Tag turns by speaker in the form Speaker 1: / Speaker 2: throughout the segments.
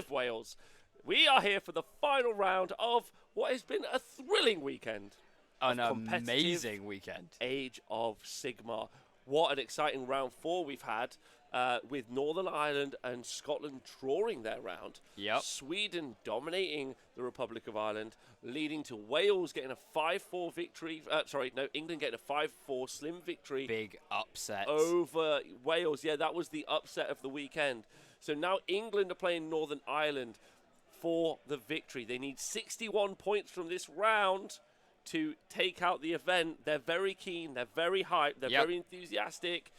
Speaker 1: Wales. We are here for the final round of what has been a thrilling weekend.
Speaker 2: An amazing weekend.
Speaker 1: Age of Sigmar. What an exciting round 4 we've had, with Northern Ireland and Scotland drawing their round.
Speaker 2: Yep.
Speaker 1: Sweden dominating the Republic of Ireland, leading to Wales getting a 5-4 victory. England getting a 5-4 slim victory.
Speaker 2: Big upset.
Speaker 1: Over Wales. Yeah, that was the upset of the weekend. So now England are playing Northern Ireland for the victory. They need 61 points from this round to take out the event. They're very keen. They're very hyped. They're very enthusiastic.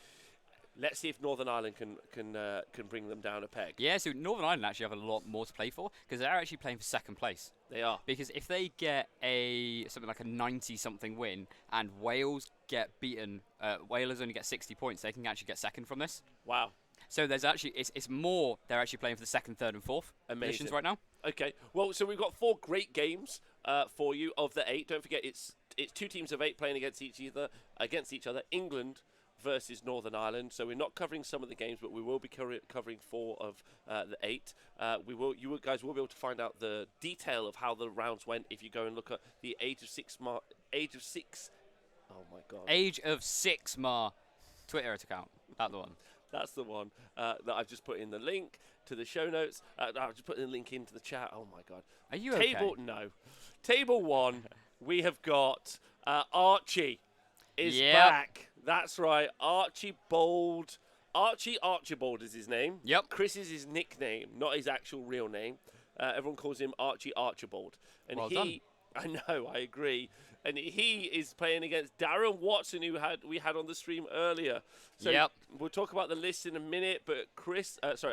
Speaker 1: Let's see if Northern Ireland can bring them down a peg.
Speaker 2: Yeah, so Northern Ireland actually have a lot more to play for because they're actually playing for second place.
Speaker 1: They are.
Speaker 2: Because if they get something like a 90-something win and Wales get beaten, Wales only get 60 points, they can actually get second from this.
Speaker 1: Wow.
Speaker 2: So there's actually, it's more, they're actually playing for the second, third and fourth positions right now.
Speaker 1: Okay, well, so we've got 4 great games for you of the 8. Don't forget, it's 2 teams of 8 playing against each other. England versus Northern Ireland. So we're not covering some of the games, but we will be covering 4 of the 8. You guys will be able to find out the detail of how the rounds went if you go and look at the Age of Sigmar. Oh my God.
Speaker 2: Age of Sigmar Twitter account. That's the one.
Speaker 1: That's the one that I've just put in the link to the show notes. I've just put the link into the chat. Oh, my God.
Speaker 2: Are you okay?
Speaker 1: No. Table 1, we have got Archie is back. That's right. Archibald. Archibald is his name.
Speaker 2: Yep.
Speaker 1: Chris is his nickname, not his actual real name. Everyone calls him Archie Archibald. And
Speaker 2: well done.
Speaker 1: I know, I agree. And he is playing against Darren Watson, who we had on the stream earlier. So we'll talk about the list in a minute, but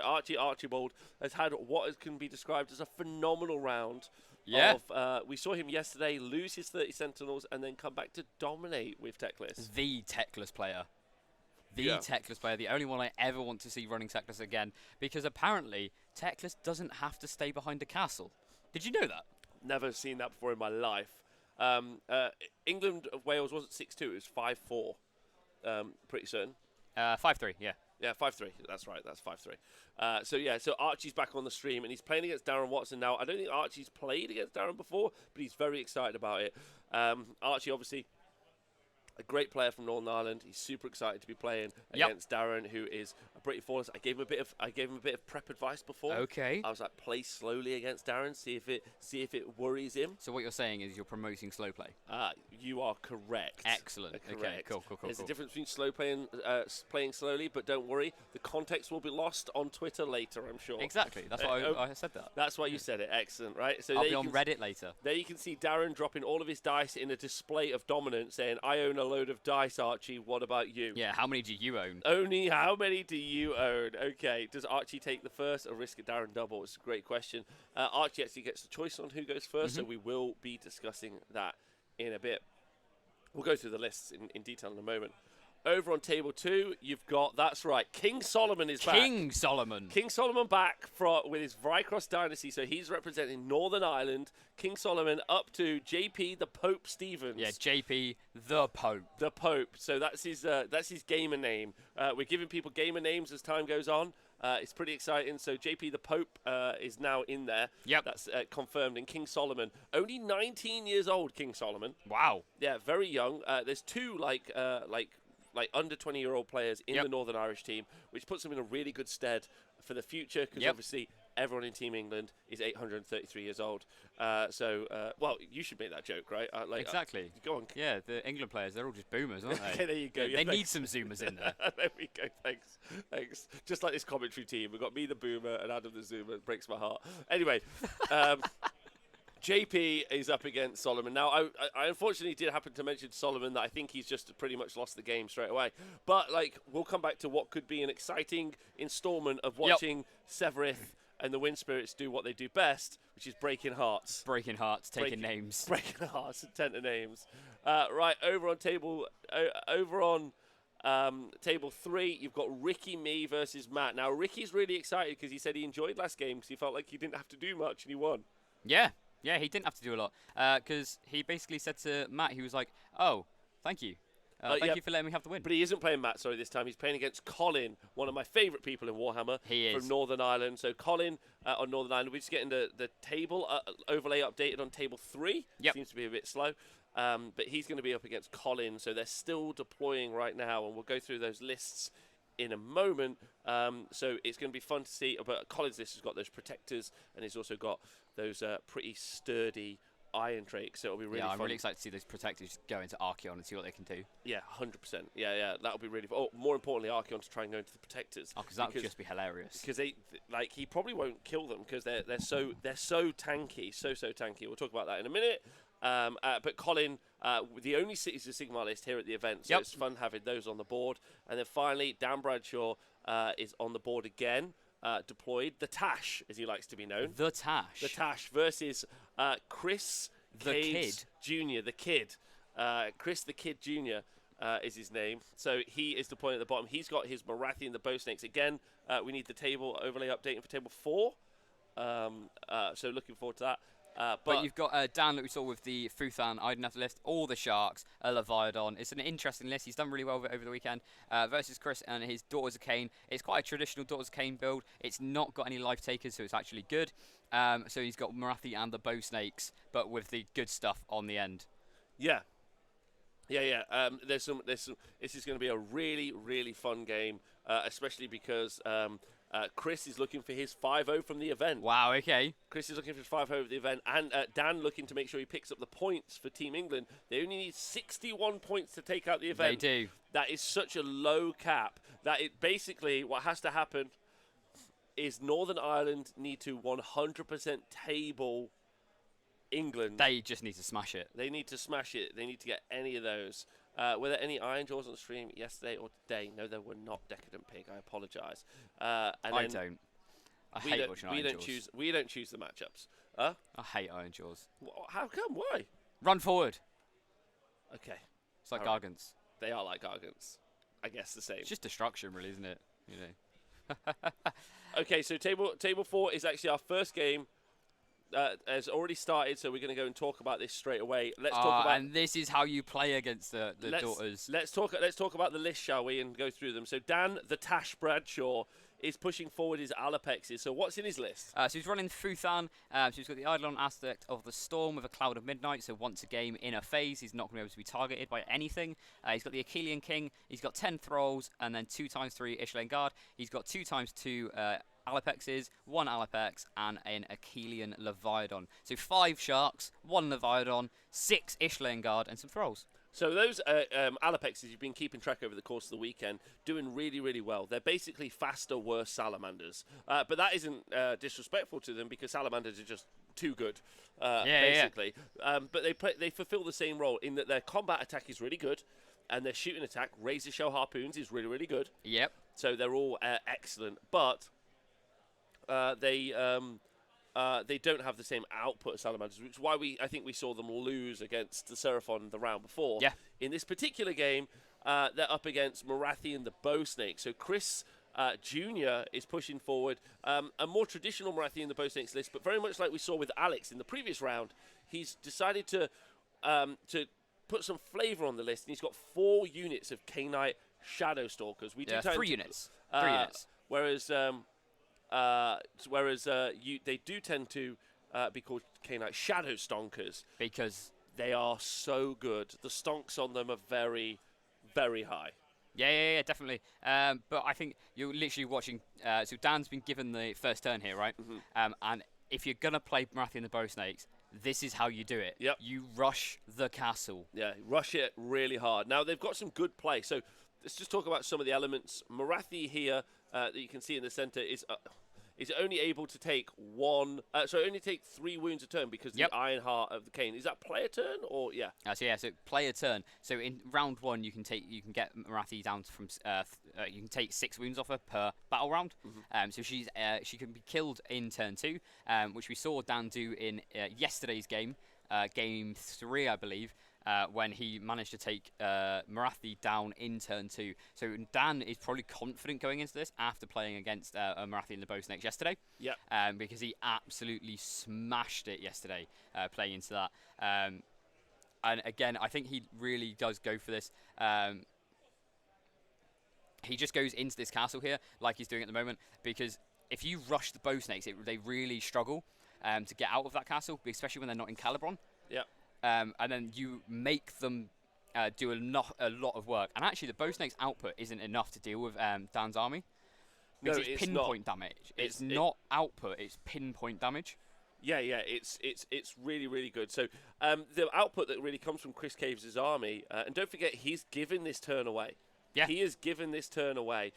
Speaker 1: Archie Archibald has had what can be described as a phenomenal round.
Speaker 2: Yeah.
Speaker 1: We saw him yesterday lose his 30 Sentinels and then come back to dominate with Techless.
Speaker 2: The Techless player. Techless player, the only one I ever want to see running Techless again, because apparently Techless doesn't have to stay behind a castle. Did you know that?
Speaker 1: Never seen that before in my life. England of Wales wasn't 6-2, it was 5-4. Pretty certain.
Speaker 2: 5-3, yeah.
Speaker 1: Yeah, 5-3. That's right. That's 5-3. So Archie's back on the stream, and he's playing against Darren Watson now. I don't think Archie's played against Darren before, but he's very excited about it. Archie, obviously, a great player from Northern Ireland. He's super excited to be playing against Darren, who is a pretty flawless. I gave him a bit of prep advice before.
Speaker 2: Okay.
Speaker 1: I was like, play slowly against Darren, see if it worries him.
Speaker 2: So what you're saying is you're promoting slow play.
Speaker 1: You are correct.
Speaker 2: Excellent.
Speaker 1: Correct.
Speaker 2: Okay. Cool.
Speaker 1: There's a difference between slow play and playing slowly, but don't worry, the context will be lost on Twitter later, I'm sure.
Speaker 2: Exactly. That's why I said that.
Speaker 1: That's why you said it. Excellent, right? So
Speaker 2: I'll be on Reddit later.
Speaker 1: There you can see Darren dropping all of his dice in a display of dominance, saying, "I own a load of dice, Archie. What about you?"
Speaker 2: Yeah. How many do you own?
Speaker 1: Only how many do you own? Okay. Does Archie take the first or risk a Darren double? It's a great question. Archie actually gets the choice on who goes first, so we will be discussing that in a bit. We'll go through the lists in detail in a moment. Over on table 2, you've got, that's right, King Solomon is back.
Speaker 2: King Solomon back
Speaker 1: with his Vrykros dynasty, so he's representing Northern Ireland. King Solomon up to JP the Pope Stevens.
Speaker 2: Yeah, JP the Pope.
Speaker 1: The Pope. So that's his gamer name. We're giving people gamer names as time goes on. It's pretty exciting. So JP the Pope is now in there.
Speaker 2: Yep.
Speaker 1: That's confirmed. And King Solomon, only 19 years old. King Solomon.
Speaker 2: Wow.
Speaker 1: Yeah, very young. There's 2 like under 20-year-old players in the Northern Irish team, which puts them in a really good stead for the future, because obviously everyone in Team England is 833 years old. Well, you should make that joke, right?
Speaker 2: Exactly.
Speaker 1: Go on.
Speaker 2: Yeah, the England players, they're all just boomers, aren't they?
Speaker 1: Okay, there you go.
Speaker 2: They need some Zoomers in there.
Speaker 1: There we go. Thanks. Just like this commentary team, we've got me the boomer and Adam the Zoomer. It breaks my heart. Anyway, JP is up against Solomon. Now, I unfortunately did happen to mention Solomon, that I think he's just pretty much lost the game straight away. But, we'll come back to what could be an exciting installment of watching Severith and the Wind Spirits do what they do best, which is breaking hearts.
Speaker 2: Breaking hearts, taking names.
Speaker 1: Breaking hearts and tender names. Right, over on table 3, you've got Ricky Me versus Matt. Now, Ricky's really excited because he said he enjoyed last game because he felt like he didn't have to do much and he won.
Speaker 2: Yeah, he didn't have to do a lot because he basically said to Matt, he was like, "Oh, thank you. Thank you for letting me have the win."
Speaker 1: But he isn't playing Matt, this time. He's playing against Colin, one of my favourite people in Warhammer.
Speaker 2: He is.
Speaker 1: From Northern Ireland. So Colin on Northern Ireland. We're just getting the table overlay updated on table 3.
Speaker 2: Yep.
Speaker 1: Seems to be a bit slow. But he's going to be up against Colin, so they're still deploying right now, and we'll go through those lists in a moment. So it's going to be fun to see. But Colin's list has got those protectors, and he's also got those pretty sturdy Iron Drakes, so it'll be really fun.
Speaker 2: I'm really excited to see those protectors go into Archeon and see what they can do.
Speaker 1: Yeah, 100%. Yeah, that'll be really fun. Oh, more importantly, Archeon to try and go into the protectors.
Speaker 2: Oh, that would just be hilarious.
Speaker 1: Because he probably won't kill them because they're so tanky, so tanky. We'll talk about that in a minute. But Colin, the only Cities of Sigmar list here at the event, so it's fun having those on the board. And then finally, Dan Bradshaw is on the board again, deployed. The Tash, as he likes to be known.
Speaker 2: The Tash.
Speaker 1: The Tash versus Chris Caves Jr., the Kid. Chris the Kid Jr. Is his name. So he is deploying at the bottom. He's got his Marathi and the Bow Snakes. Again, we need the table overlay updating for table 4. So looking forward to that.
Speaker 2: But you've got Dan that we saw with the Futhan Ideneth list, all the Sharks, a Leviathan. It's an interesting list. He's done really well with it over the weekend. Versus Chris and his Daughters of Cain. It's quite a traditional Daughters of Cain build. It's not got any life takers, so it's actually good. So he's got Marathi and the Bow Snakes, but with the good stuff on the end.
Speaker 1: Yeah. There's some. This is going to be a really, really fun game, especially because Chris is looking for his 5-0 from the event.
Speaker 2: Wow, okay.
Speaker 1: Chris is looking for his 5-0 of the event, and Dan looking to make sure he picks up the points for Team England. They only need 61 points to take out the event.
Speaker 2: They do.
Speaker 1: That is such a low cap that it basically what has to happen is Northern Ireland need to 100% table England.
Speaker 2: They just need to smash it.
Speaker 1: They need to smash it. They need to get any of those. Were there any Iron Jaws on the stream yesterday or today? No, there were not. Decadent Pig. I apologise.
Speaker 2: I don't. I hate watching Iron Jaws.
Speaker 1: We don't choose the matchups. Huh?
Speaker 2: I hate Iron Jaws.
Speaker 1: How come? Why?
Speaker 2: Run forward.
Speaker 1: Okay.
Speaker 2: It's like Gargants.
Speaker 1: They are like Gargants. I guess the same.
Speaker 2: It's just destruction, really, isn't it? You know.
Speaker 1: Okay, so table 4 is actually our first game. Has already started, so we're going to go and talk about this straight away. Let's talk about.
Speaker 2: And this is how you play against the Daughters.
Speaker 1: Let's talk about the list, shall we, and go through them. So Dan, the Tash Bradshaw, is pushing forward his Alapexes. So what's in his list?
Speaker 2: So he's running Futhan. So he's got the Eidolon aspect of the Storm with a Cloud of Midnight. So once a game in a phase, he's not going to be able to be targeted by anything. He's got the Achillean King. He's got 10 Thralls, and then 2x3 Ishlan Guard. He's got 2x2 Alapexes, 1 Alapex, and an Achillean Leviathan. So 5 Sharks, 1 Leviathan, 6 Ishlan Guard, and some Thralls.
Speaker 1: So those Alapexes you've been keeping track over the course of the weekend, doing really, really well. They're basically faster, worse salamanders. But that isn't disrespectful to them because salamanders are just too good, basically. But they fulfill the same role in that their combat attack is really good, and their shooting attack, razor shell harpoons, is really, really good.
Speaker 2: Yep.
Speaker 1: So they're all excellent. But they don't have the same output as salamanders, which is why I think we saw them lose against the Seraphon the round before.
Speaker 2: Yeah.
Speaker 1: In this particular game, they're up against Marathi and the Bow Snake. So Chris Jr. is pushing forward a more traditional Marathi and the Bow Snakes list, but very much like we saw with Alex in the previous round, he's decided to put some flavour on the list, and he's got 4 units of Cainite Shadow Stalkers.
Speaker 2: 3 units. 3 units.
Speaker 1: Whereas they do tend to be called Cainite Shadow Stonkers
Speaker 2: because
Speaker 1: they are so good. The stonks on them are very, very high.
Speaker 2: Yeah, definitely. But I think you're literally watching. So Dan's been given the first turn here, right?
Speaker 1: Mm-hmm.
Speaker 2: And if you're gonna play Marathi and the Bow Snakes, this is how you do it.
Speaker 1: Yep.
Speaker 2: You rush the castle.
Speaker 1: Yeah, rush it really hard. Now they've got some good play. So let's just talk about some of the elements. Marathi here that you can see in the centre is only able to take only take 3 wounds a turn because the Iron Heart of the Cain. Is that player turn or yeah?
Speaker 2: So player turn. So in round 1 you can get Marathi down from you can take 6 wounds off her per battle round.
Speaker 1: Mm-hmm.
Speaker 2: So she can be killed in turn 2, which we saw Dan do in yesterday's game, game 3 I believe. When he managed to take Marathi down in turn 2. So Dan is probably confident going into this after playing against Marathi and the Bow Snakes yesterday.
Speaker 1: Yep.
Speaker 2: Because he absolutely smashed it yesterday playing into that. And again, I think he really does go for this. He just goes into this castle here like he's doing at the moment because if you rush the bow snakes, they really struggle to get out of that castle, especially when they're not in Calibron.
Speaker 1: Yeah.
Speaker 2: And then you make them do a lot of work. And actually, the bow snake's output isn't enough to deal with Dan's army. Because
Speaker 1: No,
Speaker 2: it's
Speaker 1: it's
Speaker 2: pinpoint damage. It's not output, it's pinpoint damage.
Speaker 1: Yeah, it's really, really good. So the output that really comes from Chris Caves' army, and don't forget, he's given this turn away.
Speaker 2: Yeah.
Speaker 1: He has given this turn away.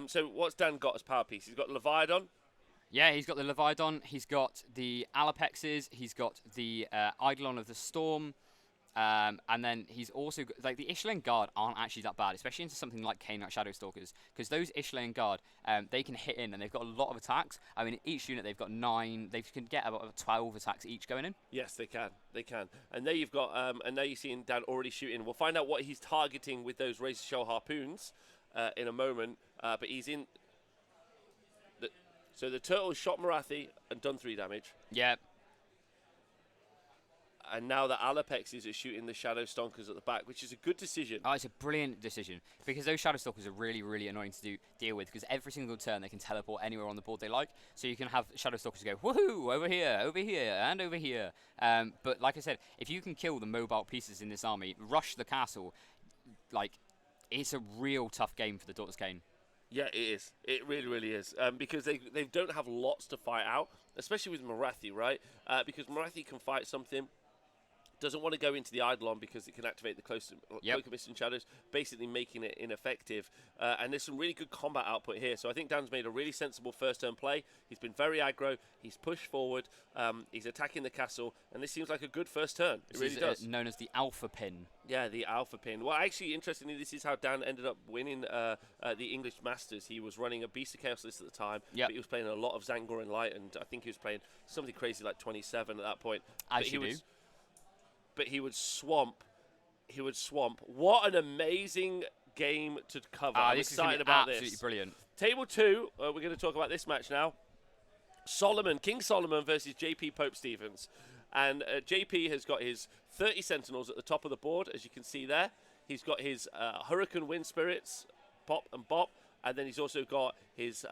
Speaker 1: So what's Dan got as power piece? He's got Leviathan.
Speaker 2: Yeah, he's got the Leviathan, he's got the Alapexes, he's got the Eidolon of the Storm, and then he's also got, like, the Ishlan Guard aren't actually that bad, especially into something like Kainite Shadowstalkers, because those Ishlan Guard, they can hit in and they've got a lot of attacks. I mean, each unit they've got 9, they can get about 12 attacks each going in.
Speaker 1: Yes, they can. And there you've got, and now you're seeing Dan already shooting. We'll find out what he's targeting with those Razor Shell Harpoons in a moment, but he's in. So the turtle shot Marathi and done 3 damage.
Speaker 2: Yeah.
Speaker 1: And now the Alapexes are shooting the Shadow Stonkers at the back, which is a good decision.
Speaker 2: Oh, it's a brilliant decision, because those Shadowstalkers are really, really annoying to deal with, because every single turn they can teleport anywhere on the board they like. So you can have Shadowstalkers go, woohoo, over here, and over here. But like I said, if you can kill the mobile pieces in this army, rush the castle, like, it's a real tough game for the Daughters Khaine.
Speaker 1: Yeah, it is. It really, really is. Because they don't have lots to fight out, especially with Marathi, right? Because Marathi can fight something. Doesn't want to go into the Eidolon because it can activate the Cloak of Mist and Shadows, basically making it ineffective. And there's some really good combat output here. So I think Dan's made a really sensible first turn play. He's been very aggro. He's pushed forward. He's attacking the castle. And this seems like a good first turn. It really does.
Speaker 2: Known as the Alpha Pin.
Speaker 1: Yeah, the Alpha Pin. Well, actually, interestingly, this is how Dan ended up winning the English Masters. He was running a Beast of Chaos list at the time. But he was playing a lot of Zangor Light. And I think he was playing something crazy like 27 at that point.
Speaker 2: As you do.
Speaker 1: But he would swamp. What an amazing game to cover. I'm excited about this.
Speaker 2: Absolutely brilliant.
Speaker 1: Table 2, we're going to talk about this match now. King Solomon versus JP Pope Stevens. And JP has got his 30 Sentinels at the top of the board, as you can see there. He's got his Hurricane Wind Spirits, Pop and Bop. And then he's also got his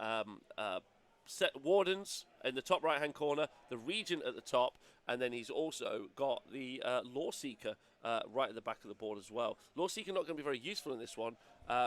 Speaker 1: set Wardens in the top right-hand corner, the Regent at the top, and then he's also got the Law Seeker right at the back of the board as well. Law Seeker not going to be very useful in this one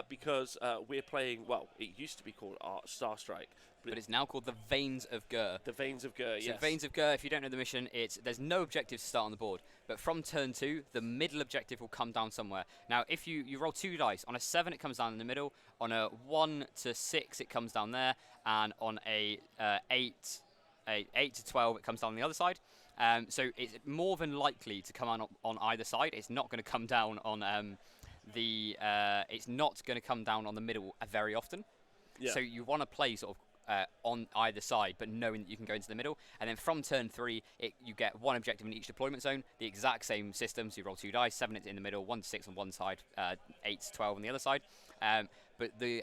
Speaker 1: because we're playing, well, it used to be called Star Strike.
Speaker 2: But it's now called the Veins of Gur.
Speaker 1: The Veins of Gur, yes.
Speaker 2: So Veins of Gur, if you don't know the mission, there's no objective to start on the board. But from turn 2, the middle objective will come down somewhere. Now, if you roll 2 dice, on a 7 it comes down in the middle, on a 1 to 6 it comes down there, and on a 8 to 12 it comes down on the other side. So it's more than likely to come on either side. It's not going to come down on it's not going to come down on the middle very often. Yeah. So you want to play sort of on either side, but knowing that you can go into the middle. And then from turn 3, you get 1 objective in each deployment zone. The exact same system. So you roll 2 dice, 7 in the middle, 1 to 6 on one side, 8 to 12 on the other side. But the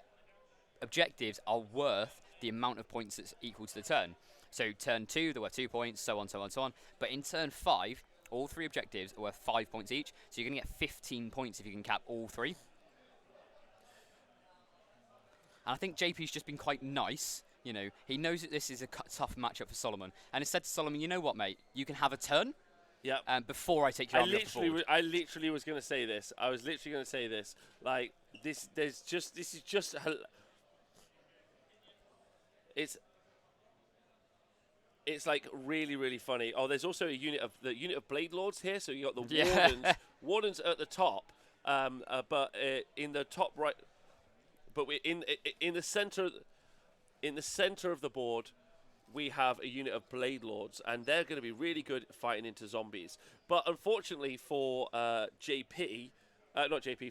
Speaker 2: objectives are worth the amount of points that's equal to the turn. So turn 2, there were 2 points, so on, so on, so on. But in turn 5, all 3 objectives are worth 5 points each. So you're going to get 15 points if you can cap all 3. And I think JP's just been quite nice. You know, he knows that this is a tough matchup for Solomon. And he said to Solomon, you know what, mate? You can have a turn. Yeah. Before I take your army off the board.
Speaker 1: I literally was going to say this. I was literally going to say this. Like, this is just... It's like really, really funny. Oh, there's also the unit of Blade Lords here. So you got the Wardens. Wardens at the top, but in the top right. But we're in the center. In the center of the board, we have a unit of Blade Lords, and they're going to be really good at fighting into zombies. But unfortunately for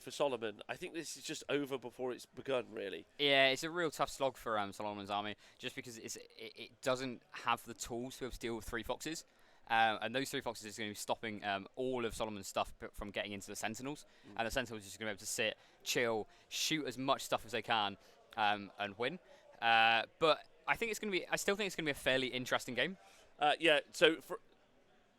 Speaker 1: for Solomon, I think this is just over before it's begun, really.
Speaker 2: Yeah, it's a real tough slog for Solomon's army, just because it doesn't have the tools to deal with 3 foxes. And those 3 foxes is going to be stopping all of Solomon's stuff from getting into the Sentinels. And the Sentinels are just going to be able to sit, chill, shoot as much stuff as they can, and win. But I still think it's going to be a fairly interesting game.
Speaker 1: Yeah, so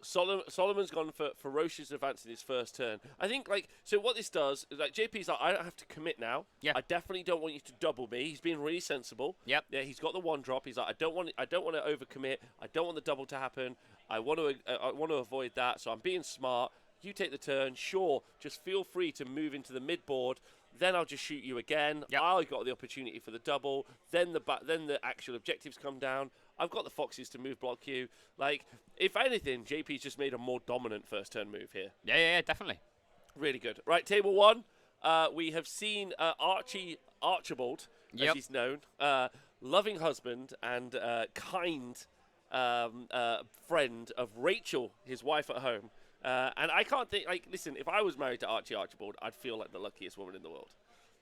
Speaker 1: Solomon's gone for ferocious advance in his first turn. I think, like, so what this does is, like, JP's like, I don't have to commit now.
Speaker 2: Yeah.
Speaker 1: I definitely don't want you to double me. He's being really sensible.
Speaker 2: Yep.
Speaker 1: Yeah, he's got the one drop. He's like, I don't want to overcommit. I don't want the double to happen. I want to avoid that. So I'm being smart. You take the turn. Sure, just feel free to move into the mid board. Then I'll just shoot you again.
Speaker 2: Yep.
Speaker 1: I got the opportunity for the double. Then the actual objectives come down. I've got the foxes to move block you. Like, if anything, JP's just made a more dominant first turn move here.
Speaker 2: Yeah, definitely.
Speaker 1: Really good. Right, table 1. We have seen Archibald, as he's known, loving husband and kind friend of Rachel, his wife at home. And I can't think, like, listen, if I was married to Archibald, I'd feel like the luckiest woman in the world.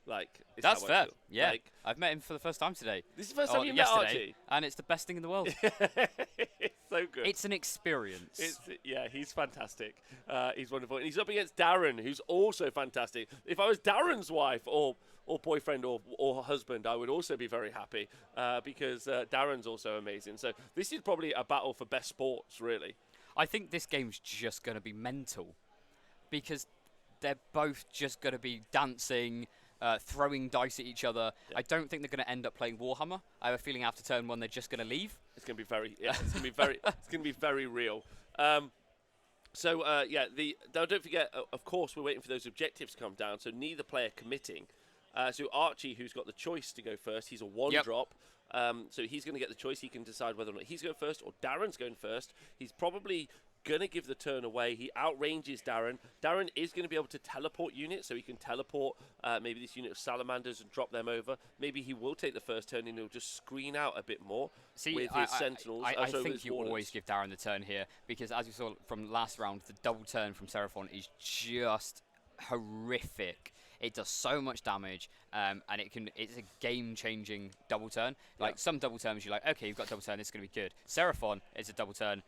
Speaker 1: Like,
Speaker 2: that's
Speaker 1: how I
Speaker 2: fair.
Speaker 1: feel.
Speaker 2: Yeah,
Speaker 1: like,
Speaker 2: I've met him for the first time today.
Speaker 1: This is the first time you met
Speaker 2: yesterday,
Speaker 1: Archie,
Speaker 2: and it's the best thing in the world.
Speaker 1: It's so good.
Speaker 2: It's an experience.
Speaker 1: Yeah, he's fantastic. He's wonderful, and he's up against Darren, who's also fantastic. If I was Darren's wife or boyfriend or husband, I would also be very happy because Darren's also amazing. So this is probably a battle for best sports, really.
Speaker 2: I think this game's just going to be mental because they're both just going to be dancing, throwing dice at each other.
Speaker 1: Yeah.
Speaker 2: I don't think they're going to end up playing Warhammer. I have a feeling after turn 1 they're just going to leave.
Speaker 1: It's going to be very, it's going to be very, it's going to be very real. Now don't forget, of course, we're waiting for those objectives to come down. So neither player committing. So Archie, who's got the choice to go first, he's a one drop. So he's going to get the choice. He can decide whether or not he's going first or Darren's going first. He's probably going to give the turn away. He outranges Darren. Darren is going to be able to teleport units, so he can teleport maybe this unit of salamanders and drop them over. Maybe he will take the first turn and he'll just screen out a bit more with his sentinels.
Speaker 2: I think
Speaker 1: his
Speaker 2: you
Speaker 1: wardens.
Speaker 2: always give Darren the turn here because, as you saw from last round, the double turn from Seraphon is just horrific. It does so much damage, and it's a game-changing double turn. Like, some double turns, you're like, okay, you've got double turn, this is going to be good. Seraphon is a double turn.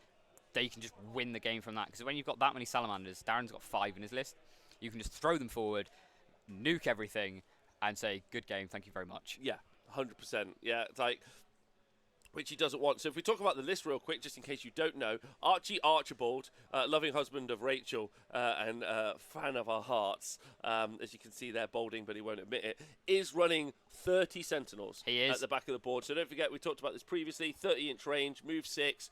Speaker 2: They can just win the game from that. Because when you've got that many salamanders, Darren's got 5 in his list, you can just throw them forward, nuke everything, and say, good game, thank you very much.
Speaker 1: Yeah, 100%. Yeah, it's like, which he doesn't want. So if we talk about the list real quick, just in case you don't know, Archibald, loving husband of Rachel and fan of our hearts, as you can see there, bolding, but he won't admit it, is running 30 Sentinels at the back of the board. So don't forget, we talked about this previously, 30-inch range, move 6,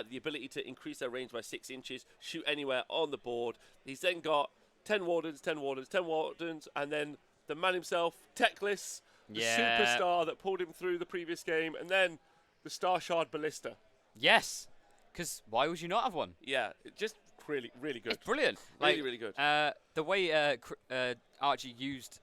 Speaker 1: the ability to increase their range by 6 inches, shoot anywhere on the board. He's then got 10 Wardens, 10 Wardens, 10 Wardens, and then the man himself, Teclis, the superstar that pulled him through the previous game, and then the Star Shard Ballista.
Speaker 2: Yes, because why would you not have one?
Speaker 1: Yeah, just really, really good.
Speaker 2: It's brilliant.
Speaker 1: Really, really good.
Speaker 2: The way Archie used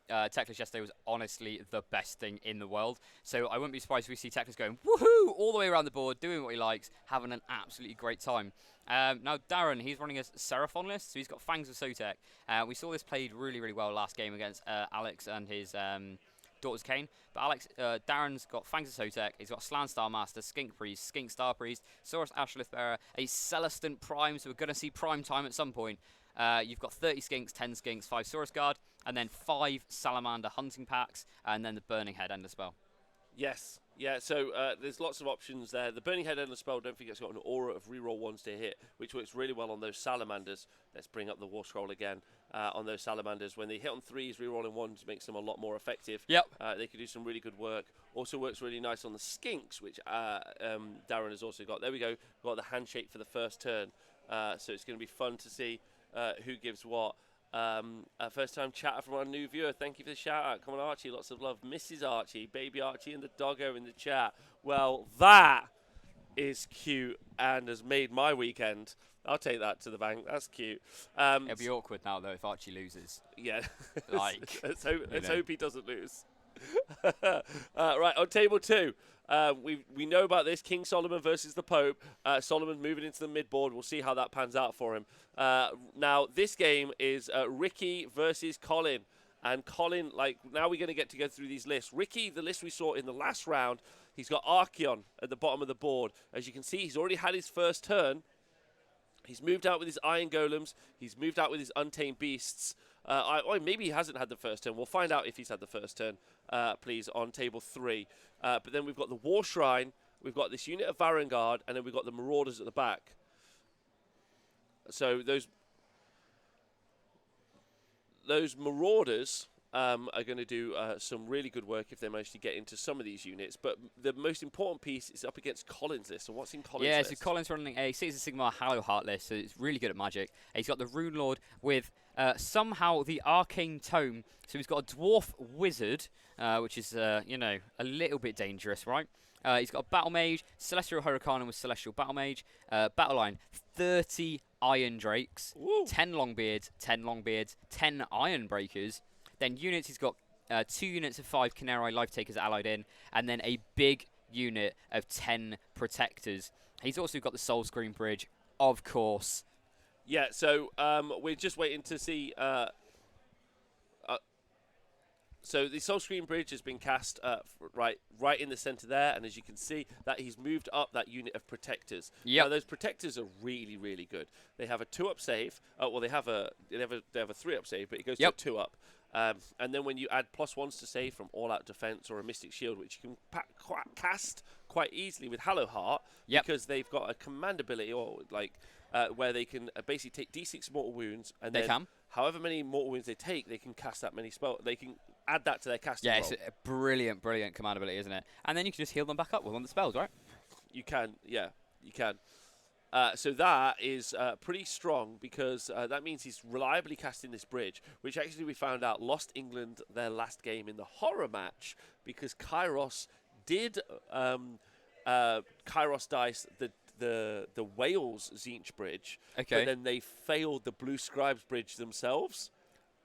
Speaker 2: Teclis yesterday was honestly the best thing in the world. So I wouldn't be surprised if we see Teclis going woohoo all the way around the board, doing what he likes, having an absolutely great time. Now Darren, he's running a Seraphon list, so he's got Fangs of Sotek. We saw this played really, really well last game against Alex and his Daughters Kane. But Darren's got Fangs of Sotek, he's got Slan Star Master, Skink Priest, Skink Star Priest, Saurus Ashlith Bearer, a Celestant Prime, so we're going to see Prime time at some point. You've got 30 Skinks, 10 Skinks, 5 Saurus Guard, and then 5 Salamander Hunting Packs, and then the Burning Head Ender Spell.
Speaker 1: Yes. Yeah, so there's lots of options there. The Burning Head Ender Spell, don't forget, it's got an aura of reroll 1s to hit, which works really well on those Salamanders. Let's bring up the War Scroll again on those Salamanders. When they hit on 3s, rerolling 1s makes them a lot more effective.
Speaker 2: Yep.
Speaker 1: They can do some really good work. Also works really nice on the Skinks, which Darren has also got. There we go. We've got the handshake for the first turn. So it's going to be fun to see who gives what. First time chatter from our new viewer. Thank you for the shout out. Come on, Archie. Lots of love. Mrs. Archie, baby Archie, and the doggo in the chat. Well, that is cute and has made my weekend. I'll take that to the bank. That's cute.
Speaker 2: It'll be awkward now, though, if Archie loses.
Speaker 1: Yeah.
Speaker 2: Like,
Speaker 1: let's hope he doesn't lose. Right, on table 2. We know about this, King Solomon versus the Pope. Solomon moving into the mid-board. We'll see how that pans out for him. Now, this game is Ricky versus Colin. And Colin, now we're going to get to go through these lists. Ricky, the list we saw in the last round, he's got Archeon at the bottom of the board. As you can see, he's already had his first turn. He's moved out with his Iron Golems. He's moved out with his Untamed Beasts. Maybe he hasn't had the first turn. We'll find out if he's had the first turn, please, on table 3. But then we've got the War Shrine. We've got this unit of Varangard, and then we've got the Marauders at the back. So those Marauders are going to do some really good work if they manage to get into some of these units. But the most important piece is up against Colin's list. And what's in Colin's list?
Speaker 2: Yeah, so Colin's running a Cities of Sigmar Hallow Heart list, so it's really good at magic. He's got the Rune Lord with somehow the Arcane Tome. So he's got a Dwarf Wizard, which is, you know, a little bit dangerous, right? He's got a Battle Mage, Celestial Hurricane with Celestial Battle Mage, Battle Line, 30 Iron Drakes,
Speaker 1: Woo.
Speaker 2: 10 Longbeards, 10 Iron Breakers. Then units, he's got 2 units of 5 Canary Life Takers allied in, and then a big unit of 10 Protectors. He's also got the Soul Screen Bridge, of course.
Speaker 1: Yeah, so we're just waiting to see. So the Soul Screen Bridge has been cast right in the centre there, and as you can see, that he's moved up that unit of Protectors.
Speaker 2: Yep.
Speaker 1: Now those Protectors are really, really good. They have a 2-up save. Well, they have a 3-up save, but it goes to a 2-up. And then when you add +1s to save from All Out Defense or a Mystic Shield, which you can cast quite easily with Hallow Heart, because they've got a command ability or where they can basically take D6 mortal wounds, and then however many mortal wounds they take, they can cast that many spells. They can add that to their casting roll.
Speaker 2: It's a brilliant command ability, isn't it? And then you can just heal them back up with one of the spells, right?
Speaker 1: You can, yeah, you can. So that is pretty strong because that means he's reliably casting this bridge, which actually we found out lost England their last game in the horror match because Kairos did Kairos dice the Wales Tzeentch bridge, but then they failed the Blue Scribes bridge themselves,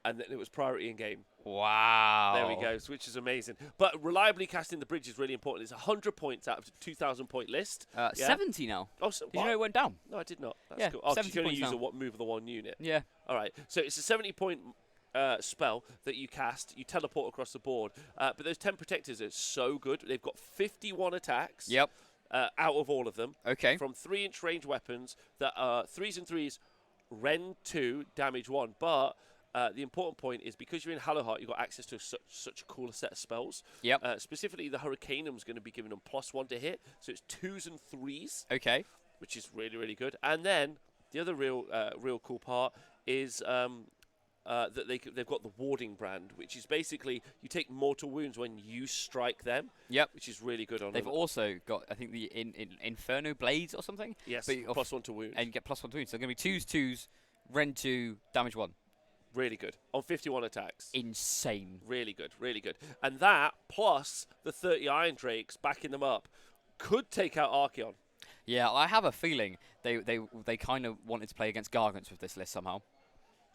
Speaker 1: and then it was priority in game.
Speaker 2: Wow.
Speaker 1: There we go, which is amazing. But reliably casting the bridge is really important. It's 100 points out of a 2,000 point list.
Speaker 2: 70 now.
Speaker 1: Oh, so
Speaker 2: did you know it went down?
Speaker 1: No, I did not. That's cool. Oh, you can only use a move of the one unit.
Speaker 2: Yeah.
Speaker 1: All right. So it's a 70-point spell that you cast. You teleport across the board. But those 10 Protectors are so good. They've got 51 attacks.
Speaker 2: Yep.
Speaker 1: Out of all of them.
Speaker 2: Okay.
Speaker 1: From 3-inch range weapons that are 3s and 3s, Rend 2, damage 1. But the important point is because you're in Hallowheart, you've got access to such a cooler set of spells.
Speaker 2: Yep.
Speaker 1: Specifically, the Hurricaneum's going to be giving them +1 to hit, so it's 2s and 3s.
Speaker 2: Okay.
Speaker 1: Which is really, really good. And then the other real cool part is that they've got the Warding brand, which is basically you take mortal wounds when you strike them.
Speaker 2: Yep.
Speaker 1: Which is really good on
Speaker 2: They've
Speaker 1: them.
Speaker 2: also got, I think, the Inferno Blades or something.
Speaker 1: Yes, +1 to wound.
Speaker 2: And you get +1 to wound. So they're going to be 2s, Rend 2, damage 1.
Speaker 1: Really good. On 51 attacks.
Speaker 2: Insane.
Speaker 1: Really good, really good. And that, plus the 30 Iron Drakes backing them up, could take out Archeon.
Speaker 2: Yeah, I have a feeling they kind of wanted to play against Gargants with this list somehow.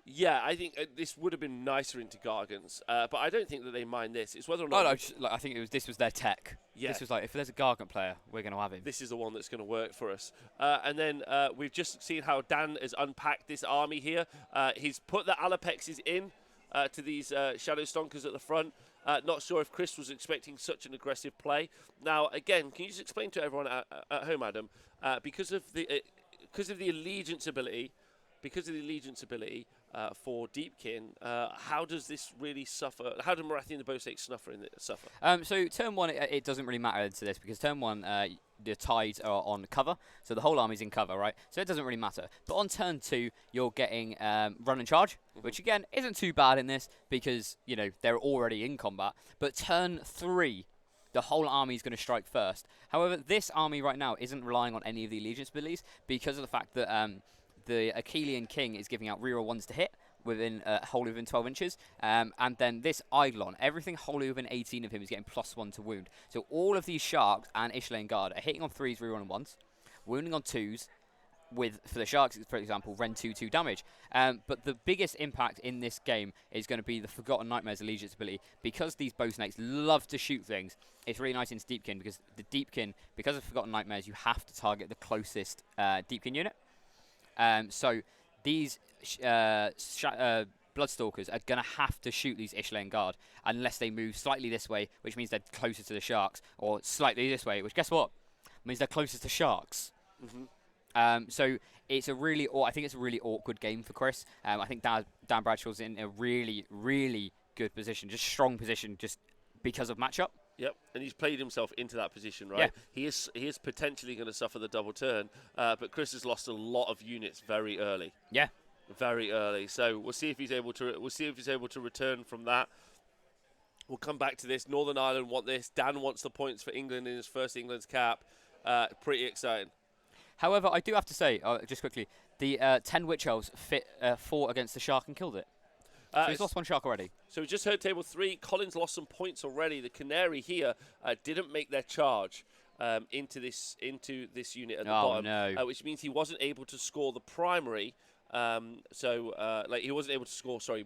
Speaker 1: Yeah, I think this would have been nicer into Gargants, but I don't think that they mind this. It's whether or
Speaker 2: No,
Speaker 1: not...
Speaker 2: I think this was their tech.
Speaker 1: Yeah.
Speaker 2: This was like, if there's a Gargant player, we're going to have him.
Speaker 1: This is the one that's going to work for us. And then we've just seen how Dan has unpacked this army here. He's put the Alapexes in to these Shadow Stonkers at the front. Not sure if Chris was expecting such an aggressive play. Now, again, can you just explain to everyone at home, Adam, because of the allegiance ability, for Deepkin, how does this really suffer? How do Marathi and the Bosake suffer?
Speaker 2: So turn 1, it doesn't really matter to this because turn 1, the tides are on cover, so the whole army's in cover, right? So it doesn't really matter. But on turn 2, you're getting run and charge, which again isn't too bad in this because they're already in combat. But turn 3, the whole army is going to strike first. However, this army right now isn't relying on any of the allegiance abilities because of the fact that the Achillean King is giving out reroll 1s to hit wholly within 12 inches. And then this Eidolon, everything wholly within 18 of him is getting +1 to wound. So all of these Sharks and Ishlein Guard are hitting on 3s, rerolling 1s, wounding on 2s, for the Sharks, for example, Rend 2 damage. But the biggest impact in this game is going to be the Forgotten Nightmares allegiance ability. Because these bow snakes love to shoot things, it's really nice into Deepkin because the Deepkin, because of Forgotten Nightmares, you have to target the closest Deepkin unit. So these Bloodstalkers are going to have to shoot these Ishlein Guard unless they move slightly this way, which means they're closer to the Sharks, or slightly this way, which guess what? Means they're closer to Sharks. So it's I think it's a really awkward game for Chris. I think Dan Bradshaw's in a really, really good position, just strong position, just because of matchup.
Speaker 1: Yep, and he's played himself into that position, right?
Speaker 2: Yeah.
Speaker 1: He is potentially going to suffer the double turn, but Chris has lost a lot of units very early.
Speaker 2: Yeah.
Speaker 1: Very early. So we'll see if he's able to return from that. We'll come back to this. Northern Ireland want this. Dan wants the points for England in his first England's cap. Pretty exciting.
Speaker 2: However, I do have to say, just quickly, the 10 Witch Elves fought against the Shark and killed it. So he's lost one Shark already.
Speaker 1: So we just heard table 3. Collins lost some points already. The Canary here didn't make their charge into this unit at the bottom,
Speaker 2: no.
Speaker 1: which means he wasn't able to score the primary. He wasn't able to score. Sorry,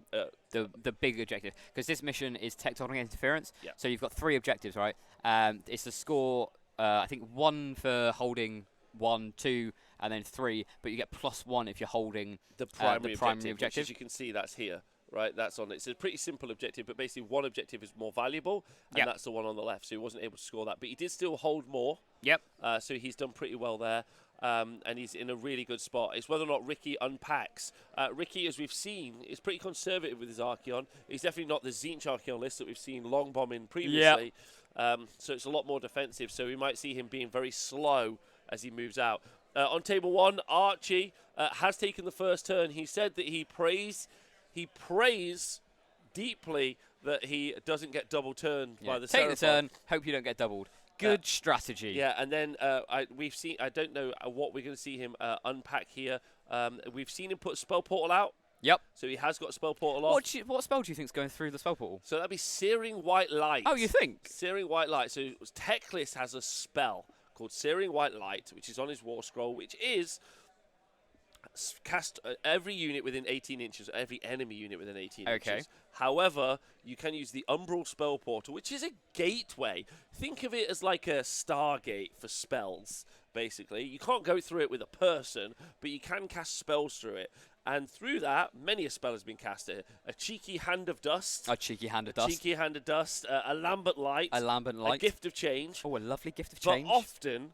Speaker 2: the big objective, because this mission is tectonic interference.
Speaker 1: Yeah.
Speaker 2: So you've got 3 objectives, right? It's the score. I think 1 for holding 1, 2, and then 3. But you get +1 if you're holding
Speaker 1: the primary
Speaker 2: objective.
Speaker 1: Which, as you can see, that's here. Right, that's on it. It's a pretty simple objective, but basically one objective is more valuable, and that's the one on the left. So he wasn't able to score that, but he did still hold more.
Speaker 2: Yep.
Speaker 1: So he's done pretty well there, and he's in a really good spot. It's whether or not Ricky unpacks. Ricky, as we've seen, is pretty conservative with his Archeon. He's definitely not the Tzeentch Archeon list that we've seen long bomb in previously. So it's a lot more defensive. So we might see him being very slow as he moves out. On table 1, Archie has taken the first turn. He said that he prays deeply that he doesn't get double turned by the
Speaker 2: Take
Speaker 1: Seraphon.
Speaker 2: the turn, hope you don't get doubled. Good strategy.
Speaker 1: Yeah, and then we've seen, I don't know what we're going to see him unpack here. We've seen him put Spell Portal out.
Speaker 2: Yep.
Speaker 1: So he has got Spell Portal off.
Speaker 2: What spell do you think's going through the Spell Portal?
Speaker 1: So that'd be Searing White Light.
Speaker 2: Oh, you think?
Speaker 1: Searing White Light. So Techlist has a spell called Searing White Light, which is on his War Scroll, which is cast every unit within 18 inches, every enemy unit within 18 inches. However, you can use the Umbral Spell Portal, which is a gateway. Think of it as like a Stargate for spells, basically. You can't go through it with a person, but you can cast spells through it. And through that, many a spell has been casted. A Cheeky Hand of Dust.
Speaker 2: A Cheeky Hand of Dust.
Speaker 1: Cheeky Hand of Dust. A Lambent Light.
Speaker 2: A Lambent Light.
Speaker 1: A Gift of Change.
Speaker 2: Oh, a lovely Gift of Change.
Speaker 1: But often,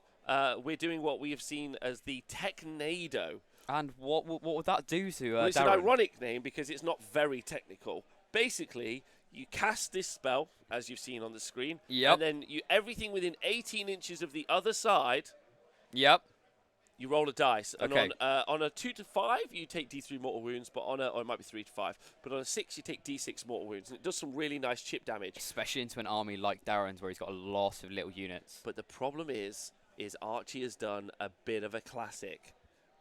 Speaker 1: we're doing what we have seen as the Technado.
Speaker 2: And what would that do to
Speaker 1: well, it's
Speaker 2: Darren?
Speaker 1: an ironic name because it's not very technical. Basically, you cast this spell, as you've seen on the screen, and then everything within 18 inches of the other side, you roll a dice. And on a 2 to 5, you take D3 mortal wounds, but or it might be 3 to 5. But on a 6, you take D6 mortal wounds, and it does some really nice chip damage.
Speaker 2: Especially into an army like Darren's, where he's got a lot of little units.
Speaker 1: But the problem is Archie has done a bit of a classic.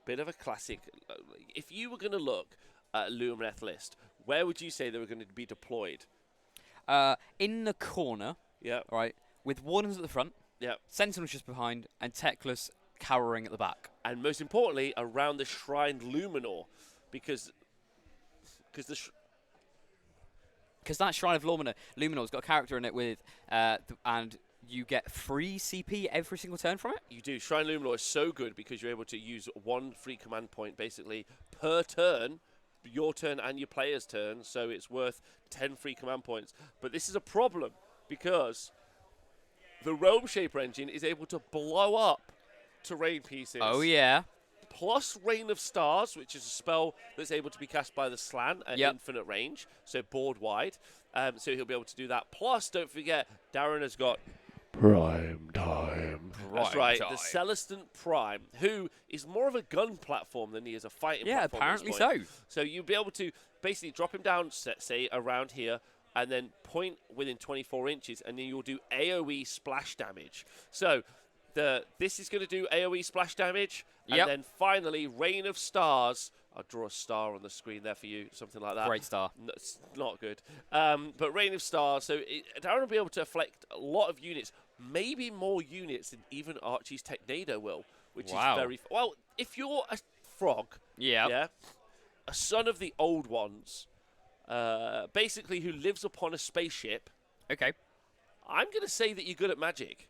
Speaker 1: If you were going to look at a Lumineth list, where would you say they were going to be deployed?
Speaker 2: In the corner, right, with Wardens at the front, Sentinels just behind, and Techless cowering at the back.
Speaker 1: And most importantly, around the Shrined Luminor, because
Speaker 2: that Shrine of Luminor's got a character in it with, and you get free CP every single turn from it?
Speaker 1: You do. Shrine Luminor is so good because you're able to use 1 free command point basically per turn, your turn and your player's turn, so it's worth 10 free command points. But this is a problem because the Realm Shaper engine is able to blow up terrain pieces.
Speaker 2: Oh, yeah.
Speaker 1: Plus Rain of Stars, which is a spell that's able to be cast by the Slan at infinite range, so board wide. So he'll be able to do that. Plus, don't forget, Darren has got Prime Time. That's right, the Celestant Prime, who is more of a gun platform than he is a fighting platform.
Speaker 2: Yeah, apparently
Speaker 1: so.
Speaker 2: So
Speaker 1: you'll be able to basically drop him down, say, around here, and then point within 24 inches, and then you'll do AoE splash damage. So this is going to do AoE splash damage, and then finally, Rain of Stars. I'll draw a star on the screen there for you, something like that.
Speaker 2: Great star.
Speaker 1: No, it's not good. But Rain of Stars, so Darren will be able to affect a lot of units, maybe more units than even Archie's Technado will, which is very... Well, if you're a frog, a son of the old ones, basically who lives upon a spaceship, I'm going to say that you're good at magic.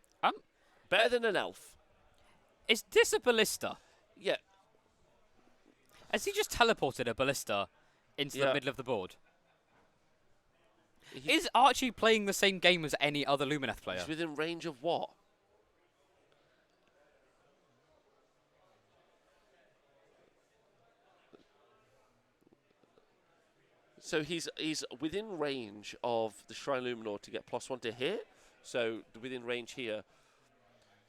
Speaker 1: Better than an elf.
Speaker 2: Is this a ballista?
Speaker 1: Yeah.
Speaker 2: Has he just teleported a ballista into the middle of the board? Is Archie playing the same game as any other Lumineth player?
Speaker 1: He's within range of what? So he's within range of the Shrine Luminor to get +1 to hit, so within range here.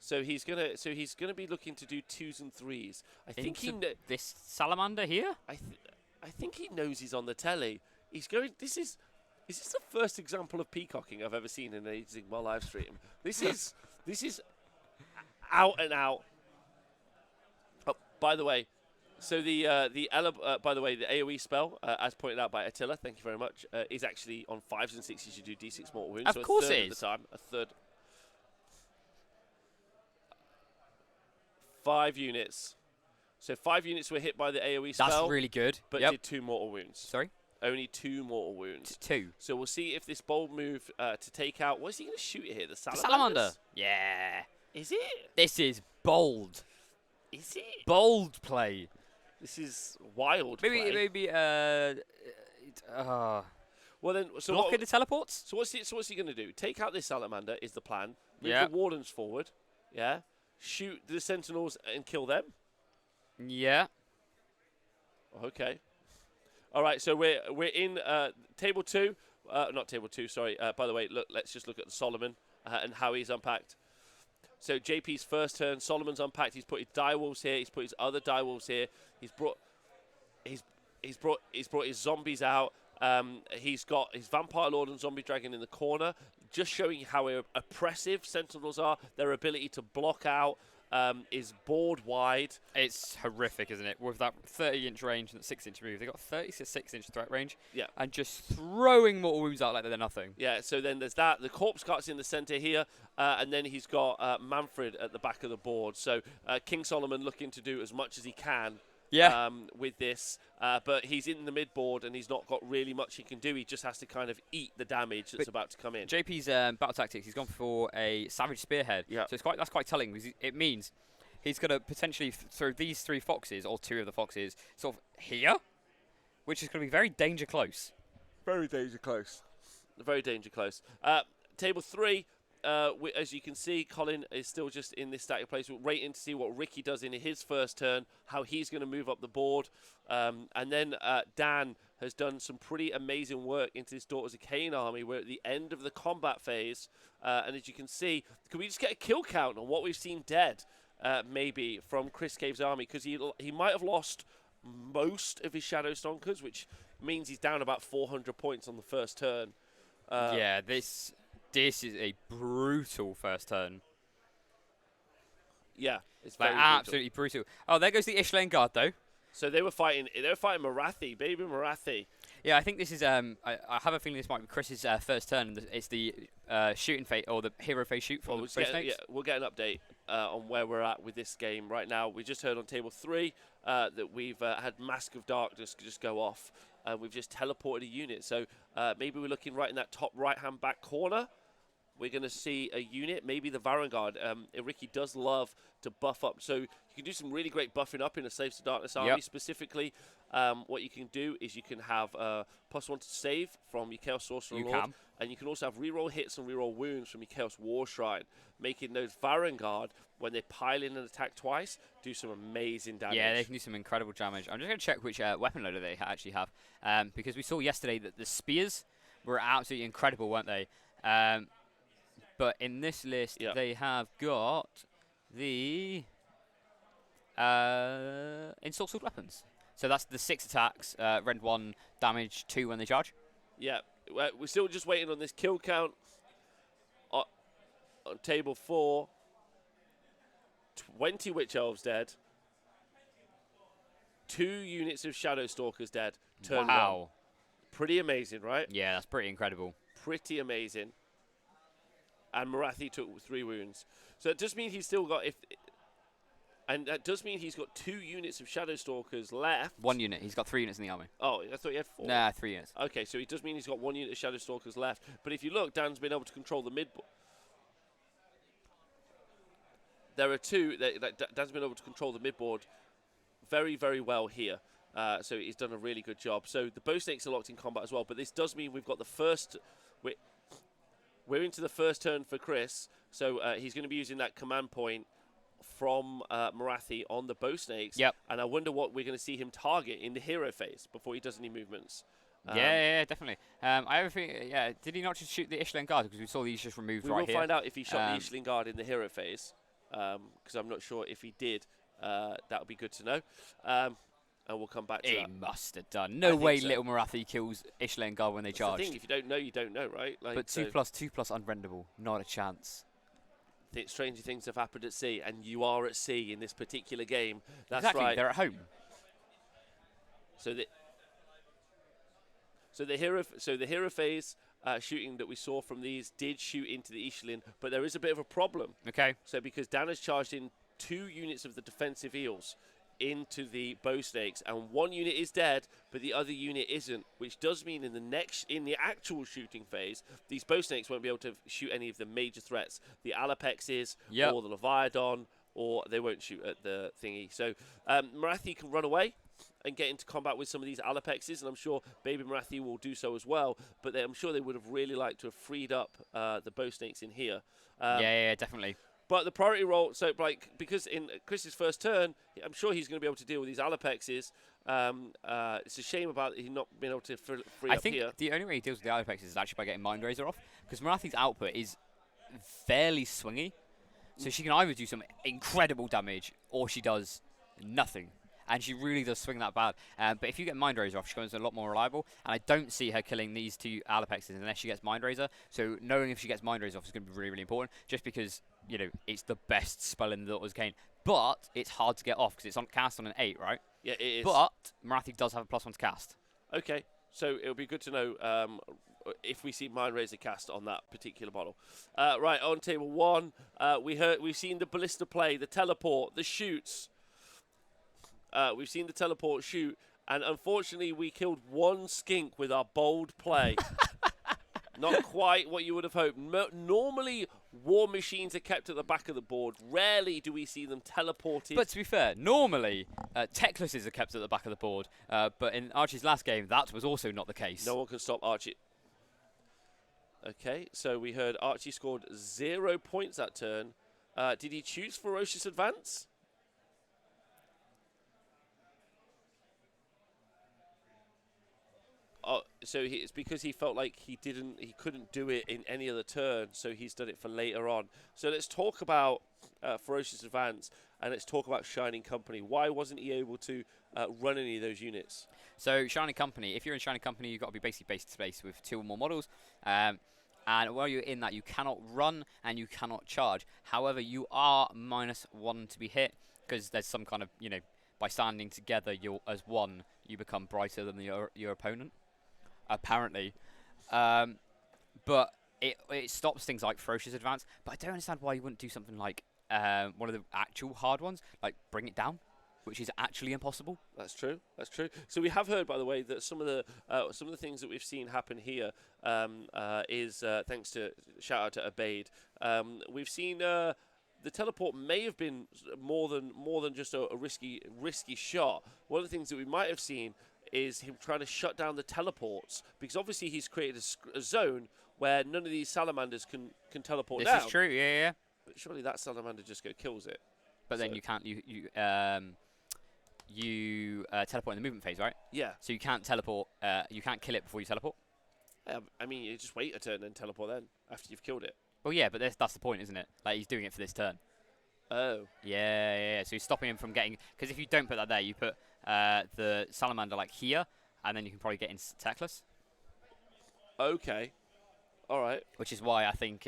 Speaker 1: So he's gonna be looking to do 2s and 3s. I think
Speaker 2: this salamander here.
Speaker 1: I think he knows he's on the telly. He's going. Is this the first example of peacocking I've ever seen in a Sigmar live stream? This is out and out. Oh, by the way, so the AOE spell, as pointed out by Attila, thank you very much, is actually on 5s and 6s. You do D6 mortal wounds.
Speaker 2: Of course it is.
Speaker 1: At the time, a third. 5 units. So 5 units were hit by the AOE spell.
Speaker 2: That's really good.
Speaker 1: But did 2 mortal wounds.
Speaker 2: Sorry?
Speaker 1: Only 2 mortal wounds.
Speaker 2: 2.
Speaker 1: So we'll see if this bold move to take out... What is he going to shoot here? The salamander?
Speaker 2: Salamander. Yeah.
Speaker 1: Is it?
Speaker 2: This is bold.
Speaker 1: Is it?
Speaker 2: Bold play.
Speaker 1: This is wild
Speaker 2: Maybe,
Speaker 1: play. Well then... So
Speaker 2: blocking the teleports?
Speaker 1: So what's he going to do? Take out this salamander is the plan. Move
Speaker 2: Yeah.
Speaker 1: the wardens forward. Yeah. Shoot the sentinels and kill them.
Speaker 2: Yeah.
Speaker 1: Okay. All right, so we're in table 2. Not table 2, sorry. By the way, let's just look at Solomon and how he's unpacked. So JP's first turn, Solomon's unpacked. He's put his direwolves here. He's put his other direwolves here. He's brought his zombies out. He's got his Vampire Lord and Zombie Dragon in the corner, just showing how oppressive Sentinels are. Their ability to block out is board wide.
Speaker 2: It's horrific, isn't it? With that 30-inch range and that 6-inch move. They've got 36-inch threat range.
Speaker 1: Yeah.
Speaker 2: And just throwing mortal wounds out like they're nothing.
Speaker 1: Yeah, so then there's that. The Corpse Cart's in the centre here. And then he's got Manfred at the back of the board. So King Solomon looking to do as much as he can.
Speaker 2: Yeah.
Speaker 1: With this, but he's in the mid board and he's not got really much he can do. He just has to kind of eat the damage that's about to come in.
Speaker 2: JP's battle tactics, he's gone for a Savage Spearhead.
Speaker 1: Yeah.
Speaker 2: So that's quite telling because it means he's going to potentially throw these 3 foxes, or 2 of the foxes, sort of here, which is going to be very danger close.
Speaker 1: Very danger close. Very danger close. Table 3. As you can see, Colin is still just in this static place. We're waiting to see what Ricky does in his first turn, how he's going to move up the board. And then Dan has done some pretty amazing work into his Daughters of Cain army. We're at the end of the combat phase. And as you can see, can we just get a kill count on what we've seen dead, maybe, from Chris Cave's army? Because he might have lost most of his Shadow Stonkers, which means he's down about 400 points on the first turn.
Speaker 2: Yeah, this is a brutal first turn.
Speaker 1: Yeah, it's
Speaker 2: like
Speaker 1: very
Speaker 2: absolutely brutal. Oh, there goes the Ishlane guard though.
Speaker 1: So they were fighting Marathi, baby Marathi.
Speaker 2: Yeah, I think this is. I have a feeling this might be Chris's first turn. And it's the shooting phase or the hero phase shoot from the Snakes.
Speaker 1: We'll get an update on where we're at with this game right now. We just heard on table 3 that we've had Mask of Darkness just go off. We've just teleported a unit. So maybe we're looking right in that top right-hand back corner. We're going to see a unit, maybe the Varangard. Ricky does love to buff up. So you can do some really great buffing up in a Slaves to Darkness army. Specifically, what you can do is you can have +1 to save from your Chaos Sorcerer Lord. And you can also have reroll hits and reroll wounds from your Chaos War Shrine, making those Varangard, when they pile in and attack twice, do some amazing damage.
Speaker 2: Yeah, they can do some incredible damage. I'm just going to check which weapon loader they actually have. Because we saw yesterday that the spears were absolutely incredible, weren't they? But in this list, they have got the Insult Sword weapons. So that's the 6 attacks, rend 1, damage 2 when they charge.
Speaker 1: Yeah, we're still just waiting on this kill count on table 4. 20 Witch Elves dead. 2 units of Shadow Stalkers dead. Turn 1. Pretty amazing, right?
Speaker 2: Yeah, that's pretty incredible.
Speaker 1: Pretty amazing. And Marathi took 3 wounds. So it does mean he's still got... And that does mean he's got 2 units of Shadow Stalkers left.
Speaker 2: 1 unit. He's got 3 units in the army.
Speaker 1: Oh, I thought he had 4.
Speaker 2: Nah, 3 units.
Speaker 1: Okay, so it does mean he's got 1 unit of Shadow Stalkers left. But if you look, Dan's been able to control the mid... There are 2 that Dan's been able to control the midboard very, very well here. So he's done a really good job. So the bow snakes are locked in combat as well. But this does mean we've got the first... We're into the first turn for Chris. So he's going to be using that command point from Marathi on the bow snakes.
Speaker 2: Yep.
Speaker 1: And I wonder what we're going to see him target in the hero phase before he does any movements.
Speaker 2: Yeah, definitely. I have a feeling, yeah, did he not just shoot the Ishlen guard? Because we saw these just removed
Speaker 1: We
Speaker 2: right
Speaker 1: will
Speaker 2: here.
Speaker 1: find out if he shot the Ishling guard in the hero phase, because I'm not sure if he did. That would be good to know. And we'll come back to
Speaker 2: He
Speaker 1: that.
Speaker 2: must have done.
Speaker 1: I
Speaker 2: No
Speaker 1: think
Speaker 2: way
Speaker 1: so.
Speaker 2: Little Marathi kills Ishlen guard when they
Speaker 1: That's the
Speaker 2: charged.
Speaker 1: thing, if you don't know, you don't know, right? Like,
Speaker 2: But 2+2+ unrendable. Not a chance.
Speaker 1: Stranger things have happened at sea, and you are at sea in this particular game. That's
Speaker 2: exactly,
Speaker 1: right.
Speaker 2: they're at home.
Speaker 1: So the hero phase shooting that we saw from these did shoot into the Ishlin, but there is a bit of a problem.
Speaker 2: Okay.
Speaker 1: So because Dan has charged in 2 units of the defensive eels into the bow snakes, and 1 unit is dead, but the other unit isn't, which does mean in the actual shooting phase, these bow snakes won't be able to shoot any of the major threats, the Alapexes or the Leviathan, or they won't shoot at the thingy. So Marathi can run away and get into combat with some of these Alapexes, and I'm sure Baby Marathi will do so as well, but I'm sure they would have really liked to have freed up the bow snakes in here.
Speaker 2: Yeah, definitely.
Speaker 1: But the priority role, so like because in Chris's first turn, I'm sure he's going to be able to deal with these Alapexes. It's a shame about he not being able to free up here.
Speaker 2: I think the only way he deals with the Alapexes is actually by getting Mind Razor off, because Marathi's output is fairly swingy. So she can either do some incredible damage, or she does nothing. And she really does swing that bad. But if you get Mind Razor off, she becomes a lot more reliable. And I don't see her killing these 2 Alapexes unless she gets Mind Razor. So knowing if she gets Mind Razor off is going to be really, really important. Just because, it's the best spell in the Daughter's Cane. But it's hard to get off because it's on cast on an 8, right?
Speaker 1: Yeah, it is.
Speaker 2: But Marathi does have a +1 to cast.
Speaker 1: Okay, so it'll be good to know if we see Mind Razor cast on that particular model. Right, on table 1, we've seen the Ballista play, the teleport, the shoots. We've seen the teleport shoot, and unfortunately we killed 1 skink with our bold play. Not quite what you would have hoped. Normally, war machines are kept at the back of the board. Rarely do we see them teleported.
Speaker 2: But to be fair, normally, Techlesses are kept at the back of the board. But in Archie's last game, that was also not the case.
Speaker 1: No one can stop Archie. Okay, so we heard Archie scored 0 points that turn. Did he choose Ferocious Advance? So it's because he felt like he couldn't do it in any other turn, so he's done it for later on. So let's talk about Ferocious Advance, and let's talk about Shining Company. Why wasn't he able to run any of those units?
Speaker 2: So Shining Company, if you're in Shining Company, you've got to be basically base to space with 2 or more models. And while you're in that, you cannot run and you cannot charge. However, you are -1 to be hit, because there's some kind of, by standing together, as one, you become brighter than your opponent. Apparently. But it stops things like Ferocious Advance. But I don't understand why you wouldn't do something like one of the actual hard ones, like Bring It Down, which is actually impossible.
Speaker 1: That's true. That's true. So we have heard, by the way, that some of the things that we've seen happen here is thanks to shout out to Abaid. We've seen the teleport may have been more than just a risky shot. One of the things that we might have seen is him trying to shut down the teleports, because obviously he's created a zone where none of these salamanders can teleport down.
Speaker 2: This is true, yeah.
Speaker 1: But surely that salamander just kills it.
Speaker 2: But then you can't teleport in the movement phase, right?
Speaker 1: Yeah.
Speaker 2: So you can't teleport. You can't kill it before you teleport.
Speaker 1: I mean, you just wait a turn and teleport then after you've killed it.
Speaker 2: Well, yeah, but that's the point, isn't it? Like, he's doing it for this turn.
Speaker 1: Oh.
Speaker 2: Yeah. So he's stopping him from getting... Because if you don't put that there, you put the salamander, like, here, and then you can probably get in Techless.
Speaker 1: Okay. All right.
Speaker 2: Which is why I think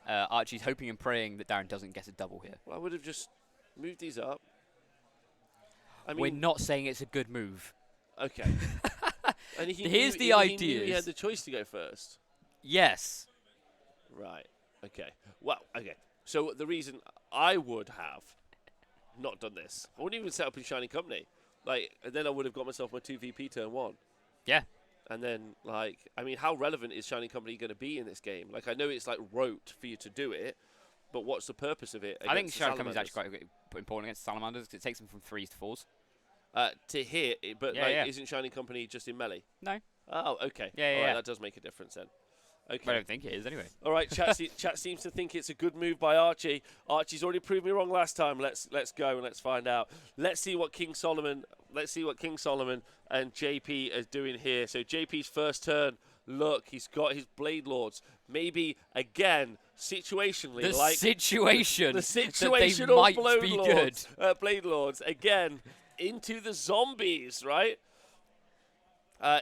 Speaker 2: Archie's hoping and praying that Darren doesn't get a double here.
Speaker 1: Well, I would have just moved these up. I mean,
Speaker 2: we're not saying it's a good move.
Speaker 1: Okay. And
Speaker 2: Here's the ideas.
Speaker 1: He knew he had the choice to go first.
Speaker 2: Yes.
Speaker 1: Right. Okay. Well, okay. So the reason I would have not done this, I wouldn't even set up in Shining Company. And then I would have got myself my 2 VP turn 1.
Speaker 2: Yeah.
Speaker 1: And then, how relevant is Shining Company going to be in this game? I know it's rote for you to do it, but what's the purpose of it?
Speaker 2: I think Shining Company is actually quite important against Salamanders, because it takes them from 3s to 4s.
Speaker 1: To hit, but
Speaker 2: yeah.
Speaker 1: isn't Shining Company just in melee?
Speaker 2: No.
Speaker 1: Oh, okay.
Speaker 2: Yeah.
Speaker 1: All right, that does make a difference then. Okay.
Speaker 2: I don't think it is anyway.
Speaker 1: All right, chat seems to think it's a good move by Archie. Archie's already proved me wrong last time. Let's go and let's find out. Let's see what King Solomon and JP are doing here. So JP's first turn. Look, he's got his Blade Lords. Maybe again, situationally,
Speaker 2: The
Speaker 1: situational
Speaker 2: that they might be good.
Speaker 1: Blade Lords again into the zombies, right?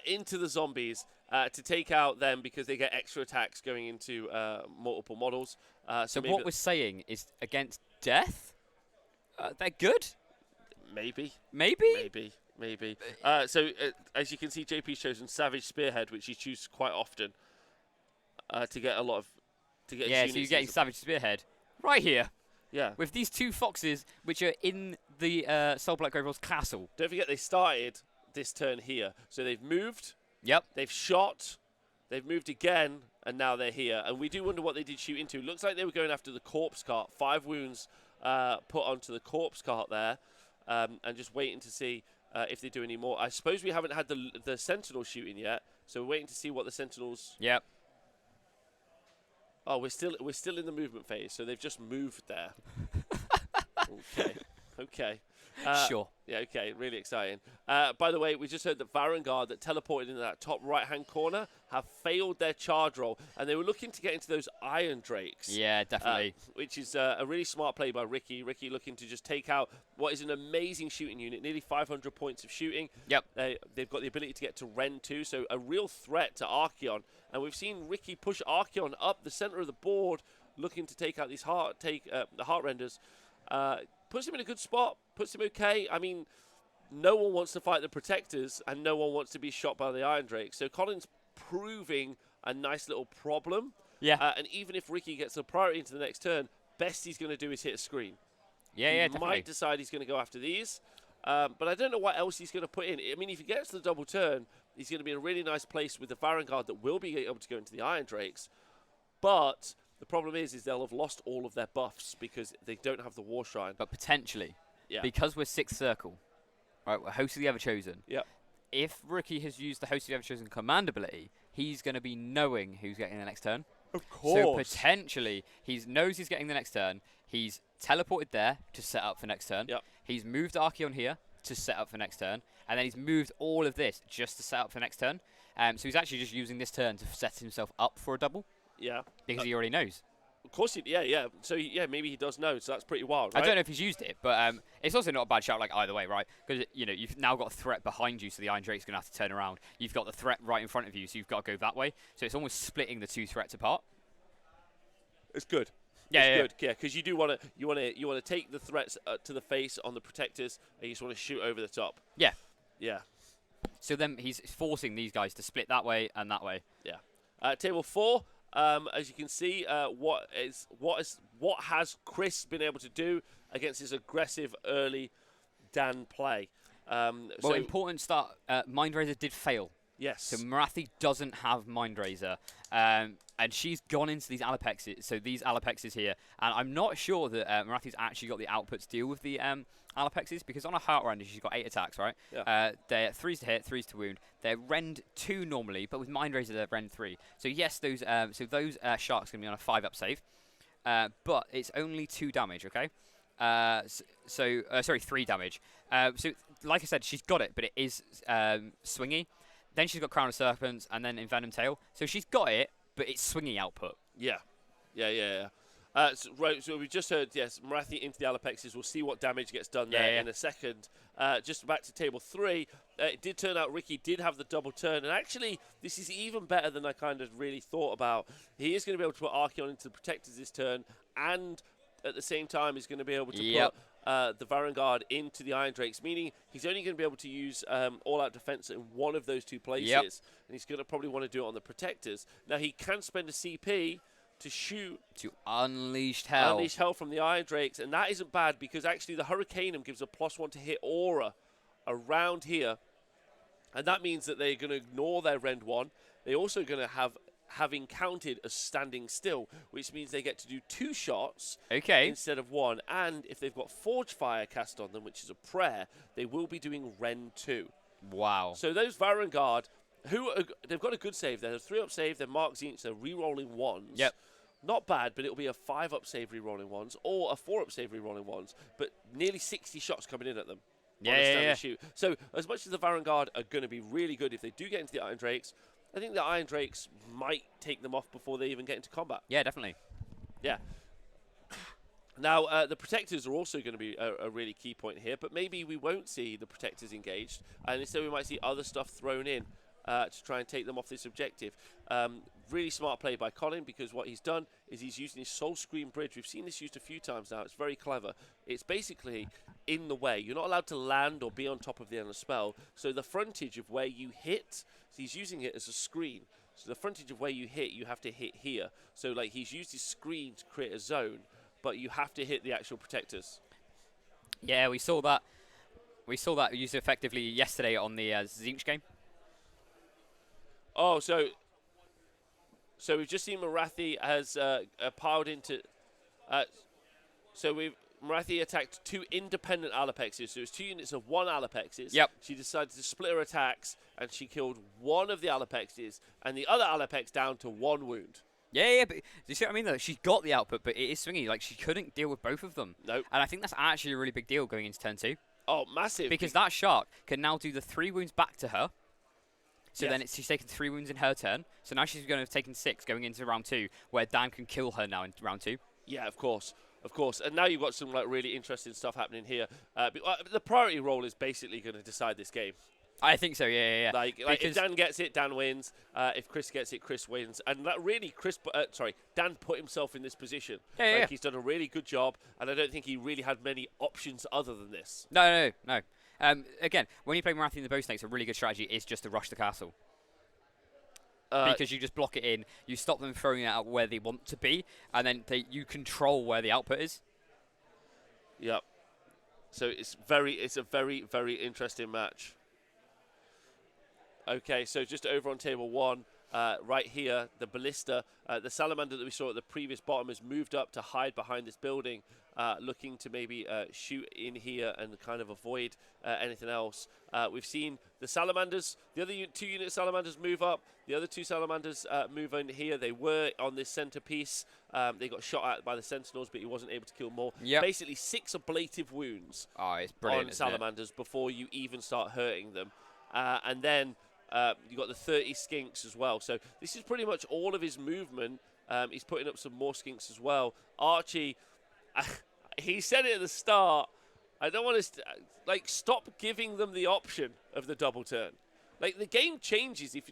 Speaker 1: Into the zombies. To take out them because they get extra attacks going into multiple models.
Speaker 2: So what we're saying is against death, they're good?
Speaker 1: Maybe. So as you can see, JP's chosen Savage Spearhead, which he chooses quite often to get a lot of...
Speaker 2: Yeah, so you're getting Savage Spearhead right here.
Speaker 1: Yeah.
Speaker 2: With these 2 foxes, which are in the Soulblight Gravel's castle.
Speaker 1: Don't forget they started this turn here. So they've moved...
Speaker 2: Yep.
Speaker 1: They've shot, they've moved again, and now they're here. And we do wonder what they did shoot into. Looks like they were going after the corpse cart. 5 wounds put onto the corpse cart there, and just waiting to see if they do any more. I suppose we haven't had the Sentinel shooting yet, so we're waiting to see what the Sentinels...
Speaker 2: Yep.
Speaker 1: Oh, we're still in the movement phase, so they've just moved there. Okay.
Speaker 2: Sure.
Speaker 1: Yeah, okay, really exciting. By the way, we just heard that Varangard that teleported into that top right-hand corner have failed their charge roll, and they were looking to get into those Iron Drakes.
Speaker 2: Yeah, definitely.
Speaker 1: Which is a really smart play by Ricky. Ricky looking to just take out what is an amazing shooting unit, nearly 500 points of shooting.
Speaker 2: Yep.
Speaker 1: They've got the ability to get to Ren too, so a real threat to Archeon. And we've seen Ricky push Archeon up the center of the board, looking to take out these the Heart Renders. Puts him in a good spot, puts him okay. I mean, no one wants to fight the Protectors, and no one wants to be shot by the Iron Drake. So Colin's proving a nice little problem.
Speaker 2: Yeah.
Speaker 1: And even if Ricky gets a priority into the next turn, best he's going to do is hit a screen.
Speaker 2: Yeah,
Speaker 1: He might decide he's going to go after these. But I don't know what else he's going to put in. I mean, if he gets the double turn, he's going to be in a really nice place with the Varangard that will be able to go into the Iron Drakes. But... the problem is they'll have lost all of their buffs because they don't have the War Shrine.
Speaker 2: But potentially,
Speaker 1: Yeah.
Speaker 2: because we're 6th Circle, right, we're Host of the Everchosen.
Speaker 1: Yep.
Speaker 2: If Ricky has used the Host of the Everchosen command ability, he's going to be knowing who's getting the next turn.
Speaker 1: Of course.
Speaker 2: So potentially, he knows he's getting the next turn. He's teleported there to set up for next turn.
Speaker 1: Yep.
Speaker 2: He's moved Archeon here to set up for next turn. And then he's moved all of this just to set up for next turn. So he's actually just using this turn to set himself up for a double.
Speaker 1: Yeah.
Speaker 2: Because he already knows.
Speaker 1: Of course, yeah. So, maybe he does know, so that's pretty wild, right?
Speaker 2: I don't know if he's used it, but it's also not a bad shout, like, either way, right? Because, you've now got a threat behind you, so the Iron Drake's going to have to turn around. You've got the threat right in front of you, so you've got to go that way. So it's almost splitting the 2 threats apart.
Speaker 1: It's good.
Speaker 2: Yeah,
Speaker 1: good, because you do want to take the threats to the face on the Protectors, and you just want to shoot over the top.
Speaker 2: Yeah.
Speaker 1: Yeah.
Speaker 2: So then he's forcing these guys to split that way and that way.
Speaker 1: Yeah. Table 4. As you can see, what has Chris been able to do against his aggressive early Dan play?
Speaker 2: Well, important start. Mindraiser did fail.
Speaker 1: Yes.
Speaker 2: So Marathi doesn't have Mindraiser, and she's gone into these Alapexes. So these Alapexes here, and I'm not sure that Marathi's actually got the output to deal with the Alapexes, because on a Heart Render she's got 8 attacks, right?
Speaker 1: Yeah.
Speaker 2: They're 3s to hit, 3s to wound. They're Rend 2 normally, but with Mindraiser they're Rend 3. So yes, those sharks can be on a 5-up save, but it's only 2 damage, okay? Sorry, 3 damage. So like I said, she's got it, but it is swingy. Then she's got Crown of Serpents, and then Envenom Tail. So she's got it, but it's swingy output.
Speaker 1: Yeah. So we just heard, yes, Marathi into the Alapexes. We'll see what damage gets done there in a second. Just back to table 3. It did turn out Ricky did have the double turn. And actually, this is even better than I kind of really thought about. He is going to be able to put Archeon into the Protectors this turn. And at the same time, he's going to be able to put the Varangard into the Iron Drakes, meaning he's only going to be able to use all-out defense in one of those 2 places.
Speaker 2: Yep.
Speaker 1: And he's going to probably want to do it on the Protectors. Now, he can spend a CP to shoot.
Speaker 2: To unleash hell.
Speaker 1: Unleash hell from the Iron Drakes. And that isn't bad, because actually the Hurricaneum gives a +1 to hit aura around here. And that means that they're going to ignore their Rend 1. They're also going to have encountered as standing still, which means they get to do 2 shots instead of 1. And if they've got Forge Fire cast on them, which is a prayer, they will be doing Rend 2.
Speaker 2: Wow.
Speaker 1: So those Varangard they've got a good save. They're a 3-up save. They're Mark Zinch. They're re-rolling ones.
Speaker 2: Yep.
Speaker 1: Not bad, but it'll be a 5-up save re-rolling ones or a 4-up save re-rolling ones. But nearly 60 shots coming in at them. On a standard shoot. So as much as the Varangard are going to be really good if they do get into the Iron Drakes, I think the Iron Drakes might take them off before they even get into combat.
Speaker 2: Yeah, definitely.
Speaker 1: Yeah. Now, the Protectors are also going to be a really key point here, but maybe we won't see the Protectors engaged, and instead we might see other stuff thrown in to try and take them off this objective. Really smart play by Colin, because what he's done is he's using his Soul Screen Bridge. We've seen this used a few times now. It's very clever. It's basically in the way. You're not allowed to land or be on top of the end of the spell, so the frontage of where you hit, so he's using it as a screen. So the frontage of where you hit, you have to hit here. So like he's used his screen to create a zone, but you have to hit the actual Protectors.
Speaker 2: Yeah, we saw that. We saw that used effectively yesterday on the Zinch game.
Speaker 1: Oh, so we've just seen Marathi has piled into. Marathi attacked 2 independent Alapexes. So it was 2 units of 1 Alapexes.
Speaker 2: Yep.
Speaker 1: She decided to split her attacks, and she killed one of the Alapexes, and the other Alapex down to 1 wound.
Speaker 2: Yeah, but you see what I mean, though? She got the output, but it is swingy. Like, she couldn't deal with both of them.
Speaker 1: Nope.
Speaker 2: And I think that's actually a really big deal going into turn 2.
Speaker 1: Oh, massive.
Speaker 2: Because that shark can now do the 3 wounds back to her. So
Speaker 1: Yes.
Speaker 2: then she's taken 3 wounds in her turn. So now she's going to have taken 6 going into round 2, where Dan can kill her now in round 2.
Speaker 1: Yeah, of course. Of course. And now you've got some like really interesting stuff happening here. The priority role is basically going to decide this game.
Speaker 2: I think so, yeah.
Speaker 1: Like if Dan gets it, Dan wins. If Chris gets it, Chris wins. And that really, Dan put himself in this position.
Speaker 2: Yeah.
Speaker 1: He's done a really good job, and I don't think he really had many options other than this.
Speaker 2: No. Again, when you play Marathi and the Bow Snakes, a really good strategy is just to rush the castle. Because you just block it in, you stop them throwing it out where they want to be, and then you control where the output is.
Speaker 1: Yep. So it's a very, very interesting match. Okay, so just over on table 1, right here, the Ballista, the Salamander that we saw at the previous bottom has moved up to hide behind this building, looking to maybe shoot in here and kind of avoid anything else. We've seen the Salamanders, the other 2 unit Salamanders move up, the other 2 Salamanders move in here. They were on this centerpiece. They got shot at by the Sentinels, but he wasn't able to kill more.
Speaker 2: Yep.
Speaker 1: Basically, 6 ablative wounds
Speaker 2: It's brilliant,
Speaker 1: on Salamanders before you even start hurting them. And then you got the 30 skinks as well. So this is pretty much all of his movement. He's putting up some more skinks as well. Archie, he said it at the start. I don't want to stop giving them the option of the double turn. Like, the game changes if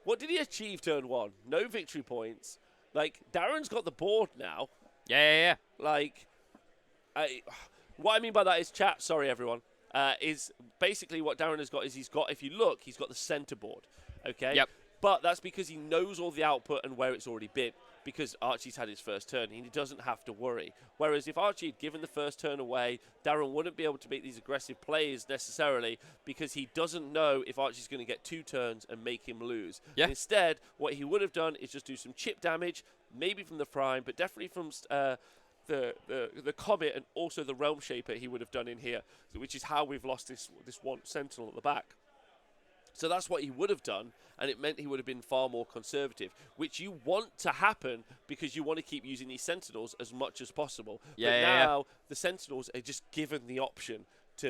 Speaker 1: what did he achieve turn 1? No victory points. Like, Darren's got the board now.
Speaker 2: Yeah.
Speaker 1: What I mean by that is chat. Sorry, everyone. Is basically what Darren has got is he's got the center board. Okay.
Speaker 2: Yep.
Speaker 1: But that's because he knows all the output and where it's already been. Because Archie's had his first turn, he doesn't have to worry. Whereas if Archie had given the first turn away, Darren wouldn't be able to make these aggressive plays necessarily, because he doesn't know if Archie's going to get 2 turns and make him lose.
Speaker 2: Yeah.
Speaker 1: Instead, what he would have done is just do some chip damage, maybe from the Prime, but definitely from the Comet and also the Realm Shaper he would have done in here, which is how we've lost this one Sentinel at the back. So that's what he would have done, and it meant he would have been far more conservative, which you want to happen because you want to keep using these Sentinels as much as possible. But now the Sentinels are just given the option to...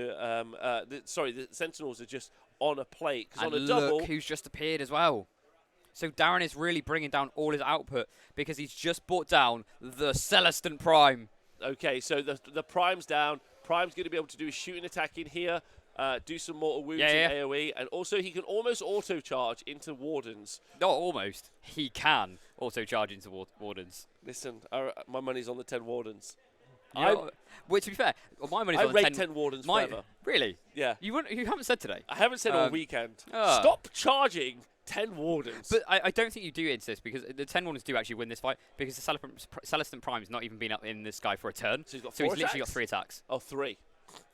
Speaker 1: the Sentinels are just on a plate. Because on a double...
Speaker 2: look who's just appeared as well. So Darren is really bringing down all his output because he's just brought down the Celestant Prime.
Speaker 1: Okay, so the Prime's down. Prime's going to be able to do a shooting attack in here. Do some mortal wounds in AoE, and also he can almost auto-charge into Wardens.
Speaker 2: Not almost. He can auto-charge into Wardens.
Speaker 1: Listen, my money's on the 10 Wardens.
Speaker 2: Which, to be fair, my money's on the
Speaker 1: 10 Wardens forever.
Speaker 2: Really?
Speaker 1: Yeah.
Speaker 2: You haven't said today?
Speaker 1: I haven't said all weekend. Stop charging 10 Wardens.
Speaker 2: But I don't think you do insist, because the 10 Wardens do actually win this fight, because the Celestant Prime's not even been up in the sky for a turn.
Speaker 1: So he's
Speaker 2: literally got 3 attacks.
Speaker 1: Oh, 3.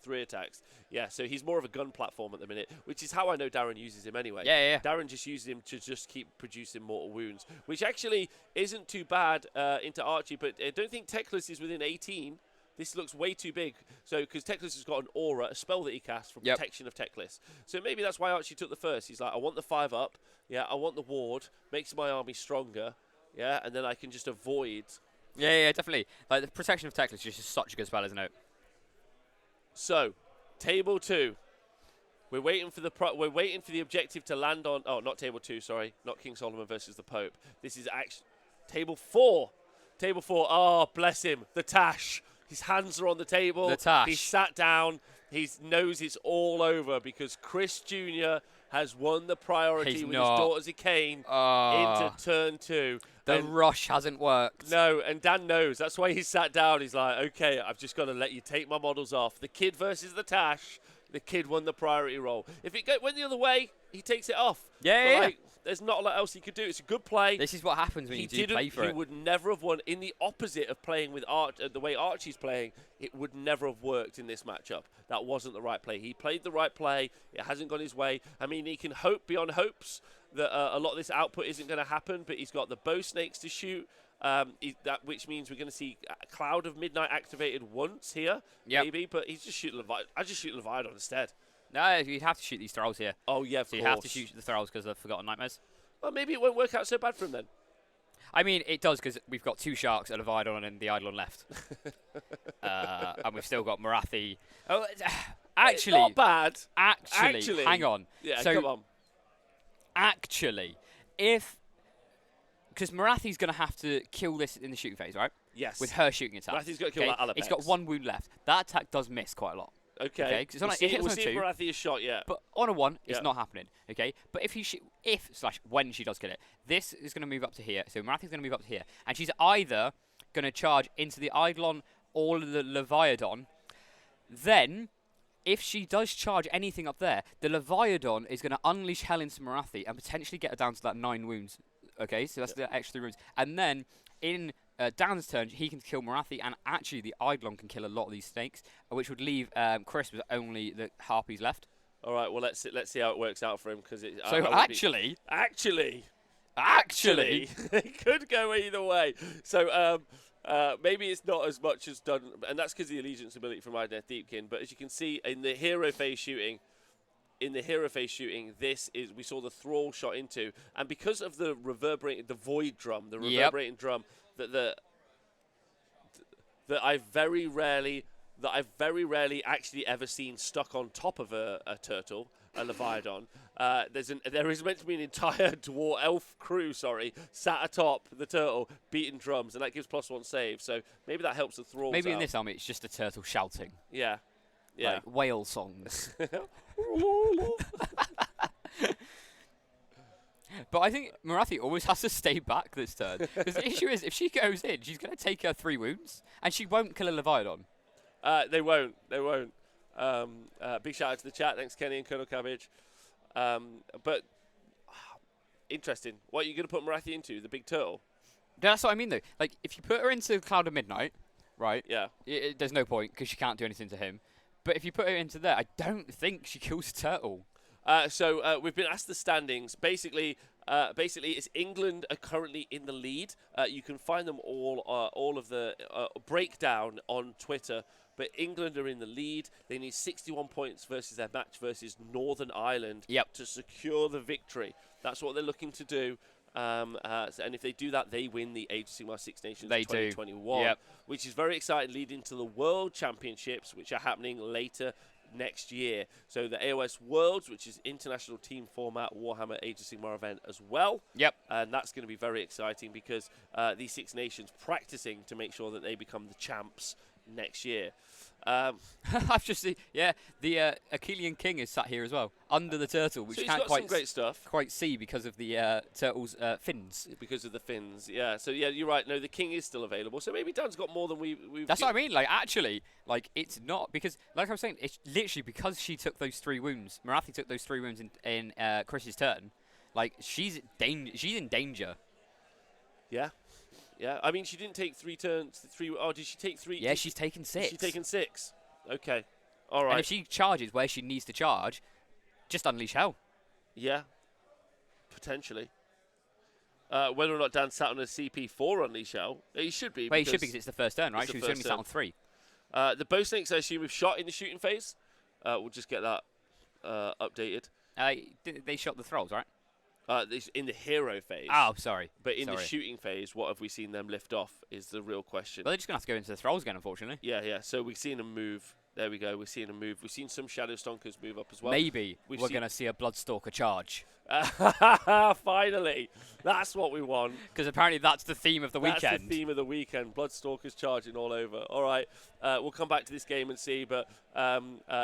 Speaker 1: 3 attacks. Yeah, so he's more of a gun platform at the minute, which is how I know Darren uses him anyway.
Speaker 2: Yeah.
Speaker 1: Darren just uses him to just keep producing mortal wounds, which actually isn't too bad into Archie, but I don't think Teclis is within 18. this looks way too big. So because Teclis has got an aura, a spell that he casts for protection of Teclis. So maybe that's why Archie took the first. He's like, I want the 5 up. Yeah, I want the ward. Makes my army stronger. Yeah, and then I can just avoid.
Speaker 2: Yeah, definitely. Like the protection of Teclis is just such a good spell, isn't it?
Speaker 1: So, table 2. We're waiting for the objective to land on. Oh, not table 2. Sorry, not King Solomon versus the Pope. This is actually table 4. Table 4. Oh, bless him. The Tash. His hands are on the table.
Speaker 2: The Tash.
Speaker 1: He's sat down. He knows it's all over because Chris Jr. has won the priority with his Daughters of Cain into turn 2.
Speaker 2: The rush hasn't worked.
Speaker 1: No, and Dan knows. That's why he sat down. He's like, okay, I've just got to let you take my models off. The kid versus the Tash. The kid won the priority role. If it went the other way, he takes it off.
Speaker 2: Yeah.
Speaker 1: There's not a lot else he could do. It's a good play.
Speaker 2: This is what happens when you do play for it.
Speaker 1: He would never have won. In the opposite of playing with the way Archie's playing, it would never have worked in this matchup. That wasn't the right play. He played the right play. It hasn't gone his way. I mean, he can hope beyond hopes that a lot of this output isn't going to happen, but he's got the bow snakes to shoot. Which means we're going to see Cloud of Midnight activated once here, maybe. But he's just shooting Leviathan. I just shoot Leviathan instead.
Speaker 2: No, you'd have to shoot these thralls here.
Speaker 1: Oh yeah, of course.
Speaker 2: You have to shoot the thralls because they've forgotten nightmares.
Speaker 1: Well, maybe it won't work out so bad for him then.
Speaker 2: I mean, it does because we've got 2 sharks, a Leviathan, and the Eidolon left, and we've still got Marathi. Oh, actually,
Speaker 1: not bad.
Speaker 2: Actually, hang on.
Speaker 1: Yeah,
Speaker 2: so,
Speaker 1: come on.
Speaker 2: Actually, because Marathi's going to have to kill this in the shooting phase, right?
Speaker 1: Yes.
Speaker 2: With her shooting attack.
Speaker 1: Marathi's got to kill that Alapex.
Speaker 2: It's got 1 wound left. That attack does miss quite a lot.
Speaker 1: Okay.
Speaker 2: We'll
Speaker 1: see if Marathi is shot yet.
Speaker 2: But on a 1, it's not happening. Okay. But when she does get it, this is going to move up to here. So Marathi's going to move up to here, and she's either going to charge into the Eidolon or the Leviathan. Then, if she does charge anything up there, the Leviathan is going to unleash hell into Marathi and potentially get her down to that 9 wounds. Okay, so that's the extra wounds. And then in Dan's turn, he can kill Marathi, and actually the Eidolon can kill a lot of these snakes, which would leave Chris with only the harpies left.
Speaker 1: All right, well let's see how it works out for him because
Speaker 2: actually,
Speaker 1: it could go either way. So maybe it's not as much as done, and that's because of the allegiance ability from Ideth Deepkin. But as you can see in the hero phase shooting. We saw the thrall shot into, and because of the void drum, the reverberating drum that I've very rarely actually ever seen stuck on top of a turtle, a Leviathan. There is meant to be an entire elf crew, sat atop the turtle, beating drums, and that gives +1 save. So maybe that helps the thralls.
Speaker 2: Maybe in this army it's just a turtle shouting.
Speaker 1: Yeah.
Speaker 2: Like whale songs. But I think Marathi always has to stay back this turn. Because the issue is, if she goes in, she's going to take her 3 wounds, and she won't kill a Leviathan.
Speaker 1: They won't. Big shout out to the chat. Thanks, Kenny and Colonel Cabbage. But interesting. What are you going to put Marathi into? The big turtle?
Speaker 2: That's what I mean, though. Like, if you put her into Cloud of Midnight, right?
Speaker 1: Yeah.
Speaker 2: There's no point, because she can't do anything to him. But if you put her into there, I don't think she kills a turtle.
Speaker 1: So we've been asked the standings. Basically, it's England are currently in the lead. You can find them all of the breakdown on Twitter. But England are in the lead. They need 61 points versus their match versus Northern Ireland to secure the victory. That's what they're looking to do. And if they do that, they win the Age of Sigmar Six Nations 2021, which is very exciting, leading to the World Championships, which are happening later next year. So the AOS Worlds, which is international team format Warhammer Age of Sigmar event as well. And that's going to be very exciting because these Six Nations practicing to make sure that they become the champs next year.
Speaker 2: I've just seen, the Achillean King is sat here as well, under the turtle, which
Speaker 1: so
Speaker 2: you can't
Speaker 1: some great stuff.
Speaker 2: quite see because of the turtle's fins.
Speaker 1: Because of the fins, yeah. So, yeah, you're right. No, the King is still available. So maybe Dan's got more than we've
Speaker 2: That's what I mean. Like, actually, like, it's not, because, like I was saying, it's literally because she took those 3 wounds. Marathi took those 3 wounds in Chris's turn. Like, she's in danger.
Speaker 1: Yeah. Yeah, I mean, she didn't take 3 turns. Did she take 3?
Speaker 2: Yeah, she's taken 6.
Speaker 1: She's taken 6. Okay, all right.
Speaker 2: And if she charges where she needs to charge, just unleash hell.
Speaker 1: Yeah, potentially. Whether or not Dan sat on a CP4 unleash hell, he should be.
Speaker 2: Well, he should be because it's the first turn, right? She was only sat on 3.
Speaker 1: The bow snakes, I assume, have shot in the shooting phase. We'll just get that updated.
Speaker 2: They shot the thralls, right?
Speaker 1: In the hero phase.
Speaker 2: Oh, sorry.
Speaker 1: But in the shooting phase, what have we seen them lift off is the real question.
Speaker 2: Well, they're just going to have to go into the thralls again, unfortunately.
Speaker 1: Yeah. So we've seen them move. There we go. We're seeing them move. We've seen some Shadow Stonkers move up as well.
Speaker 2: Maybe we're going to see a Bloodstalker charge.
Speaker 1: Finally. That's what we want.
Speaker 2: Because apparently that's the theme of the weekend.
Speaker 1: That's the theme of the weekend. Bloodstalkers charging all over. All right. We'll come back to this game and see. But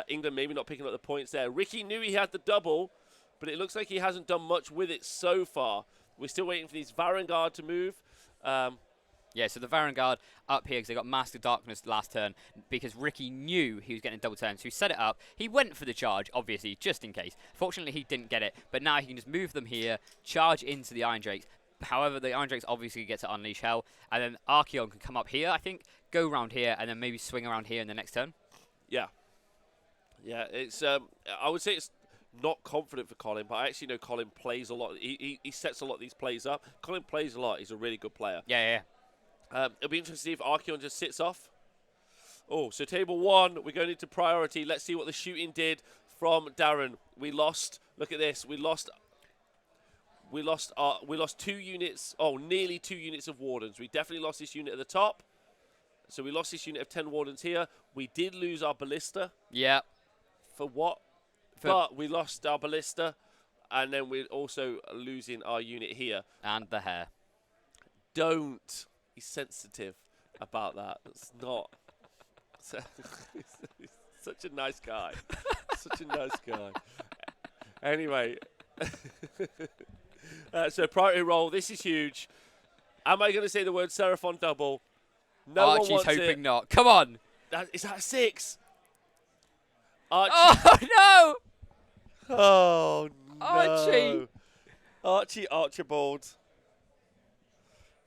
Speaker 1: England maybe not picking up the points there. Ricky knew he had the double, but it looks like he hasn't done much with it so far. We're still waiting for these Varangard to move.
Speaker 2: Yeah, so the Varangard up here because they got Mask of Darkness last turn because Ricky knew he was getting a double turn, so he set it up. He went for the charge, obviously, just in case. Fortunately, he didn't get it, but now he can just move them here, charge into the Iron Drakes. However, the Iron Drakes obviously get to Unleash Hell, and then Archeon can come up here, I think, go around here, and then maybe swing around here in the next turn.
Speaker 1: Yeah. Yeah, it's I would say it's not confident for Colin, but I actually know Colin plays a lot. He sets a lot of these plays up. Colin plays a lot. He's a really good player.
Speaker 2: Yeah.
Speaker 1: It'll be interesting to see if Archeon just sits off. Oh, so table 1, we're going into priority. Let's see what the shooting did from Darren. We lost. Look at this. We lost 2 units. Oh, nearly 2 units of Wardens. We definitely lost this unit at the top. So we lost this unit of 10 Wardens here. We did lose our Ballista.
Speaker 2: Yeah.
Speaker 1: For what? But we lost our Ballista. And then we're also losing our unit here.
Speaker 2: And the hair.
Speaker 1: Don't. He's sensitive about that. It's not. He's such a nice guy. Such a nice guy. Anyway. So priority roll. This is huge. Am I going to say the word Seraphon double? No one
Speaker 2: Archie's
Speaker 1: wants
Speaker 2: hoping
Speaker 1: it.
Speaker 2: not. Come on.
Speaker 1: Is that a 6? Archie.
Speaker 2: Oh, no.
Speaker 1: Oh, no.
Speaker 2: Archie.
Speaker 1: Archie Archibald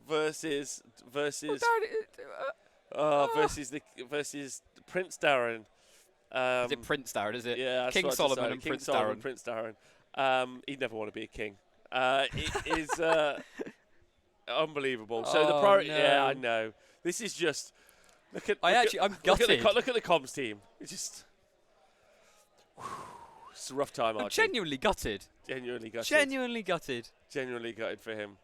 Speaker 1: versus versus Prince Darren.
Speaker 2: Is it Prince Darren, is it?
Speaker 1: Yeah,
Speaker 2: King Solomon and Prince Darren.
Speaker 1: Prince Darren. He'd never want to be a king. It is unbelievable. So the priority.
Speaker 2: No.
Speaker 1: Yeah, I know. This is just.
Speaker 2: I'm gutted.
Speaker 1: Look at the comms team. It's just. It's a rough time,
Speaker 2: I'm
Speaker 1: Archie.
Speaker 2: genuinely gutted.
Speaker 1: Genuinely gutted.
Speaker 2: Genuinely gutted.
Speaker 1: Genuinely gutted for him.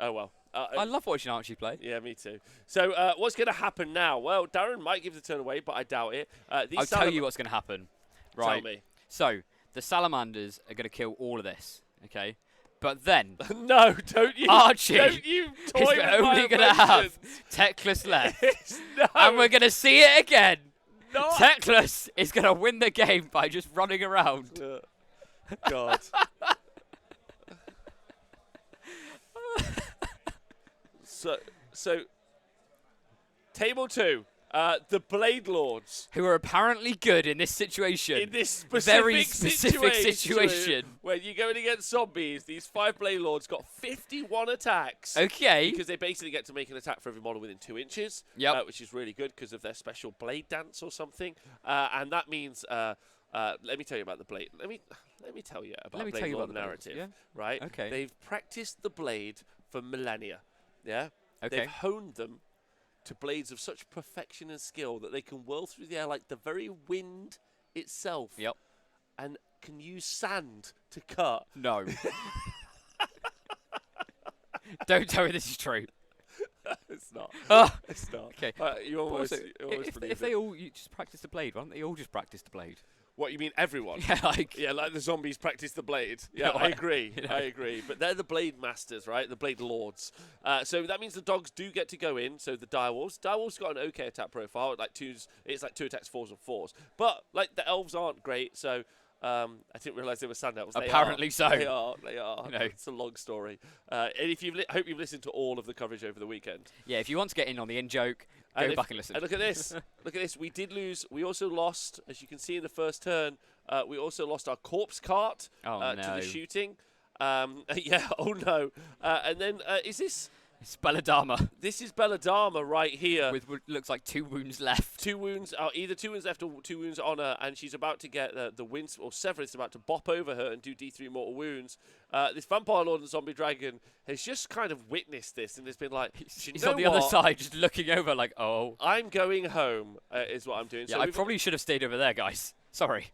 Speaker 1: Oh well.
Speaker 2: I love watching Archie play.
Speaker 1: Yeah, me too. So what's going to happen now? Well, Darren might give the turn away, but I doubt it.
Speaker 2: I'll tell you what's going to happen. Right.
Speaker 1: Tell me.
Speaker 2: So, the Salamanders are going to kill all of this, okay? But then...
Speaker 1: No, don't you.
Speaker 2: Archie
Speaker 1: don't you toy
Speaker 2: is
Speaker 1: with my
Speaker 2: only going to have Teclis left.
Speaker 1: No.
Speaker 2: And we're going to see it again.
Speaker 1: No.
Speaker 2: Teclis is going to win the game by just running around.
Speaker 1: God. So, table 2, the Blade Lords.
Speaker 2: Who are apparently good in this situation.
Speaker 1: In this
Speaker 2: very specific situation.
Speaker 1: When you're going against zombies, these 5 Blade Lords got 51 attacks.
Speaker 2: Okay.
Speaker 1: Because they basically get to make an attack for every model within 2 inches.
Speaker 2: Yep.
Speaker 1: Which is really good because of their special blade dance or something. And that means, let me tell you about the blade. Let me tell you about Blade Lord narrative.
Speaker 2: Yeah.
Speaker 1: Right?
Speaker 2: Okay.
Speaker 1: They've practiced the blade for millennia. Yeah?
Speaker 2: Okay.
Speaker 1: They've honed them to blades of such perfection and skill that they can whirl through the air like the very wind itself.
Speaker 2: Yep.
Speaker 1: And can use sand to cut.
Speaker 2: No. Don't tell me this is true.
Speaker 1: It's not. It's not.
Speaker 2: Okay.
Speaker 1: You almost,
Speaker 2: Also, if they all just practice the blade, why don't they all just practice the blade?
Speaker 1: What, you mean everyone?
Speaker 2: Yeah,
Speaker 1: like the zombies practice the blade. Yeah,
Speaker 2: No,
Speaker 1: I agree.
Speaker 2: you know.
Speaker 1: I agree. But they're the blade masters, right? The blade lords. So that means the dogs do get to go in. So the direwolves. Direwolves got an okay attack profile. It's like 2 attacks, 4s and 4s. But like the elves aren't great. So I didn't realise they were sand elves.
Speaker 2: Apparently so.
Speaker 1: They are.
Speaker 2: You know.
Speaker 1: It's a long story. And if hope you've listened to all of the coverage over the weekend.
Speaker 2: Yeah, if you want to get in on the in-joke, go back and listen.
Speaker 1: And look at this. Look at this. We did lose. We also lost, as you can see in the first turn, we also lost our corpse cart to the shooting. Yeah, oh no. And then, is this
Speaker 2: It's Belladama
Speaker 1: This is Belladama right here.
Speaker 2: with what looks like 2 wounds left.
Speaker 1: 2 wounds, either 2 wounds left or 2 wounds on her, and she's about to get the wind, or Severus is about to bop over her and do D3 mortal wounds. This Vampire Lord and Zombie Dragon has just kind of witnessed this and has been like,
Speaker 2: He's on the other side, just looking over like, oh.
Speaker 1: I'm going home, is what I'm doing.
Speaker 2: Yeah,
Speaker 1: So
Speaker 2: I probably should have stayed over there, guys. Sorry.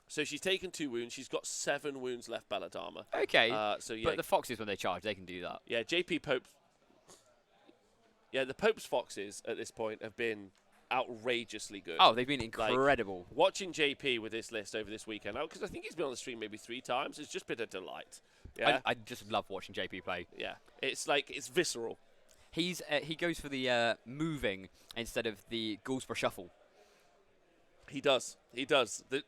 Speaker 1: So she's taken 2 wounds. She's got 7 wounds left, Belladama.
Speaker 2: Okay.
Speaker 1: So yeah,
Speaker 2: But the foxes, when they charge, they can do that.
Speaker 1: yeah, JP Pope. Yeah, the Pope's foxes at this point have been outrageously good.
Speaker 2: Oh, they've been incredible.
Speaker 1: Watching JP with this list over this weekend, because I think he's been on the stream maybe 3 times, it's just been a delight. Yeah,
Speaker 2: I just love watching JP play.
Speaker 1: yeah, it's like it's visceral.
Speaker 2: He goes for the moving instead of the Goulsborough shuffle.
Speaker 1: He does. The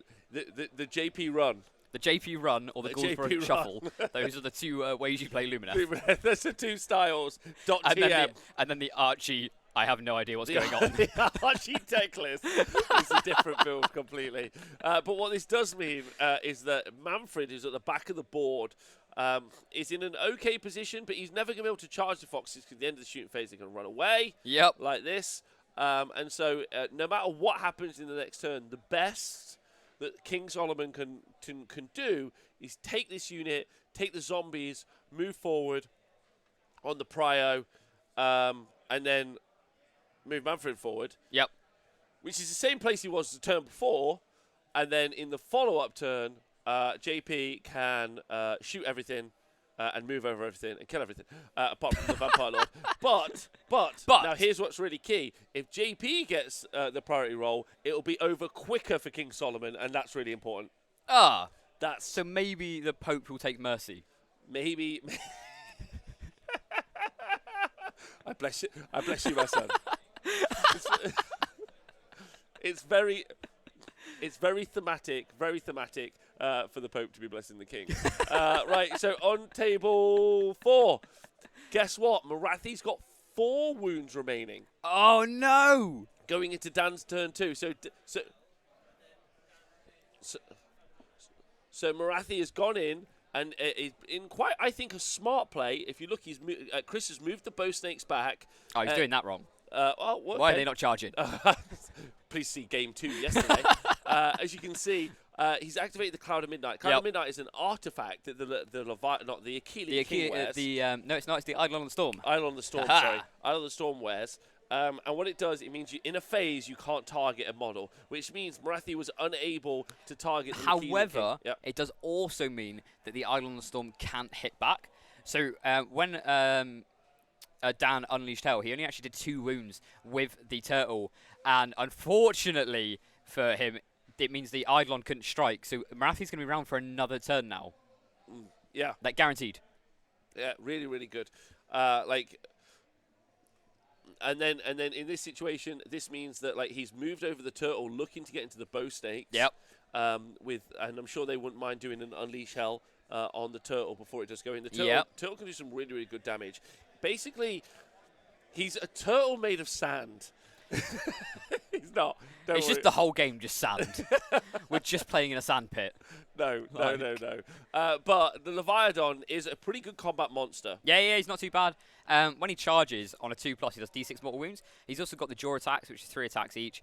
Speaker 1: JP run.
Speaker 2: The JP run or the
Speaker 1: JP
Speaker 2: Goulsborough
Speaker 1: run.
Speaker 2: shuffle. Those are the 2 ways you play Lumina.
Speaker 1: There's the 2 styles.
Speaker 2: And then the Archie. I have no idea what's going on.
Speaker 1: The Archie tech list is a different build completely. But what this does mean is that Manfred is at the back of the board. Is in an okay position, but he's never going to be able to charge the foxes because at the end of the shooting phase, they're going to run away.
Speaker 2: Yep.
Speaker 1: Like this. And so no matter what happens in the next turn, the best that King Solomon can do is take this unit, take the zombies, move forward on the prio, and then move Manfred forward.
Speaker 2: Yep.
Speaker 1: Which is the same place he was the turn before. And then in the follow-up turn, JP can shoot everything and move over everything and kill everything, apart from the Vampire Lord. But now here's what's really key. If JP gets the priority role, it'll be over quicker for King Solomon, and that's really important.
Speaker 2: So maybe the Pope will take mercy.
Speaker 1: Maybe. I bless you, my son. It's very thematic, for the Pope to be blessing the King. Right, so on table 4, guess what? Marathi's got 4 wounds remaining.
Speaker 2: Oh no!
Speaker 1: Going into Dan's turn 2. So Marathi has gone in and is in quite, I think, a smart play. If you look, Chris has moved the bow snakes back.
Speaker 2: Oh, he's doing that wrong.
Speaker 1: Why
Speaker 2: are they not charging?
Speaker 1: Please see game 2 yesterday. As you can see, he's activated the Cloud of Midnight. Cloud of Midnight is an artifact that the Achilles King wears.
Speaker 2: No, it's not. It's the Eidolon on the Storm.
Speaker 1: Eidolon on the Storm, sorry. Eidolon on the Storm wears. And what it does, it means in a phase you can't target a model, which means Marathi was unable to target the
Speaker 2: However,
Speaker 1: King. Yep.
Speaker 2: it does also mean that the Eidolon on the Storm can't hit back. So when Dan unleashed Hell, he only actually did 2 wounds with the turtle, and unfortunately for him, it means the Eidolon couldn't strike. So Marathi's going to be around for another turn now.
Speaker 1: Yeah.
Speaker 2: Like, guaranteed.
Speaker 1: Yeah, really, really good. And then in this situation, this means that he's moved over the turtle, looking to get into the bow snakes.
Speaker 2: Yep.
Speaker 1: And I'm sure they wouldn't mind doing an Unleash Hell on the turtle before it does go in. The turtle,
Speaker 2: Yep.
Speaker 1: Turtle can do some really, really good damage. Basically, he's a turtle made of sand. He's not.
Speaker 2: It's just the whole game, just sand. We're just playing in a sand pit.
Speaker 1: No. But the Leviathan is a pretty good combat monster.
Speaker 2: Yeah, he's not too bad. When he charges on a 2+, he does D6 mortal wounds. He's also got the jaw attacks, which is 3 attacks each,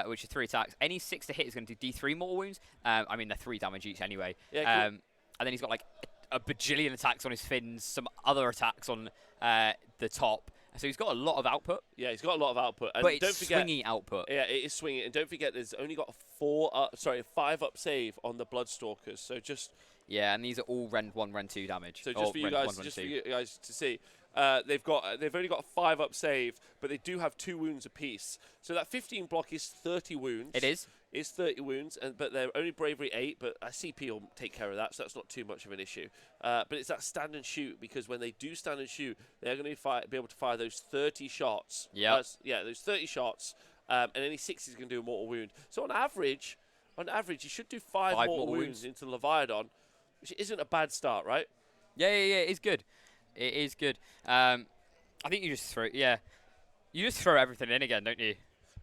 Speaker 2: which is 3 attacks. Any 6 to hit is going to do D3 mortal wounds. I mean, they're 3 damage each anyway.
Speaker 1: Yeah, cool.
Speaker 2: And then he's got a bajillion attacks on his fins, some other attacks on the top. So he's got a lot of output.
Speaker 1: Yeah, he's got a lot of output. And
Speaker 2: but it's
Speaker 1: don't forget,
Speaker 2: swingy output.
Speaker 1: Yeah, it is swinging. And don't forget, there's only got a 5 up save on the Bloodstalkers. So just...
Speaker 2: Yeah, and these are all Rend 1, Rend 2 damage.
Speaker 1: So just for you guys to see, they've only got a 5 up save, but they do have 2 wounds apiece. So that 15 block is 30 wounds.
Speaker 2: It is.
Speaker 1: It's 30 wounds, but they're only bravery 8. But CP will take care of that, so that's not too much of an issue. But it's that stand and shoot, because when they do stand and shoot, they're going to be able to fire those 30 shots.
Speaker 2: Yeah.
Speaker 1: Those 30 shots, and any 6 is going to do a mortal wound. So on average, you should do 5 mortal wounds into Leviathan, which isn't a bad start, right?
Speaker 2: Yeah, it's good. It is good. I think you just throw everything in again, don't you?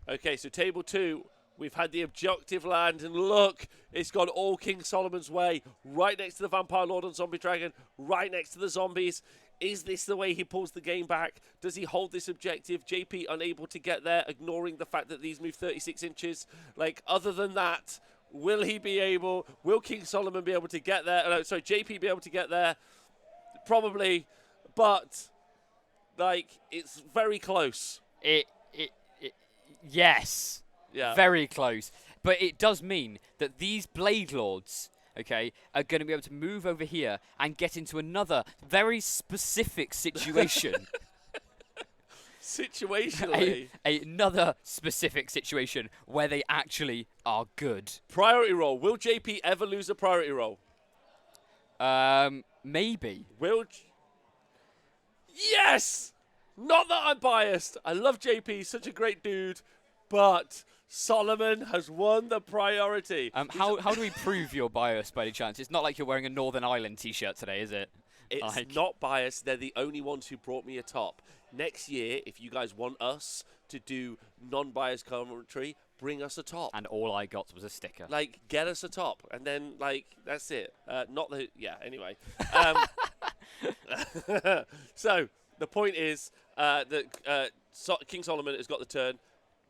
Speaker 1: Okay, so table 2, we've had the objective land, and look, it's gone all King Solomon's way, right next to the Vampire Lord and Zombie Dragon, right next to the zombies. Is this the way he pulls the game back? Does he hold this objective? JP unable to get there, ignoring the fact that these move 36 inches. Like, other than that, will he be able? Will King Solomon be able to get there? No, sorry, JP be able to get there? Probably, but like it's very close.
Speaker 2: Yes.
Speaker 1: Yeah.
Speaker 2: Very close. But it does mean that these Blade Lords, okay, are going to be able to move over here and get into another very specific situation.
Speaker 1: Situationally.
Speaker 2: Another specific situation where they actually are good.
Speaker 1: Priority roll. Will JP ever lose a priority roll?
Speaker 2: Maybe.
Speaker 1: Yes! Not that I'm biased. I love JP, such a great dude, but Solomon has won the priority.
Speaker 2: How do we prove your bias by any chance? It's not like you're wearing a Northern Ireland t-shirt today, is it?
Speaker 1: It's not biased. They're the only ones who brought me a top. Next year, if you guys want us to do non-biased commentary, bring us a top.
Speaker 2: And all I got was a sticker.
Speaker 1: Like, get us a top. And then, like, that's it. Anyway. So, the point is that King Solomon has got the turn.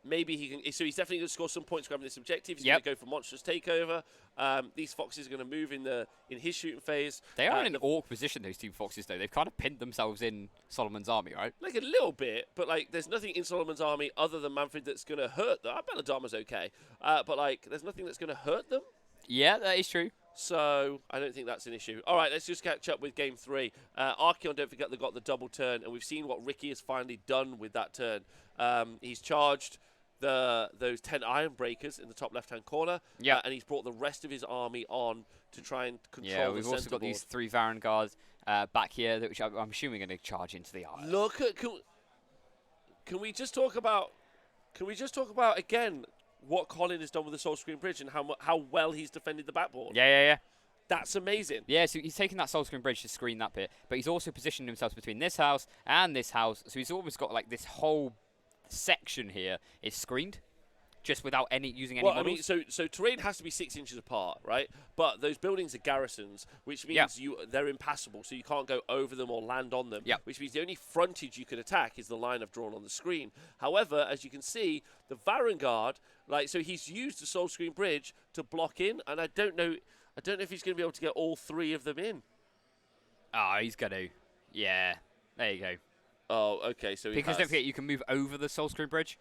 Speaker 1: Maybe he can. So he's definitely going to score some points grabbing this objective. He's going to go for monstrous takeover. These foxes are going to move in his shooting phase.
Speaker 2: They are in an awkward position, those two foxes, though. They've kind of pinned themselves in Solomon's army, right?
Speaker 1: Like a little bit, but like there's nothing in Solomon's army other than Manfred that's going to hurt them. I bet Adama's okay, but like there's nothing that's going to hurt them.
Speaker 2: Yeah, that is true.
Speaker 1: So I don't think that's an issue. All right, let's just catch up with game 3. Archeon, don't forget, they got the double turn, and we've seen what Ricky has finally done with that turn. He's charged those 10 iron breakers in the top left-hand corner, and he's brought the rest of his army on to try and control the
Speaker 2: we've also got these 3 Varan guards back here, which I'm assuming are going to charge into the iron.
Speaker 1: Look at can we just talk about again what Colin has done with the Soul Screen Bridge and how well he's defended the backboard?
Speaker 2: Yeah.
Speaker 1: That's amazing.
Speaker 2: Yeah, so he's taken that Soul Screen Bridge to screen that bit, but he's also positioned himself between this house and this house, so he's almost got like this whole section here is screened, just without using any models.
Speaker 1: I mean, so terrain has to be 6 inches apart, right? But those buildings are garrisons, which means they're impassable, so you can't go over them or land on them. Which means the only frontage you can attack is the line I've drawn on the screen. However, as you can see, the Varangard, so he's used the Soul Screen Bridge to block in, and I don't know if he's going to be able to get all 3 of them in.
Speaker 2: Oh, he's going to. Yeah, there you go.
Speaker 1: Oh, okay. So
Speaker 2: because don't forget, you can move over the Soul Screen Bridge.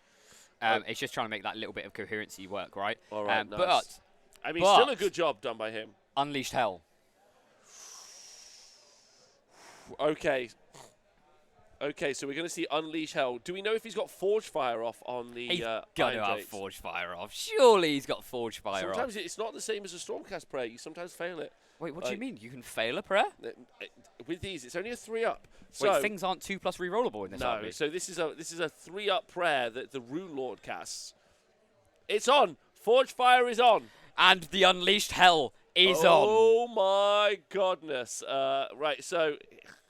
Speaker 2: It's just trying to make that little bit of coherency work, right?
Speaker 1: All right, nice.
Speaker 2: But
Speaker 1: I mean, still a good job done by him.
Speaker 2: Unleashed Hell.
Speaker 1: Okay, so we're going to see Unleash Hell. Do we know if he's got Forge Fire off on the
Speaker 2: He's got to have
Speaker 1: Jakes?
Speaker 2: Forge Fire off. Surely he's got Forge Fire off.
Speaker 1: Sometimes it's not the same as a Stormcast prayer. You sometimes fail it.
Speaker 2: Wait, what do you mean? You can fail a prayer?
Speaker 1: With these, it's only a 3-up.
Speaker 2: So wait, things aren't 2+ rerollable in this army.
Speaker 1: No, so this is a 3-up prayer that the Rune Lord casts. It's on. Forge Fire is on.
Speaker 2: And the Unleashed Hell is on.
Speaker 1: Oh my goodness. Right, so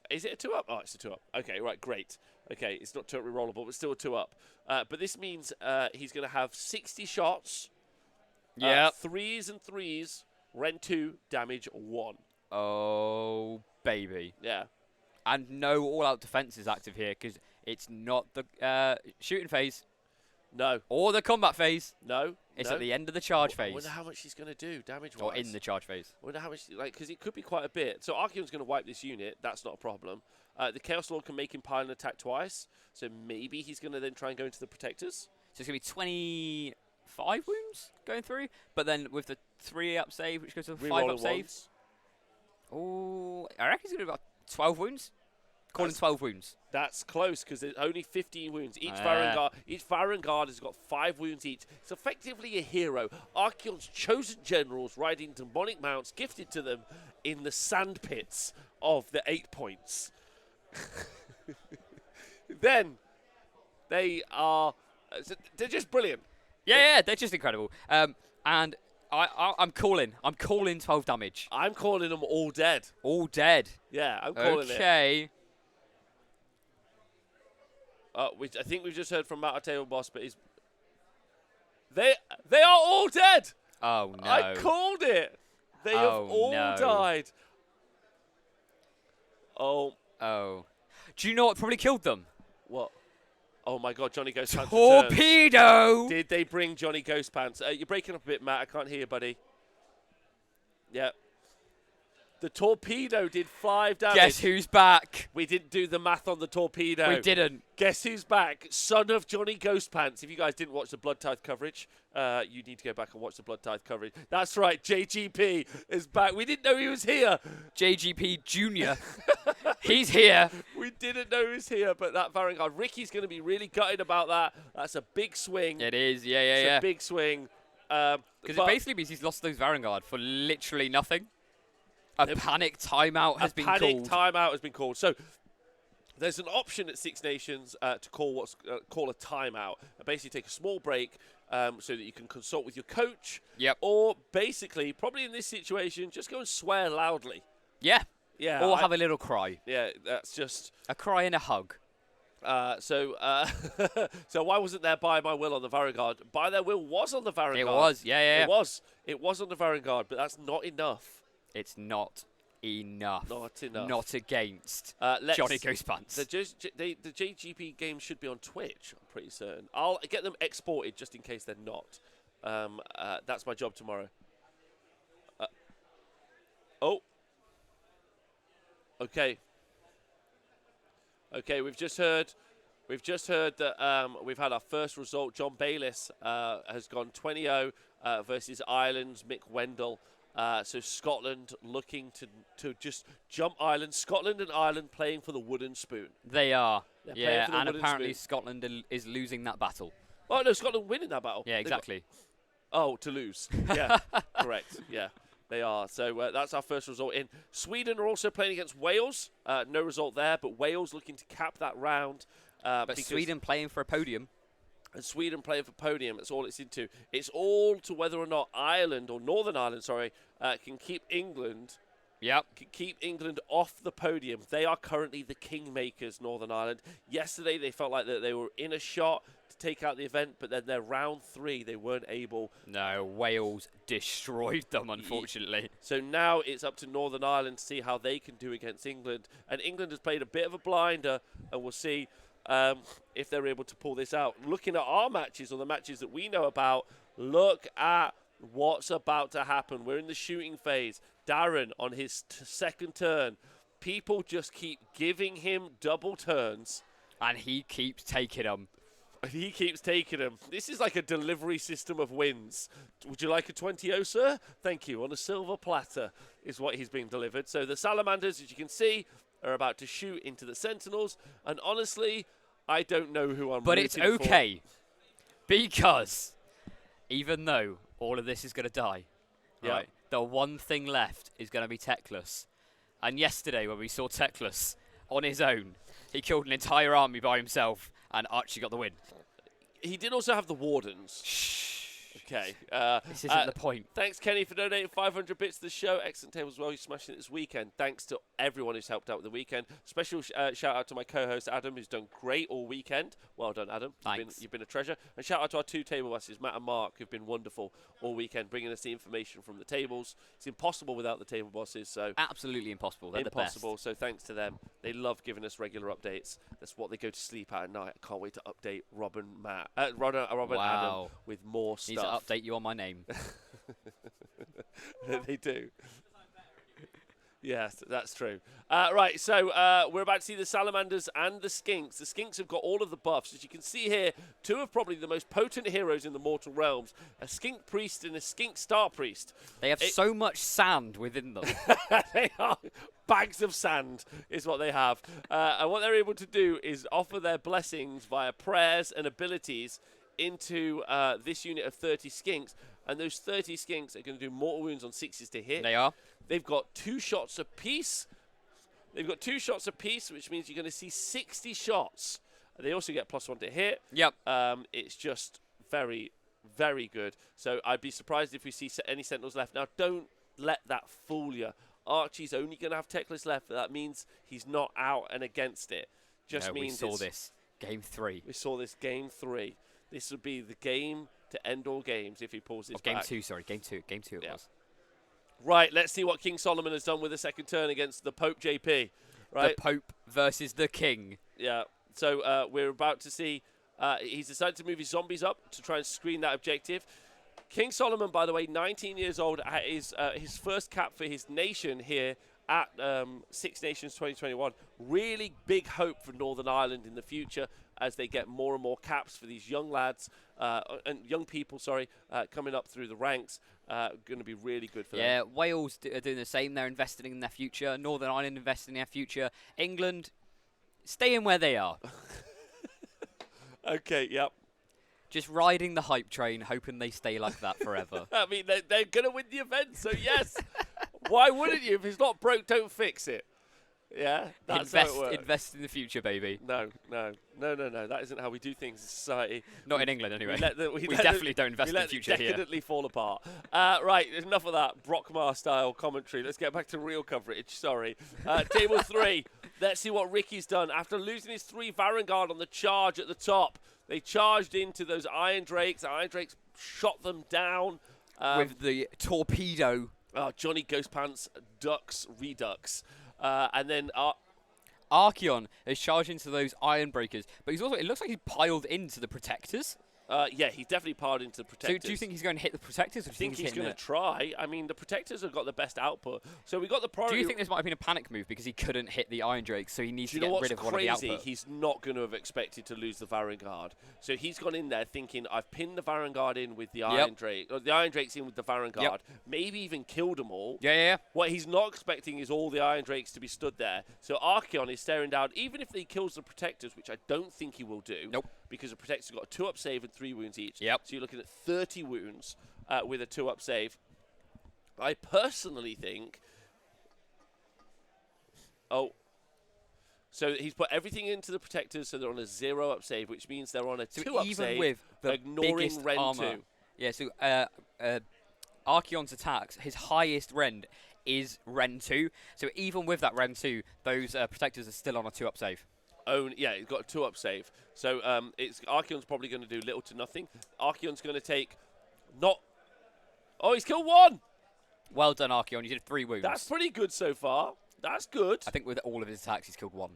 Speaker 1: is it a 2-up? Oh, it's a 2-up. Okay, right, great. Okay, it's not 2-up rerollable, but still a 2-up. But this means he's going to have 60 shots.
Speaker 2: Yeah.
Speaker 1: 3s and 3s. Rend 2, damage 1.
Speaker 2: Oh, baby.
Speaker 1: Yeah.
Speaker 2: And no all-out defense is active here because it's not the shooting phase.
Speaker 1: No.
Speaker 2: Or the combat phase.
Speaker 1: No.
Speaker 2: It's at the end of the charge phase.
Speaker 1: I wonder how much he's going to do damage-wise.
Speaker 2: Or in the charge phase.
Speaker 1: I wonder how much, because it could be quite a bit. So Archeon's going to wipe this unit. That's not a problem. The Chaos Lord can make him pile and attack twice. So maybe he's going to then try and go into the Protectors.
Speaker 2: So it's going to be 25 wounds going through. But then with the 3-up save, which goes to a 5-up save. Oh, I reckon he's going to do about 12 wounds. Calling 12 wounds.
Speaker 1: That's close because there's only 15 wounds. Each Varangard has got 5 wounds each. It's effectively a hero. Archeon's chosen generals riding demonic mounts gifted to them in the sand pits of the 8 points. Then they're just brilliant.
Speaker 2: Yeah, they're just incredible. And I'm calling 12 damage.
Speaker 1: I'm calling them all dead.
Speaker 2: All dead.
Speaker 1: Yeah, I'm calling it.
Speaker 2: Okay.
Speaker 1: I think we've just heard from Matt, our table boss, but they are all dead.
Speaker 2: Oh no!
Speaker 1: I called it. They have all died. Oh.
Speaker 2: Do you know what probably killed them?
Speaker 1: What? Oh my God, Johnny Ghost Pants returns.
Speaker 2: Torpedo!
Speaker 1: Did they bring Johnny Ghost Pants? You're breaking up a bit, Matt. I can't hear you, buddy. Yeah. The torpedo did 5 damage.
Speaker 2: Guess who's back?
Speaker 1: We didn't do the math on the torpedo.
Speaker 2: We didn't.
Speaker 1: Guess who's back? Son of Johnny Ghost Pants. If you guys didn't watch the Blood Tithe coverage, you need to go back and watch the Blood Tithe coverage. That's right, JGP is back. We didn't know he was here.
Speaker 2: JGP Jr. He's here.
Speaker 1: We didn't know he was here, but that Varangard. Ricky's going to be really gutted about that. That's a big swing.
Speaker 2: It is, yeah.
Speaker 1: It's a big swing.
Speaker 2: Because it basically means he's lost those Varangard for literally nothing. A panic timeout has been called.
Speaker 1: A panic timeout has been called. So there's an option at Six Nations to call call a timeout. Basically take a small break so that you can consult with your coach.
Speaker 2: Yep.
Speaker 1: Or basically, probably in this situation, just go and swear loudly.
Speaker 2: Yeah.
Speaker 1: Yeah.
Speaker 2: Or have a little cry.
Speaker 1: Yeah, that's just...
Speaker 2: A cry and a hug.
Speaker 1: So why wasn't there by my will on the Varangard? By their will was on the Varangard.
Speaker 2: It was, yeah.
Speaker 1: It was. It was on the Varangard, but that's not enough.
Speaker 2: It's not enough.
Speaker 1: Not enough.
Speaker 2: Not against Johnny Ghost Pants.
Speaker 1: The JGP game should be on Twitch, I'm pretty certain. I'll get them exported just in case they're not. That's my job tomorrow. Okay. Okay, we've just heard that we've had our first result. John Bayliss has gone 20-0 versus Ireland's Mick Wendell. So Scotland looking to just jump Ireland. Scotland and Ireland playing for the wooden spoon.
Speaker 2: They are.
Speaker 1: They're
Speaker 2: and apparently Scotland is losing that battle.
Speaker 1: Oh, no, Scotland winning that battle.
Speaker 2: Yeah, exactly.
Speaker 1: To lose. Yeah, correct. Yeah, they are. So that's our first result in. Sweden are also playing against Wales. No result there, but Wales looking to cap that round.
Speaker 2: But Sweden playing for a podium.
Speaker 1: And Sweden playing for podium, that's all it's into. It's all to whether or not Ireland, or Northern Ireland, can keep England.
Speaker 2: Yep.
Speaker 1: Keep England off the podium. They are currently the kingmakers, Northern Ireland. Yesterday, they felt like that they were in a shot to take out the event, but then their round 3, they weren't able.
Speaker 2: No, Wales destroyed them, unfortunately.
Speaker 1: So now it's up to Northern Ireland to see how they can do against England. And England has played a bit of a blinder, and we'll see if they're able to pull this out. Looking at our matches, or the matches that we know about, look at what's about to happen. We're in the shooting phase. Darren on his second turn. People just keep giving him double turns.
Speaker 2: And he keeps taking them.
Speaker 1: He keeps taking them. This is like a delivery system of wins. Would you like a 20-0, sir? Thank you. On a silver platter is what he's being delivered. So the Salamanders, as you can see, are about to shoot into the Sentinels. And honestly, I don't know who I'm
Speaker 2: But
Speaker 1: rooting
Speaker 2: it's
Speaker 1: for.
Speaker 2: okay. Because even though all of this is going to die, right, the one thing left is going to be Teclis. And yesterday when we saw Teclis on his own, he killed an entire army by himself, and Archie got the win.
Speaker 1: He did also have the Wardens. Shh. Okay.
Speaker 2: This isn't the point.
Speaker 1: Thanks, Kenny, for donating 500 bits to the show. Excellent table as well. You're smashing it this weekend. Thanks to everyone who's helped out with the weekend. Special shout out to my co-host, Adam, who's done great all weekend. Well done, Adam.
Speaker 2: Thanks.
Speaker 1: You've been a treasure. And shout out to our 2 table bosses, Matt and Mark, who've been wonderful all weekend, bringing us the information from the tables. It's impossible without the table bosses. So
Speaker 2: absolutely impossible. They're
Speaker 1: impossible.
Speaker 2: The best.
Speaker 1: So thanks to them. They love giving us regular updates. That's what they go to sleep at night. I can't wait to update Robin Adam with more stuff.
Speaker 2: Need to update you on my name.
Speaker 1: They do. Yes, that's true. Right, so we're about to see the Salamanders and the Skinks. The Skinks have got all of the buffs. As you can see here, 2 of probably the most potent heroes in the Mortal Realms, a Skink Priest and a Skink Star Priest.
Speaker 2: They have so much sand within them.
Speaker 1: They are bags of sand is what they have. And what they're able to do is offer their blessings via prayers and abilities into this unit of 30 Skinks. And those 30 Skinks are going to do mortal wounds on 6s to hit.
Speaker 2: They are.
Speaker 1: They've got 2 shots apiece. Which means you're going to see 60 shots. They also get +1 to hit.
Speaker 2: Yep.
Speaker 1: It's just very, very good. So I'd be surprised if we see any Sentinels left. Now, don't let that fool you. Archie's only going to have Teclis left. But that means he's not out and against it. Just means
Speaker 2: we saw this. Game 3.
Speaker 1: We saw this game 3. This would be the game to end all games if he pulls this
Speaker 2: Game
Speaker 1: back.
Speaker 2: 2, sorry. Game 2 it was.
Speaker 1: Right, let's see what King Solomon has done with the second turn against the Pope JP. right?
Speaker 2: The Pope versus the King.
Speaker 1: Yeah. So we're about to see. He's decided to move his zombies up to try and screen that objective. King Solomon, by the way, 19 years old, is his first cap for his nation here at Six Nations 2021. Really big hope for Northern Ireland in the future as they get more and more caps for these young lads and young people, coming up through the ranks. Going to be really good for them.
Speaker 2: Yeah, Wales are doing the same. They're investing in their future. Northern Ireland investing in their future. England staying where they are.
Speaker 1: Okay, yep.
Speaker 2: Just riding the hype train, hoping they stay like that forever.
Speaker 1: I mean, they're going to win the event, so yes. Why wouldn't you? If it's not broke, don't fix it. Yeah, that's how it works.
Speaker 2: Invest in the future, baby.
Speaker 1: No. That isn't how we do things in society.
Speaker 2: Not in England, anyway.
Speaker 1: We
Speaker 2: definitely don't invest in the future here.
Speaker 1: Decadently fall apart. Right, enough of that Brockmar-style commentary. Let's get back to real coverage. Sorry. Table 3. Let's see what Ricky's done. After losing his 3 Varangard on the charge at the top, they charged into those Iron Drakes. Iron Drakes shot them down.
Speaker 2: With the torpedo.
Speaker 1: Oh, Johnny Ghostpants ducks Redux. And then
Speaker 2: Archeon is charged into those Iron Breakers, but he's also, it looks like he piled into the Protectors.
Speaker 1: Yeah, he's definitely powered into the Protectors.
Speaker 2: So do you think he's going to hit the Protectors? Or
Speaker 1: I think he's going to try. I mean, the Protectors have got the best output. So we got the priority.
Speaker 2: Do you think this might have been a panic move because he couldn't hit the Iron Drake, so he needs to get rid of
Speaker 1: crazy?
Speaker 2: one of the output?
Speaker 1: He's not going to have expected to lose the Varangard. So he's gone in there thinking, I've pinned the Varangard in with the Iron Drake. Or the Iron Drake's in with the Varangard. Maybe even killed them all.
Speaker 2: Yeah.
Speaker 1: What he's not expecting is all the Iron Drakes to be stood there. So Archeon is staring down, even if he kills the Protectors, which I don't think he will do.
Speaker 2: Nope.
Speaker 1: Because the Protectors have got a 2-up save and 3 wounds each.
Speaker 2: Yep.
Speaker 1: So you're looking at 30 wounds with a 2-up save. I personally think... Oh. So he's put everything into the Protectors so they're on a 0-up save, which means they're on a 2-up
Speaker 2: even
Speaker 1: save,
Speaker 2: with the
Speaker 1: ignoring
Speaker 2: biggest
Speaker 1: Ren
Speaker 2: armor.
Speaker 1: 2.
Speaker 2: Yeah, so Archeon's attacks, his highest rend is Ren 2. So even with that Ren 2, those Protectors are still on a 2-up save.
Speaker 1: Yeah, he's got a 2-up save. So Archeon's probably going to do little to nothing. Archeon's going to take Oh, he's killed 1!
Speaker 2: Well done, Archeon. You did 3 wounds.
Speaker 1: That's pretty good so far. That's good.
Speaker 2: I think with all of his attacks, he's killed 1.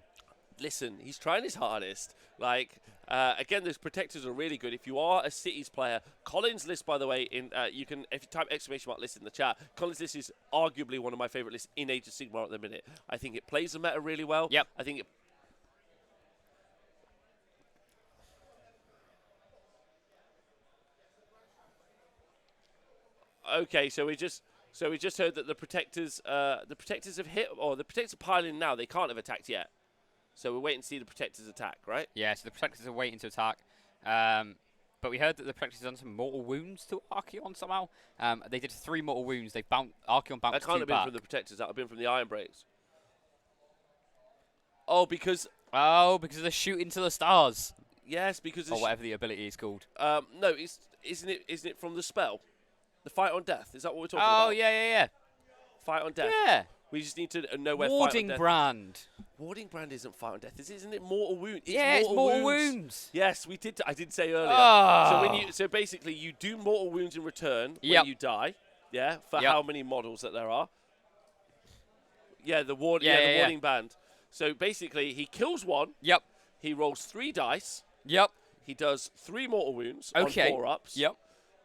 Speaker 1: Listen, he's trying his hardest. Again, those Protectors are really good. If you are a Cities player, Colin's list, by the way, you can, if you type ! list in the chat, Colin's list is arguably one of my favorite lists in Age of Sigmar at the minute. I think it plays the meta really well.
Speaker 2: Yep.
Speaker 1: I think it... Okay, so we just heard that the Protectors have hit, or the Protectors are piling now. They can't have attacked yet. So we're waiting to see the Protectors attack, right?
Speaker 2: Yeah, so the Protectors are waiting to attack. But we heard that the Protectors done some mortal wounds to Archeon somehow. They did 3 mortal wounds. Archeon bounced 2 back.
Speaker 1: That can't have been from the Protectors. That would have been from the Iron Breaks. Oh, because
Speaker 2: they're shooting to the stars.
Speaker 1: Yes, because
Speaker 2: or whatever the ability is called.
Speaker 1: No, isn't it from the spell? The Fight on Death. Is that what we're talking about?
Speaker 2: Oh, yeah.
Speaker 1: Fight on Death.
Speaker 2: Yeah.
Speaker 1: We just need to know where
Speaker 2: Warding
Speaker 1: Fight on Death...
Speaker 2: Brand.
Speaker 1: Warding Brand isn't Fight on Death. Isn't it Mortal Wounds?
Speaker 2: It's Mortal Wounds.
Speaker 1: Yes, we did. I did say earlier.
Speaker 2: Oh.
Speaker 1: So basically, you do Mortal Wounds in return
Speaker 2: Yep.
Speaker 1: when you die. Yeah, for how many models that there are. Yeah, the Warding Band. So basically, he kills 1.
Speaker 2: Yep.
Speaker 1: He rolls 3 dice.
Speaker 2: Yep.
Speaker 1: He does 3 Mortal Wounds
Speaker 2: on
Speaker 1: on 4-ups.
Speaker 2: Yep.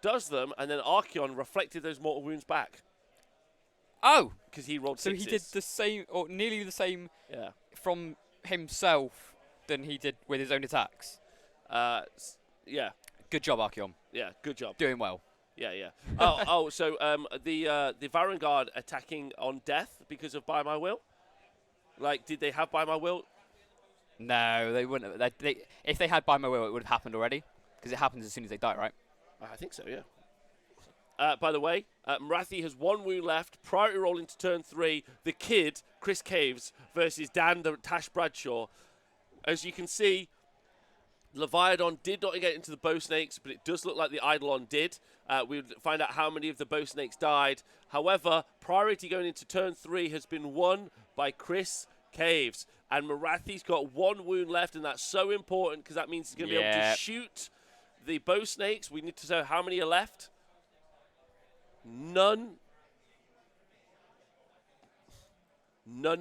Speaker 1: Does them, and then Archeon reflected those Mortal Wounds back.
Speaker 2: Oh!
Speaker 1: Because he rolled 6s.
Speaker 2: So he did the same, or nearly the same from himself than he did with his own attacks.
Speaker 1: Yeah.
Speaker 2: Good job, Archeon.
Speaker 1: Yeah, good job.
Speaker 2: Doing well.
Speaker 1: Yeah. So the Varangard attacking on death because of By My Will? Did they have By My Will?
Speaker 2: No, they wouldn't have. If they had By My Will, it would have happened already. Because it happens as soon as they die, right?
Speaker 1: I think so, yeah. By the way, Marathi has 1 wound left. Priority roll into turn 3. The kid, Chris Caves, versus Dan the Tash Bradshaw. As you can see, Leviathan did not get into the bow snakes, but it does look like the Eidolon did. We'll find out how many of the bow snakes died. However, priority going into turn 3 has been won by Chris Caves. And Marathi's got 1 wound left, and that's so important because that means he's going to be able to shoot the bow snakes. We need to know how many are left. None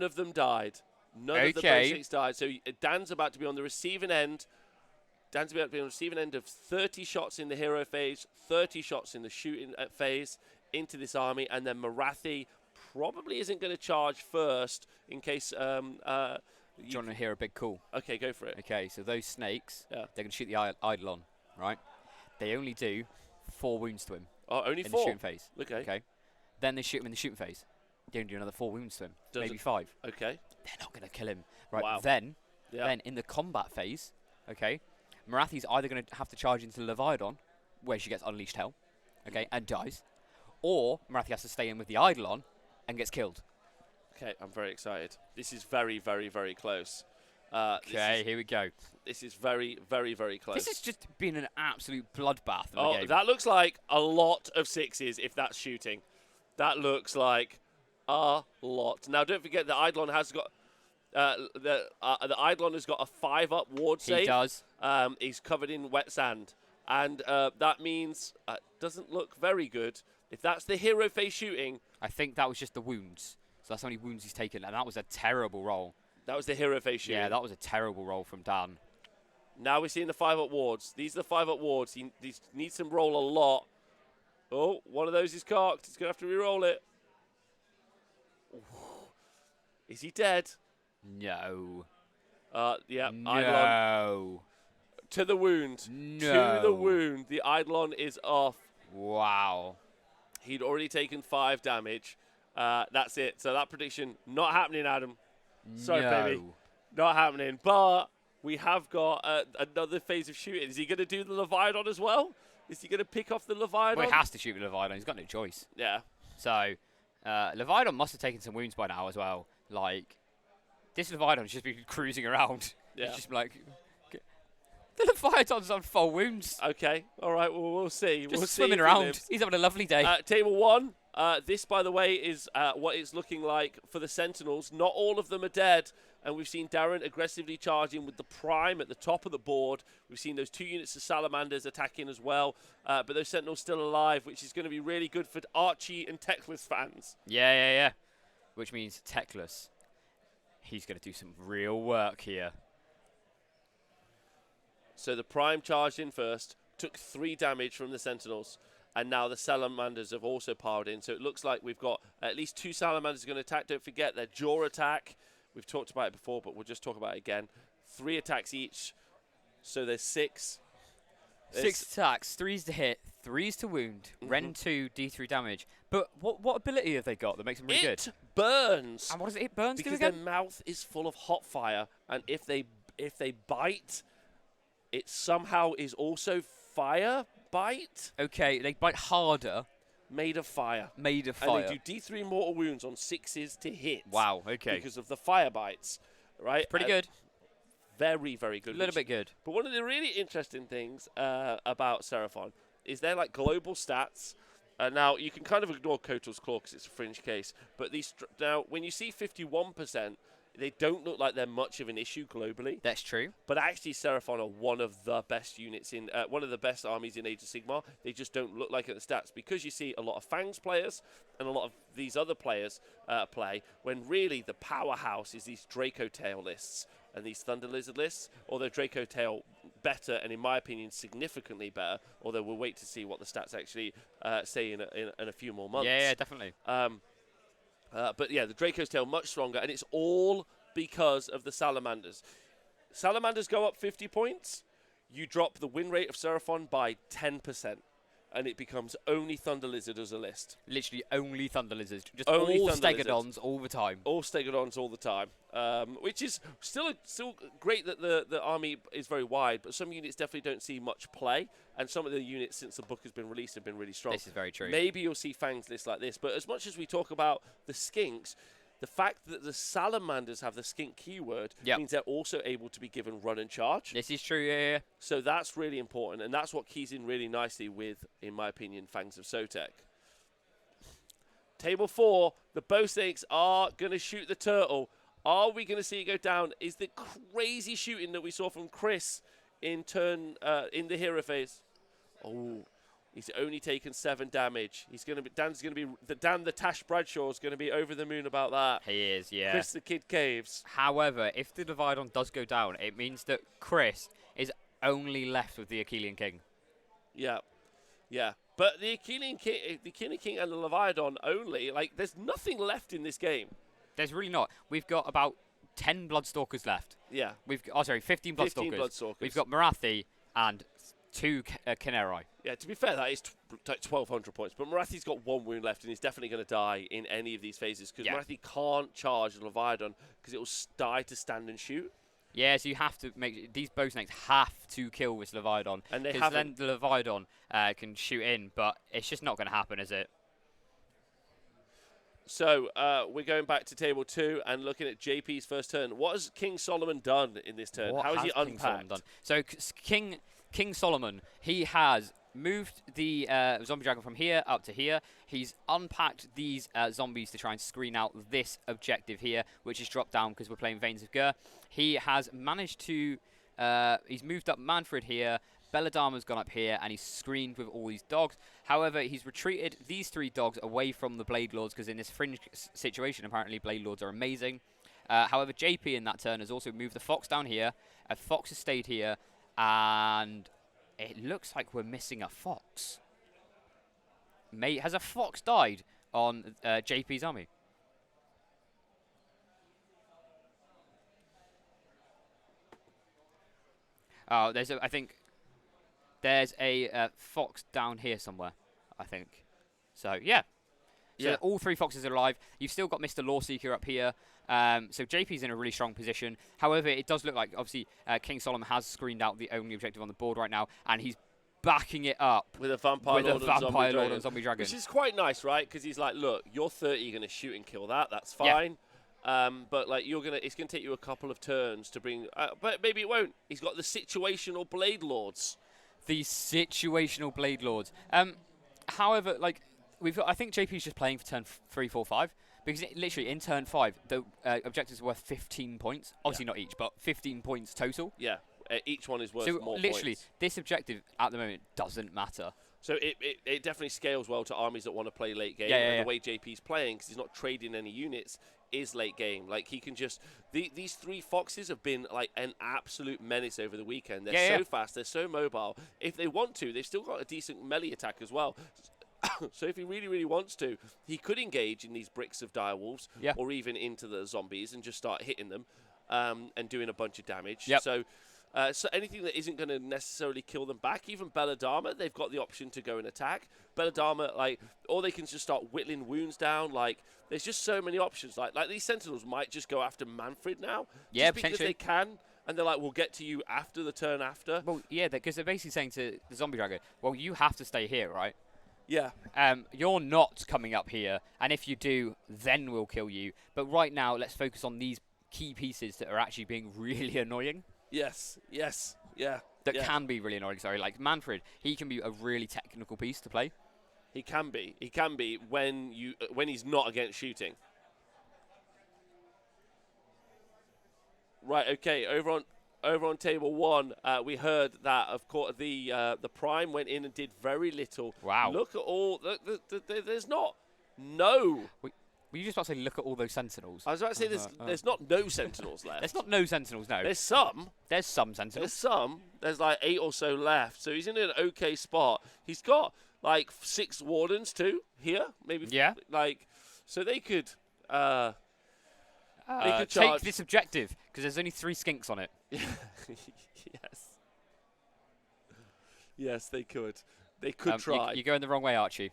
Speaker 1: of them died. None of the basics died. So Dan's about to be on the receiving end. Dan's about to be on the receiving end of 30 shots in the hero phase, 30 shots in the shooting phase into this army, and then Marathi probably isn't going to charge first in case.
Speaker 2: Do you want to hear a big call?
Speaker 1: Okay, go for it.
Speaker 2: Okay, so those snakes, they're going to shoot the Eidolon, right? They only do 4 wounds to him.
Speaker 1: Oh, only
Speaker 2: in
Speaker 1: 4?
Speaker 2: the shooting phase.
Speaker 1: Okay.
Speaker 2: Then they shoot him in the shooting phase. They only do another 4 wounds to him. Maybe 5.
Speaker 1: Okay.
Speaker 2: They're not going to kill him. Right,
Speaker 1: Wow.
Speaker 2: then in the combat phase, okay, Marathi's either going to have to charge into Leviathan, where she gets unleashed hell, okay, and dies, or Marathi has to stay in with the Eidolon and gets killed.
Speaker 1: Okay, I'm very excited. This is very, very, very close.
Speaker 2: Okay, here we go.
Speaker 1: This is very, very, very close.
Speaker 2: This has just been an absolute bloodbath of a game.
Speaker 1: That looks like a lot of 6s if that's shooting. That looks like a lot. Now, don't forget the Eidolon has got the Eidolon has got a 5-up ward save.
Speaker 2: He does.
Speaker 1: He's covered in wet sand, and that means doesn't look very good. If that's the hero phase shooting,
Speaker 2: I think that was just the wounds. So that's how many wounds he's taken, and that was a terrible roll.
Speaker 1: That was the hero phase shooting.
Speaker 2: Yeah, that was a terrible roll from Dan.
Speaker 1: Now we're seeing the 5-up wards. These are the 5-up wards. He needs to roll a lot. Oh, one of those is cocked. He's going to have to re-roll it. Ooh. Is he dead?
Speaker 2: No.
Speaker 1: Yeah.
Speaker 2: No.
Speaker 1: Eidolon to the wound.
Speaker 2: No.
Speaker 1: To the wound. The Eidolon is off.
Speaker 2: Wow.
Speaker 1: He'd already taken 5 damage. That's it. So that prediction, not happening, Adam. Sorry, baby. Not happening. But we have got another phase of shooting. Is he going to do the Leviathan as well? Is he going to pick off the Leviathan?
Speaker 2: Well, he has to shoot with Leviathan. He's got no choice.
Speaker 1: Yeah.
Speaker 2: So, Leviathan must have taken some wounds by now as well. Like, this Leviathan's just been cruising around.
Speaker 1: Yeah.
Speaker 2: It's just like, the Leviathan's on 4 wounds.
Speaker 1: Okay. All right. Well, we'll see.
Speaker 2: Just swimming around. He's having a lovely day.
Speaker 1: Table 1. This, by the way, is what it's looking like for the Sentinels. Not all of them are dead. And we've seen Darren aggressively charging with the Prime at the top of the board. We've seen those 2 units of Salamanders attacking as well. But those Sentinels still alive, which is going to be really good for Archie and Techless fans.
Speaker 2: Yeah. Which means Techless, he's going to do some real work here.
Speaker 1: So the Prime charged in first, took 3 damage from the Sentinels. And now the Salamanders have also piled in. So it looks like we've got at least 2 Salamanders going to attack. Don't forget their jaw attack. We've talked about it before, but we'll just talk about it again. 3 attacks each. So there's 6.
Speaker 2: 6 attacks, 3s to hit, 3s to wound, Ren 2, D3 damage. But what ability have they got that makes them really good?
Speaker 1: It burns.
Speaker 2: And what does it burns do
Speaker 1: because
Speaker 2: again?
Speaker 1: their mouth is full of hot fire. And if they bite, it somehow is also fire bite.
Speaker 2: Okay, they bite harder.
Speaker 1: Made of fire.
Speaker 2: Made of fire.
Speaker 1: And they do D3 mortal wounds on 6s to hit.
Speaker 2: Wow, okay.
Speaker 1: Because of the fire bites, right?
Speaker 2: Pretty good.
Speaker 1: Very, very good.
Speaker 2: A little bit good.
Speaker 1: But one of the really interesting things about Seraphon is they're like global stats. Now, you can kind of ignore Kotal's Claw because it's a fringe case. But these now, when you see 51%, they don't look like they're much of an issue globally.
Speaker 2: That's true.
Speaker 1: But actually, Seraphon are one of the best units in, one of the best armies in Age of Sigmar. They just don't look like it in the stats because you see a lot of Fangs players and a lot of these other players play, when really the powerhouse is these Draco Tail lists and these Thunder Lizard lists, although Draco Tail better and in my opinion significantly better, although we'll wait to see what the stats actually say in a few more months.
Speaker 2: Yeah, definitely.
Speaker 1: But yeah, the Draco's Tail much stronger, and it's all because of the Salamanders. Salamanders go up 50 points. You drop the win rate of Seraphon by 10%, and it becomes only Thunder Lizard as a list.
Speaker 2: Literally only Thunder Lizards. Just
Speaker 1: Only
Speaker 2: all
Speaker 1: Thunder
Speaker 2: Stegodons
Speaker 1: Lizards.
Speaker 2: all the time.
Speaker 1: All Stegodons all the time, which is still great that the army is very wide, but some units definitely don't see much play, and some of the units since the book has been released have been really strong.
Speaker 2: This is very true.
Speaker 1: Maybe you'll see Fangs lists like this, but as much as we talk about the Skinks, the fact that the Salamanders have the Skink keyword means they're also able to be given run and charge.
Speaker 2: This is true, yeah.
Speaker 1: So that's really important, and that's what keys in really nicely with, in my opinion, Fangs of Sotek. Table 4, the Bow Snakes are going to shoot the turtle. Are we going to see it go down? Is the crazy shooting that we saw from Chris in the hero phase? Oh, He's only taken 7 damage. Dan's going to be Dan the Tash Bradshaw is going to be over the moon about that.
Speaker 2: He is, yeah.
Speaker 1: Chris the Kid Caves.
Speaker 2: However, if the Dividon does go down, it means that Chris is only left with the Achillean King.
Speaker 1: Yeah. Yeah. But the Achillean King and the Leviathan only, like, there's nothing left in this game.
Speaker 2: There's really not. We've got about 10 Bloodstalkers left.
Speaker 1: Yeah.
Speaker 2: 15 Bloodstalkers.
Speaker 1: 15 Bloodstalkers.
Speaker 2: We've got Marathi and 2 Kinerai.
Speaker 1: Yeah, to be fair, that is like 1,200 points. But Marathi's got 1 wound left, and he's definitely going to die in any of these phases because Marathi can't charge the Leviathan because it will die to stand and shoot.
Speaker 2: Yeah, so you have to make these bow snakes have to kill this Leviathan,
Speaker 1: and they
Speaker 2: because then the Leviathan can shoot in, but it's just not going to happen, is it?
Speaker 1: So we're going back to table 2 and looking at JP's first turn. What has King Solomon done in this turn? How has he unpacked?
Speaker 2: So King Solomon, he has moved the zombie dragon from here up to here. He's unpacked these zombies to try and screen out this objective here, which is dropped down because we're playing Veins of Gur. He has managed to, he's moved up Manfred here, Belladama's gone up here, and he's screened with all these dogs. However, he's retreated these 3 dogs away from the Blade Lords because in this fringe situation, apparently Blade Lords are amazing. However, JP in that turn has also moved the Fox down here. A Fox has stayed here, and it looks like we're missing a Fox. Has a Fox died on JP's army? Oh, I think there's a Fox down here somewhere, I think. So, yeah. So all 3 Foxes are alive. You've still got Mr. Lawseeker up here. So JP's in a really strong position. However, it does look like, obviously, King Solomon has screened out the only objective on the board right now, and he's backing it up
Speaker 1: with a Vampire Lord and
Speaker 2: Zombie Dragon.
Speaker 1: Which is quite nice, right? Because he's like, look, you're 30, you're going to shoot and kill that. That's fine. Yeah. But like it's going to take you a couple of turns to bring. But maybe it won't. He's got the situational Blade Lords.
Speaker 2: The situational Blade Lords. However, like I think JP's just playing for turn 3, 4, 5 because literally in turn 5 the objectives are worth 15 points. Obviously not each, but 15 points total.
Speaker 1: Yeah, each one is worth more points.
Speaker 2: So literally, this objective at the moment doesn't matter.
Speaker 1: So it definitely scales well to armies that want to play late game.
Speaker 2: And
Speaker 1: the way JP's playing, because he's not trading any units, is late game. Like he can just these 3 Foxes have been like an absolute menace over the weekend. They're so fast, they're so mobile. If they want to, they've still got a decent melee attack as well. So if he really, really wants to, he could engage in these bricks of direwolves or even into the zombies and just start hitting them and doing a bunch of damage.
Speaker 2: Yep.
Speaker 1: So anything that isn't going to necessarily kill them back, even Belladama, they've got the option to go and attack. Belladama, or they can just start whittling wounds down. Like, there's just so many options. Like these Sentinels might just go after Manfred now.
Speaker 2: Yeah,
Speaker 1: just because they can. And they're like, we'll get to you after the turn after.
Speaker 2: Well, yeah, because they're basically saying to the Zombie Dragon, well, you have to stay here, right?
Speaker 1: Yeah.
Speaker 2: You're not coming up here, and if you do, then we'll kill you. But right now, let's focus on these key pieces that are actually being really annoying.
Speaker 1: Yes, yeah.
Speaker 2: That can be really annoying, sorry. Like Manfred, he can be a really technical piece to play.
Speaker 1: He can be when he's not against shooting. Right, okay, over on table 1, we heard that, of course, the Prime went in and did very little.
Speaker 2: Wow.
Speaker 1: Look at all... there's not... No...
Speaker 2: Were you just about to say, look at all those Sentinels?
Speaker 1: I was about to say there's not no Sentinels left.
Speaker 2: There's not no Sentinels, no.
Speaker 1: There's some.
Speaker 2: There's some Sentinels.
Speaker 1: There's some. There's like 8 or so left. So he's in an okay spot. He's got like 6 Wardens too here. Maybe.
Speaker 2: Yeah.
Speaker 1: So they could...
Speaker 2: take this objective, because there's only 3 skinks on it.
Speaker 1: Yes. Yes, they could. They could try.
Speaker 2: You're going the wrong way, Archie.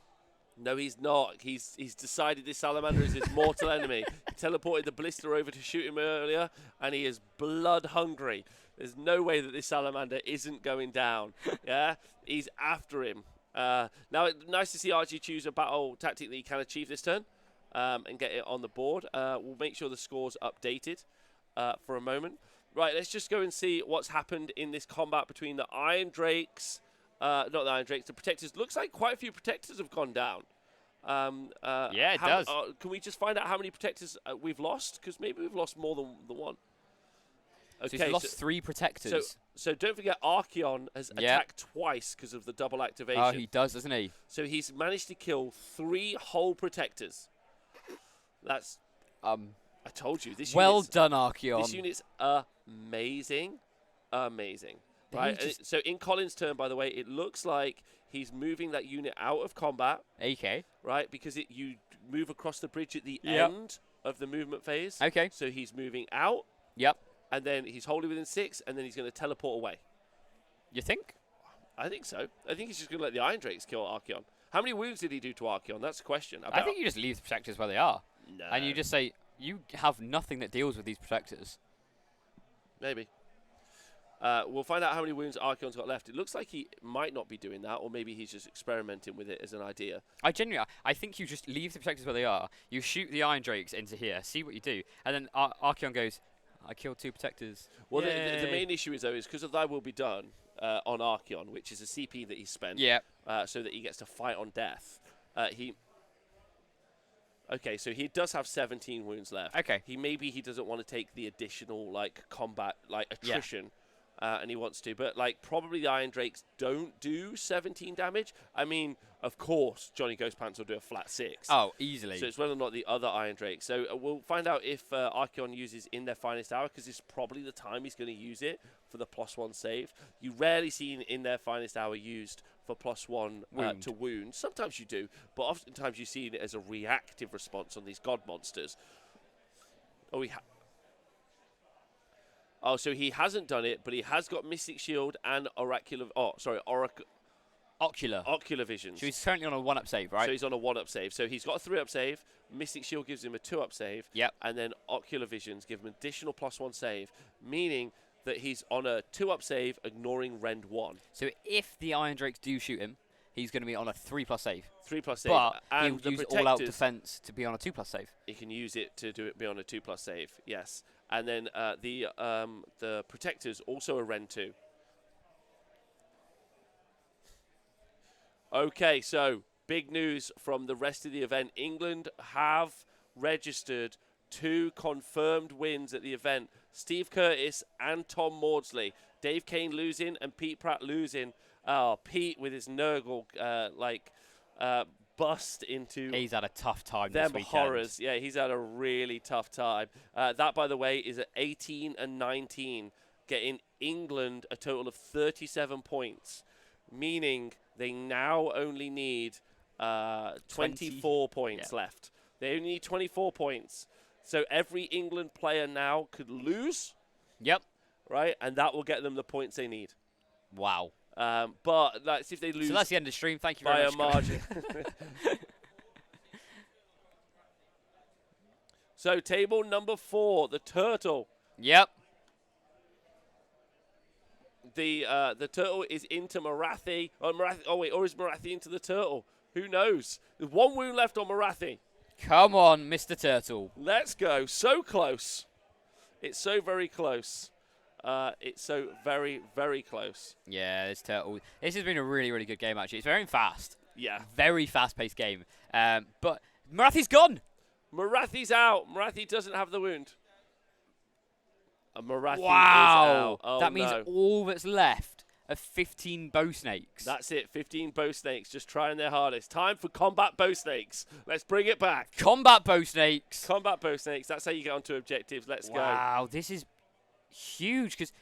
Speaker 1: No, he's not. He's decided this salamander is his mortal enemy. He teleported the blister over to shoot him earlier, and he is blood hungry. There's no way that this salamander isn't going down. Yeah, he's after him. Now, nice to see Archie choose a battle tactic that he can achieve this turn and get it on the board. We'll make sure the score's updated for a moment. Right, let's just go and see what's happened in this combat between the Iron Drakes. Not the Iron Drakes, the Protectors. Looks like quite a few Protectors have gone down.
Speaker 2: Yeah, it does.
Speaker 1: Can we just find out how many Protectors we've lost? Because maybe we've lost more than the one.
Speaker 2: So
Speaker 1: Okay,
Speaker 2: he's lost 3 protectors.
Speaker 1: So don't forget, Archeon has attacked twice because of the double activation.
Speaker 2: Oh, he does, doesn't he?
Speaker 1: So he's managed to kill 3 whole protectors. That's I told you this.
Speaker 2: Well done, Archeon.
Speaker 1: This unit's amazing, amazing. Right. So in Colin's turn, by the way, it looks like he's moving that unit out of combat.
Speaker 2: Okay.
Speaker 1: Right, because you move across the bridge at the end of the movement phase.
Speaker 2: Okay.
Speaker 1: So he's moving out.
Speaker 2: Yep.
Speaker 1: And then he's holding within 6, and then he's going to teleport away.
Speaker 2: You think?
Speaker 1: I think so. I think he's just going to let the Iron Drakes kill Archeon. How many wounds did he do to Archeon? That's the question.
Speaker 2: I think you just leave the protectors where they are.
Speaker 1: No.
Speaker 2: And you just say, you have nothing that deals with these protectors.
Speaker 1: Maybe. We'll find out how many wounds Archeon's got left. It looks like he might not be doing that, or maybe he's just experimenting with it as an idea.
Speaker 2: I think you just leave the protectors where they are. You shoot the Iron Drakes into here, see what you do, and then Archeon goes, I killed 2 protectors.
Speaker 1: Well, the main issue is, though, is because of Thy Will Be Done on Archeon, which is a CP that he spent, so that he gets to fight on death. Okay, so he does have 17 wounds left.
Speaker 2: Okay.
Speaker 1: Maybe he doesn't want to take the additional combat attrition. And he wants to, but probably the Iron Drakes don't do 17 damage. I mean, of course, Johnny Ghostpants will do a flat 6.
Speaker 2: Oh, easily.
Speaker 1: So it's whether or not the other Iron Drakes. So we'll find out if Archeon uses In Their Finest Hour, because it's probably the time he's going to use it for the +1 save. You rarely see In Their Finest Hour used for +1 to wound. Sometimes you do, but oftentimes you see it as a reactive response on these god monsters. So he hasn't done it, but he has got Mystic Shield and Ocular Visions.
Speaker 2: So he's currently on a 1-up save, right?
Speaker 1: So he's on a 1-up save. So he's got a 3-up save. Mystic Shield gives him a 2-up save.
Speaker 2: Yep.
Speaker 1: And then Ocular Visions give him additional +1 save, meaning that he's on a 2-up save, ignoring Rend 1.
Speaker 2: So if the Iron Drakes do shoot him, he's going to be on a 3+ save.
Speaker 1: 3+ save.
Speaker 2: But
Speaker 1: and
Speaker 2: he'll use all-out defense to be on a 2+ save.
Speaker 1: He can use it to be on a 2+ save, yes. And then the Protectors also a Rend 2. Okay, so big news from the rest of the event. England have registered 2 confirmed wins at the event. Steve Curtis and Tom Maudsley. Dave Kane losing and Pete Pratt losing. Oh, Pete with his Nurgle bust into.
Speaker 2: He's had a tough time
Speaker 1: them
Speaker 2: this weekend.
Speaker 1: Horrors. Yeah, he's had a really tough time. That, by the way, is at 18 and 19, getting England a total of 37 points, meaning they now only need 24 points left. They only need 24 points. So every England player now could lose.
Speaker 2: Yep.
Speaker 1: Right? And that will get them the points they need.
Speaker 2: Wow.
Speaker 1: But let's see if they lose.
Speaker 2: So that's the end of the stream. Thank you very much.
Speaker 1: By a margin. So table number 4, the Turtle.
Speaker 2: Yep.
Speaker 1: The Turtle is into Marathi. Or is Marathi into the Turtle? Who knows? There's 1 wound left on Marathi.
Speaker 2: Come on, Mr. Turtle.
Speaker 1: Let's go. So close. It's so very close. It's so very, very close.
Speaker 2: Yeah, this Turtle. This has been a really, really good game, actually. It's very fast.
Speaker 1: Yeah.
Speaker 2: Very fast-paced game. But Marathi's gone.
Speaker 1: Marathi's out. Marathi doesn't have the wound. Marathi is
Speaker 2: wow.
Speaker 1: out. Oh,
Speaker 2: that means all that's left are 15 bow snakes.
Speaker 1: That's it. 15 bow snakes just trying their hardest. Time for combat bow snakes. Let's bring it back.
Speaker 2: Combat bow snakes.
Speaker 1: Combat bow snakes. That's how you get onto objectives. Let's go.
Speaker 2: Wow, this is huge because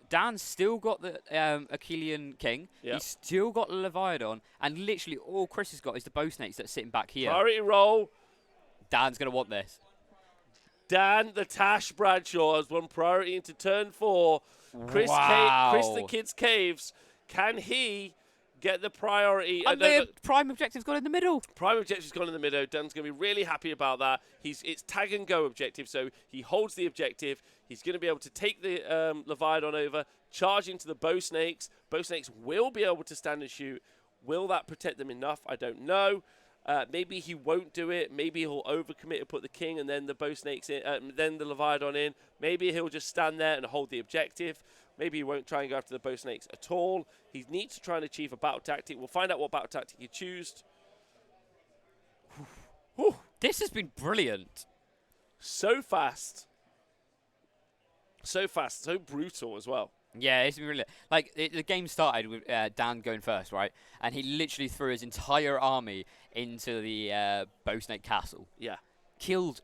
Speaker 2: Dan's still got the Achillean King.
Speaker 1: Yep.
Speaker 2: He's still got the Leviathan, and literally all Chris has got is the bow snakes that's sitting back here.
Speaker 1: Priority roll.
Speaker 2: Dan's going to want this.
Speaker 1: Dan the Tash Bradshaw has won priority into turn 4. Chris the Kid's Caves. Can he get the priority?
Speaker 2: And the prime objective's gone in the middle.
Speaker 1: Prime objective's gone in the middle. Dan's going to be really happy about that. It's tag and go objective, so he holds the objective. He's going to be able to take the Leviathan over, charge into the bow snakes. Bow snakes will be able to stand and shoot. Will that protect them enough? I don't know. Maybe he won't do it. Maybe he'll overcommit and put the king and then the bow snakes in, then the Leviathan in. Maybe he'll just stand there and hold the objective. Maybe he won't try and go after the bow snakes at all. He needs to try and achieve a battle tactic. We'll find out what battle tactic he chooses.
Speaker 2: This has been brilliant.
Speaker 1: So fast. So fast, so brutal as well.
Speaker 2: Yeah, it's been really like the game started with Dan going first, right? And he literally threw his entire army into the Bow Snake Castle,
Speaker 1: Yeah.
Speaker 2: killed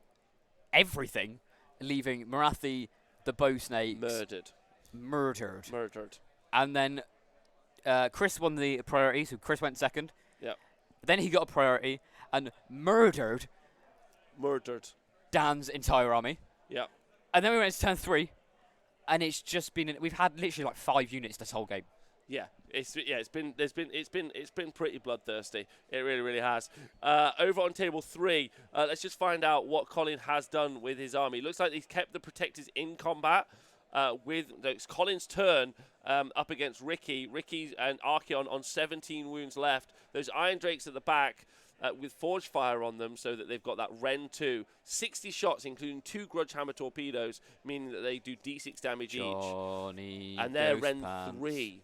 Speaker 2: everything, leaving Marathi, the Bow Snakes
Speaker 1: Murdered.
Speaker 2: murdered. And then Chris won the priority, so Chris went second.
Speaker 1: Yeah.
Speaker 2: Then he got a priority and murdered Dan's entire army.
Speaker 1: Yeah.
Speaker 2: And then we went to turn 3. And it's just been we've had literally like 5 units this whole game.
Speaker 1: Yeah, it's been pretty bloodthirsty. It really has. Over on table 3, let's just find out what Colin has done with his army. Looks like he's kept the protectors in combat. It's Colin's turn up against Ricky. Ricky and Archeon on 17 wounds left. Those Iron Drakes at the back. With Forge Fire on them, so that they've got that Ren 2. 60 shots, including 2 Grudge Hammer torpedoes, meaning that they do D6 damage each. And they're Ren 3.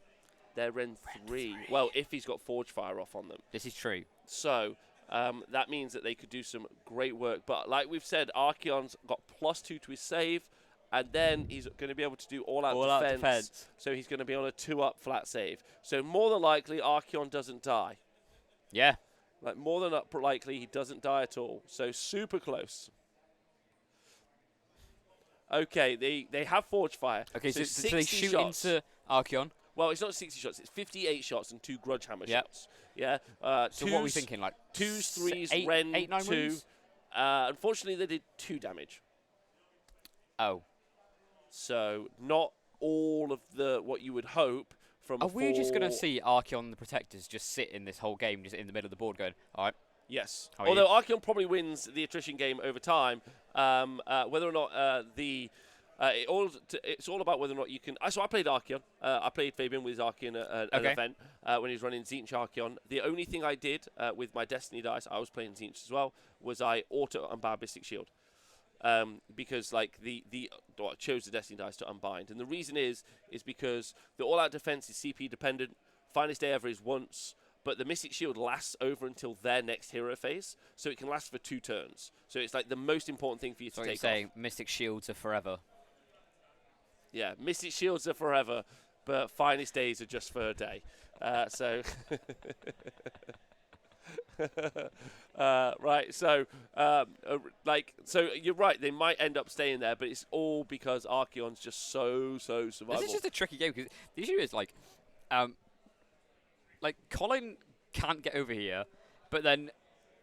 Speaker 1: They're Ren 3. Well, if he's got Forge Fire off on them.
Speaker 2: This is true.
Speaker 1: So that means that they could do some great work. But like we've said, Archeon's got +2 to his save, and then he's going to be able to do all-out defense. So he's going to be on a 2-up flat save. So more than likely, Archeon doesn't die.
Speaker 2: Yeah.
Speaker 1: Like, more than likely, he doesn't die at all. So, super close. Okay, they have Forge Fire.
Speaker 2: Okay, so they shoot
Speaker 1: shots.
Speaker 2: into Archeon.
Speaker 1: Well, it's not 60 shots. It's 58 shots and 2 Grudge Hammer
Speaker 2: Yep.
Speaker 1: shots. Yeah.
Speaker 2: So what are we thinking? Like
Speaker 1: 2s, 3s,
Speaker 2: eight,
Speaker 1: Ren
Speaker 2: 8, 9
Speaker 1: 2.
Speaker 2: wounds?
Speaker 1: Unfortunately, they did 2 damage.
Speaker 2: Oh.
Speaker 1: So, not all of what you would hope from
Speaker 2: Are we just going to see Archeon the Protectors just sit in this whole game, just in the middle of the board going, all right?
Speaker 1: Yes.
Speaker 2: How are
Speaker 1: Although
Speaker 2: you?
Speaker 1: Archeon probably wins the attrition game over time. Whether or not it's all about whether or not you can. So I played Archeon. I played Fabian with his Archeon at an event when he was running Tzeentch Archeon. The only thing I did with my Destiny dice, I was playing Tzeentch as well, was I auto unbound Mystic Shield. Because like I chose the Destiny dice to unbind, and the reason is because the all-out defense is CP dependent. Finest day ever is once, but the Mystic Shield lasts over until their next hero phase, so it can last for 2 turns. So it's like the most important thing for you to
Speaker 2: So
Speaker 1: take
Speaker 2: you're
Speaker 1: off.
Speaker 2: saying Mystic Shields are forever.
Speaker 1: Yeah, Mystic Shields are forever, but finest days are just for a day. Right, so so you're right. They might end up staying there, but it's all because Archeon's just so survivable.
Speaker 2: This is just a tricky game because the issue is like Colin can't get over here, but then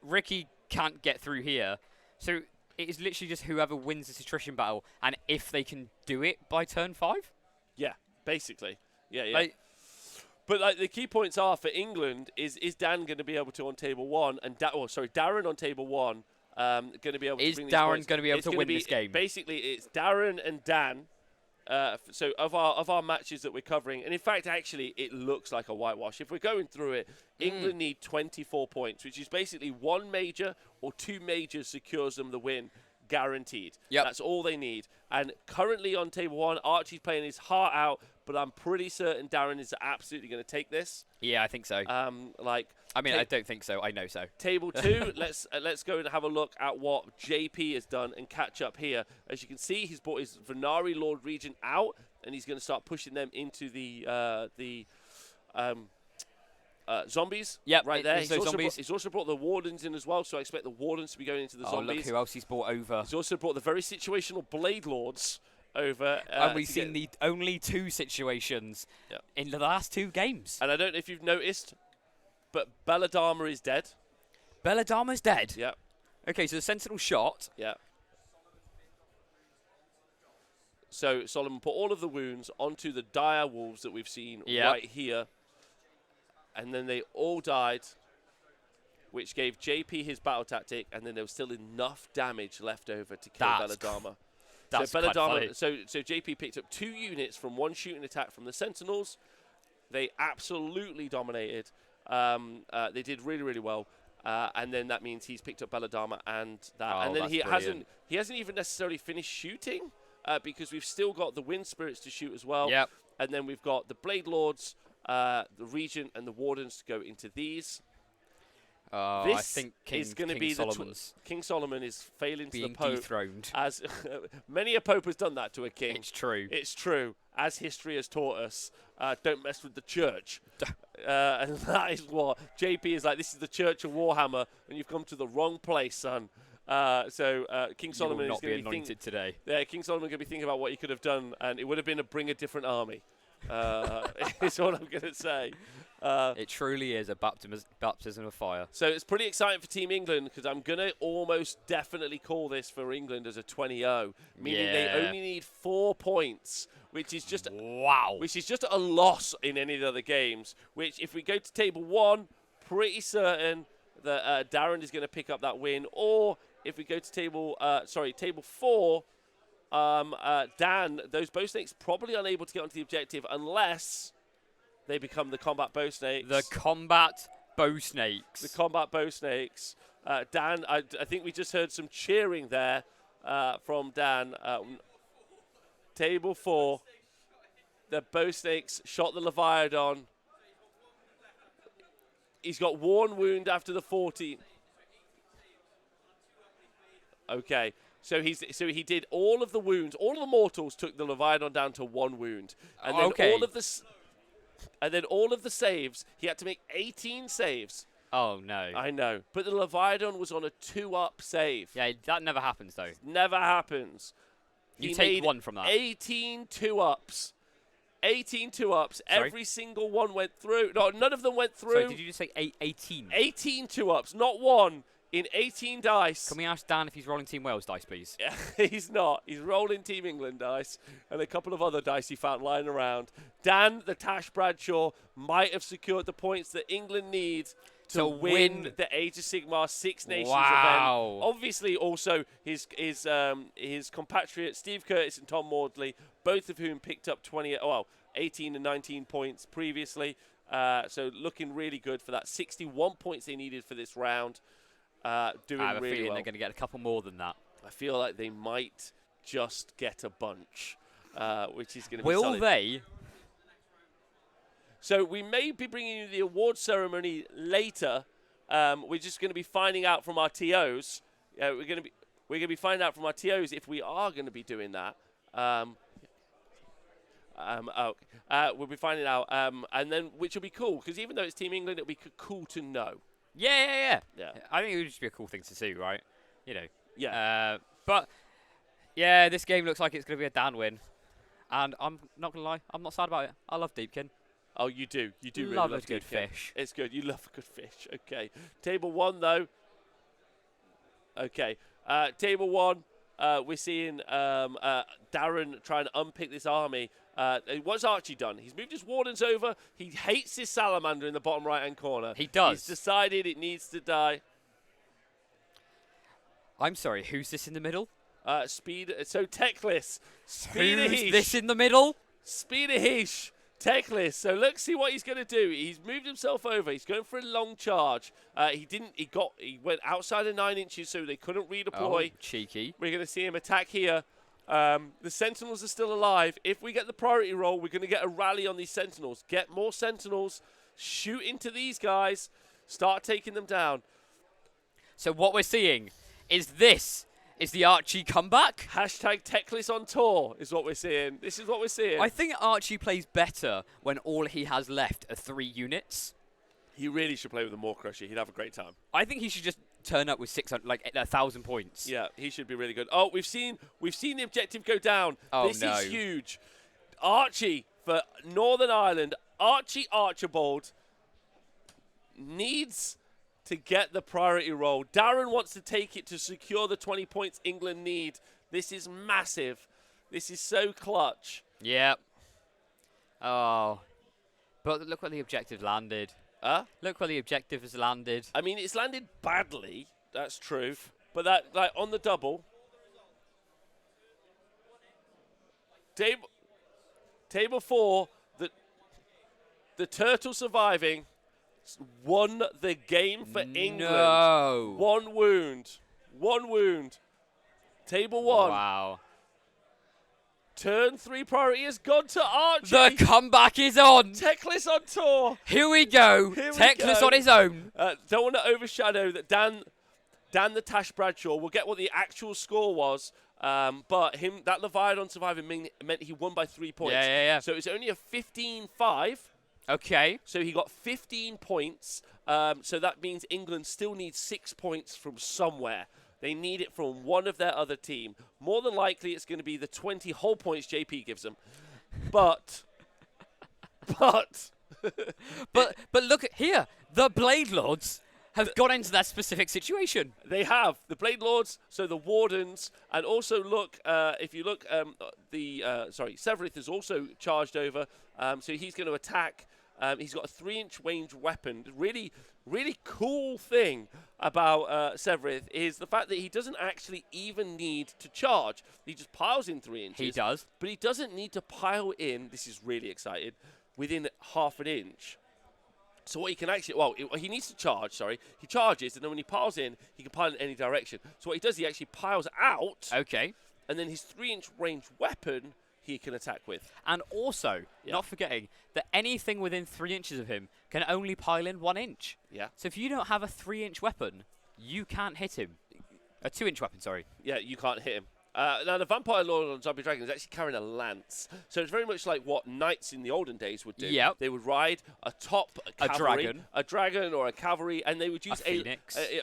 Speaker 2: Ricky can't get through here. So it is literally just whoever wins this attrition battle, and if they can do it by turn 5.
Speaker 1: Yeah, basically. Yeah.
Speaker 2: Like,
Speaker 1: but like the key points are for England is Dan going to be able to on table 1 and Darren on table 1 going to be able to bring these points.
Speaker 2: Is Darren going to be able to win this game?
Speaker 1: Basically, it's Darren and Dan. So of our matches that we're covering, and in fact, actually, it looks like a whitewash. If we're going through it, England need 24 points, which is basically 1 major or 2 majors secures them the win, guaranteed.
Speaker 2: Yep.
Speaker 1: That's all they need. And currently on table 1, Archie's playing his heart out, but I'm pretty certain Darren is absolutely going to take this.
Speaker 2: Yeah, I think so.
Speaker 1: I
Speaker 2: don't think so. I know so.
Speaker 1: Table 2, let's go and have a look at what JP has done and catch up here. As you can see, he's brought his Venari Lord Regent out, and he's going to start pushing them into the zombies.
Speaker 2: Yep,
Speaker 1: right there.
Speaker 2: He's
Speaker 1: Also brought the Wardens in as well, so I expect the Wardens to be going into the zombies.
Speaker 2: Look who else he's brought over.
Speaker 1: He's also brought the very situational Blade Lords over.
Speaker 2: And we've seen the only 2 situations in the last 2 games.
Speaker 1: And I don't know if you've noticed, but Belladama is dead.
Speaker 2: Belladama's dead?
Speaker 1: Yeah.
Speaker 2: Okay, so the Sentinel shot.
Speaker 1: Yeah. So Solomon put all of the wounds onto the dire wolves that we've seen right here. And then they all died, which gave JP his battle tactic, and then there was still enough damage left over to kill Belladama.
Speaker 2: That's
Speaker 1: so Belladama.
Speaker 2: quite
Speaker 1: so JP picked up 2 units from 1 shooting attack from the Sentinels. They absolutely dominated. They did really well. And then that means he's picked up Belladama and that.
Speaker 2: Oh,
Speaker 1: and then he
Speaker 2: brilliant.
Speaker 1: hasn't even necessarily finished shooting because we've still got the Wind Spirits to shoot as well.
Speaker 2: Yep.
Speaker 1: And then we've got the Blade Lords, the Regent, and the Wardens to go into these.
Speaker 2: Oh,
Speaker 1: This
Speaker 2: I think
Speaker 1: is going to
Speaker 2: King
Speaker 1: be
Speaker 2: Solomon's
Speaker 1: King Solomon is failing to
Speaker 2: being
Speaker 1: the Pope.
Speaker 2: dethroned.
Speaker 1: As many a Pope has done that to a king.
Speaker 2: It's true.
Speaker 1: It's true. As history has taught us, don't mess with the church. And that is what JP is like. This is the Church of Warhammer, and you've come to the wrong place, son. King Solomon
Speaker 2: you will
Speaker 1: is
Speaker 2: not be
Speaker 1: going to be
Speaker 2: anointed today.
Speaker 1: Yeah, King Solomon going to be thinking about what he could have done, and it would have been to bring a different army. Is all I'm going to say.
Speaker 2: It truly is a baptism of fire.
Speaker 1: So it's pretty exciting for Team England because I'm going to almost definitely call this for England as a 20-0, meaning they only need 4 points, which is just a loss in any of the other games. Which, if we go to table 1, pretty certain that Darren is going to pick up that win. Or if we go to table 4, Dan, those bow snakes probably unable to get onto the objective unless they become the combat bow snakes.
Speaker 2: The combat bow snakes.
Speaker 1: The combat bow snakes. Dan, I think we just heard some cheering there from Dan. Table 4. The bow snakes shot the Leviathan. He's got 1 wound after the 40. Okay. So he did all of the wounds. All of the mortals took the Leviathan down to 1 wound. And then all of the saves, he had to make 18 saves.
Speaker 2: Oh, no.
Speaker 1: I know. But the Leviathan was on a 2-up save.
Speaker 2: Yeah, that never happens, though.
Speaker 1: Never happens.
Speaker 2: You
Speaker 1: He
Speaker 2: take
Speaker 1: made
Speaker 2: 1 from that.
Speaker 1: 18 2-ups. 18 2-ups.
Speaker 2: Sorry?
Speaker 1: Every single one went through. No, none of them went through.
Speaker 2: Sorry, did you just say 18?
Speaker 1: 18 2-ups, not 1, in 18 dice.
Speaker 2: Can we ask Dan if he's rolling Team Wales dice, please?
Speaker 1: He's not. He's rolling Team England dice and a couple of other dice he found lying around. Dan, the Tash Bradshaw, might have secured the points that England need to win the Age of Sigmar Six Nations event. Obviously, also his compatriots Steve Curtis and Tom Maudley, both of whom picked up 18 and 19 points previously. So looking really good for that. 61 points they needed for this round. Doing
Speaker 2: I have a
Speaker 1: really
Speaker 2: feeling
Speaker 1: well.
Speaker 2: they're going to get a couple more than that.
Speaker 1: I feel like they might just get a bunch, which is going to be
Speaker 2: Will
Speaker 1: solid.
Speaker 2: they?
Speaker 1: So we may be bringing you the award ceremony later. We're just going to be finding out from our TOs. We're going to be finding out from our TOs if we are going to be doing that. We'll be finding out, and then which will be cool because even though it's Team England, it'll be cool to know.
Speaker 2: Yeah. I think it would just be a cool thing to see, right? You know.
Speaker 1: Yeah.
Speaker 2: But yeah, this game looks like it's going to be a Dan win, and I'm not going to lie, I'm not sad about it. I love Deepkin.
Speaker 1: Oh, you do. You do
Speaker 2: love
Speaker 1: really
Speaker 2: a good
Speaker 1: Deepkin.
Speaker 2: fish.
Speaker 1: It's good. You love a good fish. Okay. Table 1 though. Okay. Table 1. We're seeing Darren trying to unpick this army. What's Archie done? He's moved his wardens over. He hates his salamander in the bottom right-hand corner.
Speaker 2: He does.
Speaker 1: He's decided it needs to die.
Speaker 2: I'm sorry, who's this in the middle?
Speaker 1: Techless.
Speaker 2: Who's this in the middle?
Speaker 1: Speedahish. Techless. So let's see what he's going to do. He's moved himself over. He's going for a long charge. He went outside of 9 inches, so they couldn't redeploy.
Speaker 2: Oh, cheeky.
Speaker 1: We're going to see him attack here. The Sentinels are still alive. If we get the priority roll, we're going to get a rally on these Sentinels. Get more Sentinels. Shoot into these guys. Start taking them down.
Speaker 2: So what we're seeing is the Archie comeback.
Speaker 1: Hashtag Techless on tour is what we're seeing. This is what we're seeing.
Speaker 2: I think Archie plays better when all he has left are 3 units.
Speaker 1: He really should play with a Maw Crusher. He'd have a great time.
Speaker 2: I think he should just turn up with 600, 1,000 points.
Speaker 1: Yeah, he should be really good. Oh, we've seen the objective go down.
Speaker 2: Oh,
Speaker 1: this
Speaker 2: no.
Speaker 1: is huge. Archie for Northern Ireland. Archie Archibald needs to get the priority roll. Darren wants to take it to secure the 20 points England need. This is massive. This is so clutch.
Speaker 2: Yeah. Oh. But look where the objective landed. Look where the objective has landed.
Speaker 1: I mean, it's landed badly. That's true. But that, like, on the double. Table 4, the turtle surviving won the game for England.
Speaker 2: No.
Speaker 1: 1 wound. 1 wound. Table 1.
Speaker 2: Wow.
Speaker 1: Turn 3 priority has gone to Archie.
Speaker 2: The comeback is on.
Speaker 1: Techless on tour.
Speaker 2: Here we go.
Speaker 1: Here we
Speaker 2: Techless
Speaker 1: go.
Speaker 2: on his own.
Speaker 1: Don't want to overshadow that Dan the Tash Bradshaw. We'll get what the actual score was. But that Leviathan surviving meant he won by 3 points.
Speaker 2: Yeah.
Speaker 1: So it's only a 15-5.
Speaker 2: Okay.
Speaker 1: So he got 15 points. So that means England still needs 6 points from somewhere. They need it from one of their other team. More than likely, it's going to be the 20 whole points JP gives them. But
Speaker 2: look at here. The Blade Lords have got into that specific situation.
Speaker 1: they have the Blade Lords, so the Wardens, and also look. If you look, Severith is also charged over. So he's going to attack. He's got a 3-inch range weapon. Really, really cool thing about Severith is the fact that he doesn't actually even need to charge. He just piles in 3 inches.
Speaker 2: He does.
Speaker 1: But he doesn't need to pile in, this is really excited, within half an inch. So what he can actually, he needs to charge, sorry. He charges, and then when he piles in, he can pile in any direction. So what he does, he actually piles out.
Speaker 2: Okay.
Speaker 1: And then his 3-inch range weapon, he can attack with.
Speaker 2: And also, not forgetting that anything within 3 inches of him can only pile in 1 inch.
Speaker 1: Yeah.
Speaker 2: So if you don't have a 3-inch weapon, you can't hit him. A 2-inch weapon, sorry.
Speaker 1: Yeah, you can't hit him. Now, the Vampire Lord on Zombie Dragon is actually carrying a lance. So it's very much like what knights in the olden days would do.
Speaker 2: Yep.
Speaker 1: They would ride atop a cavalry,
Speaker 2: a
Speaker 1: dragon or a cavalry, and they would use
Speaker 2: a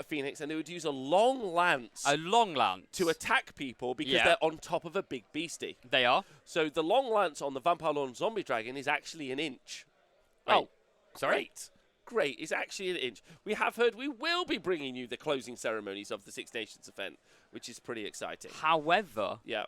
Speaker 1: phoenix, and they would use a long lance.
Speaker 2: A long lance.
Speaker 1: To attack people because they're on top of a big beastie.
Speaker 2: They are.
Speaker 1: So the long lance on the Vampire Lord on Zombie Dragon is actually an inch.
Speaker 2: Oh, sorry.
Speaker 1: Great, it's actually an inch. We have heard we will be bringing you the closing ceremonies of the Six Nations event, which is pretty exciting.
Speaker 2: However,
Speaker 1: Yeah,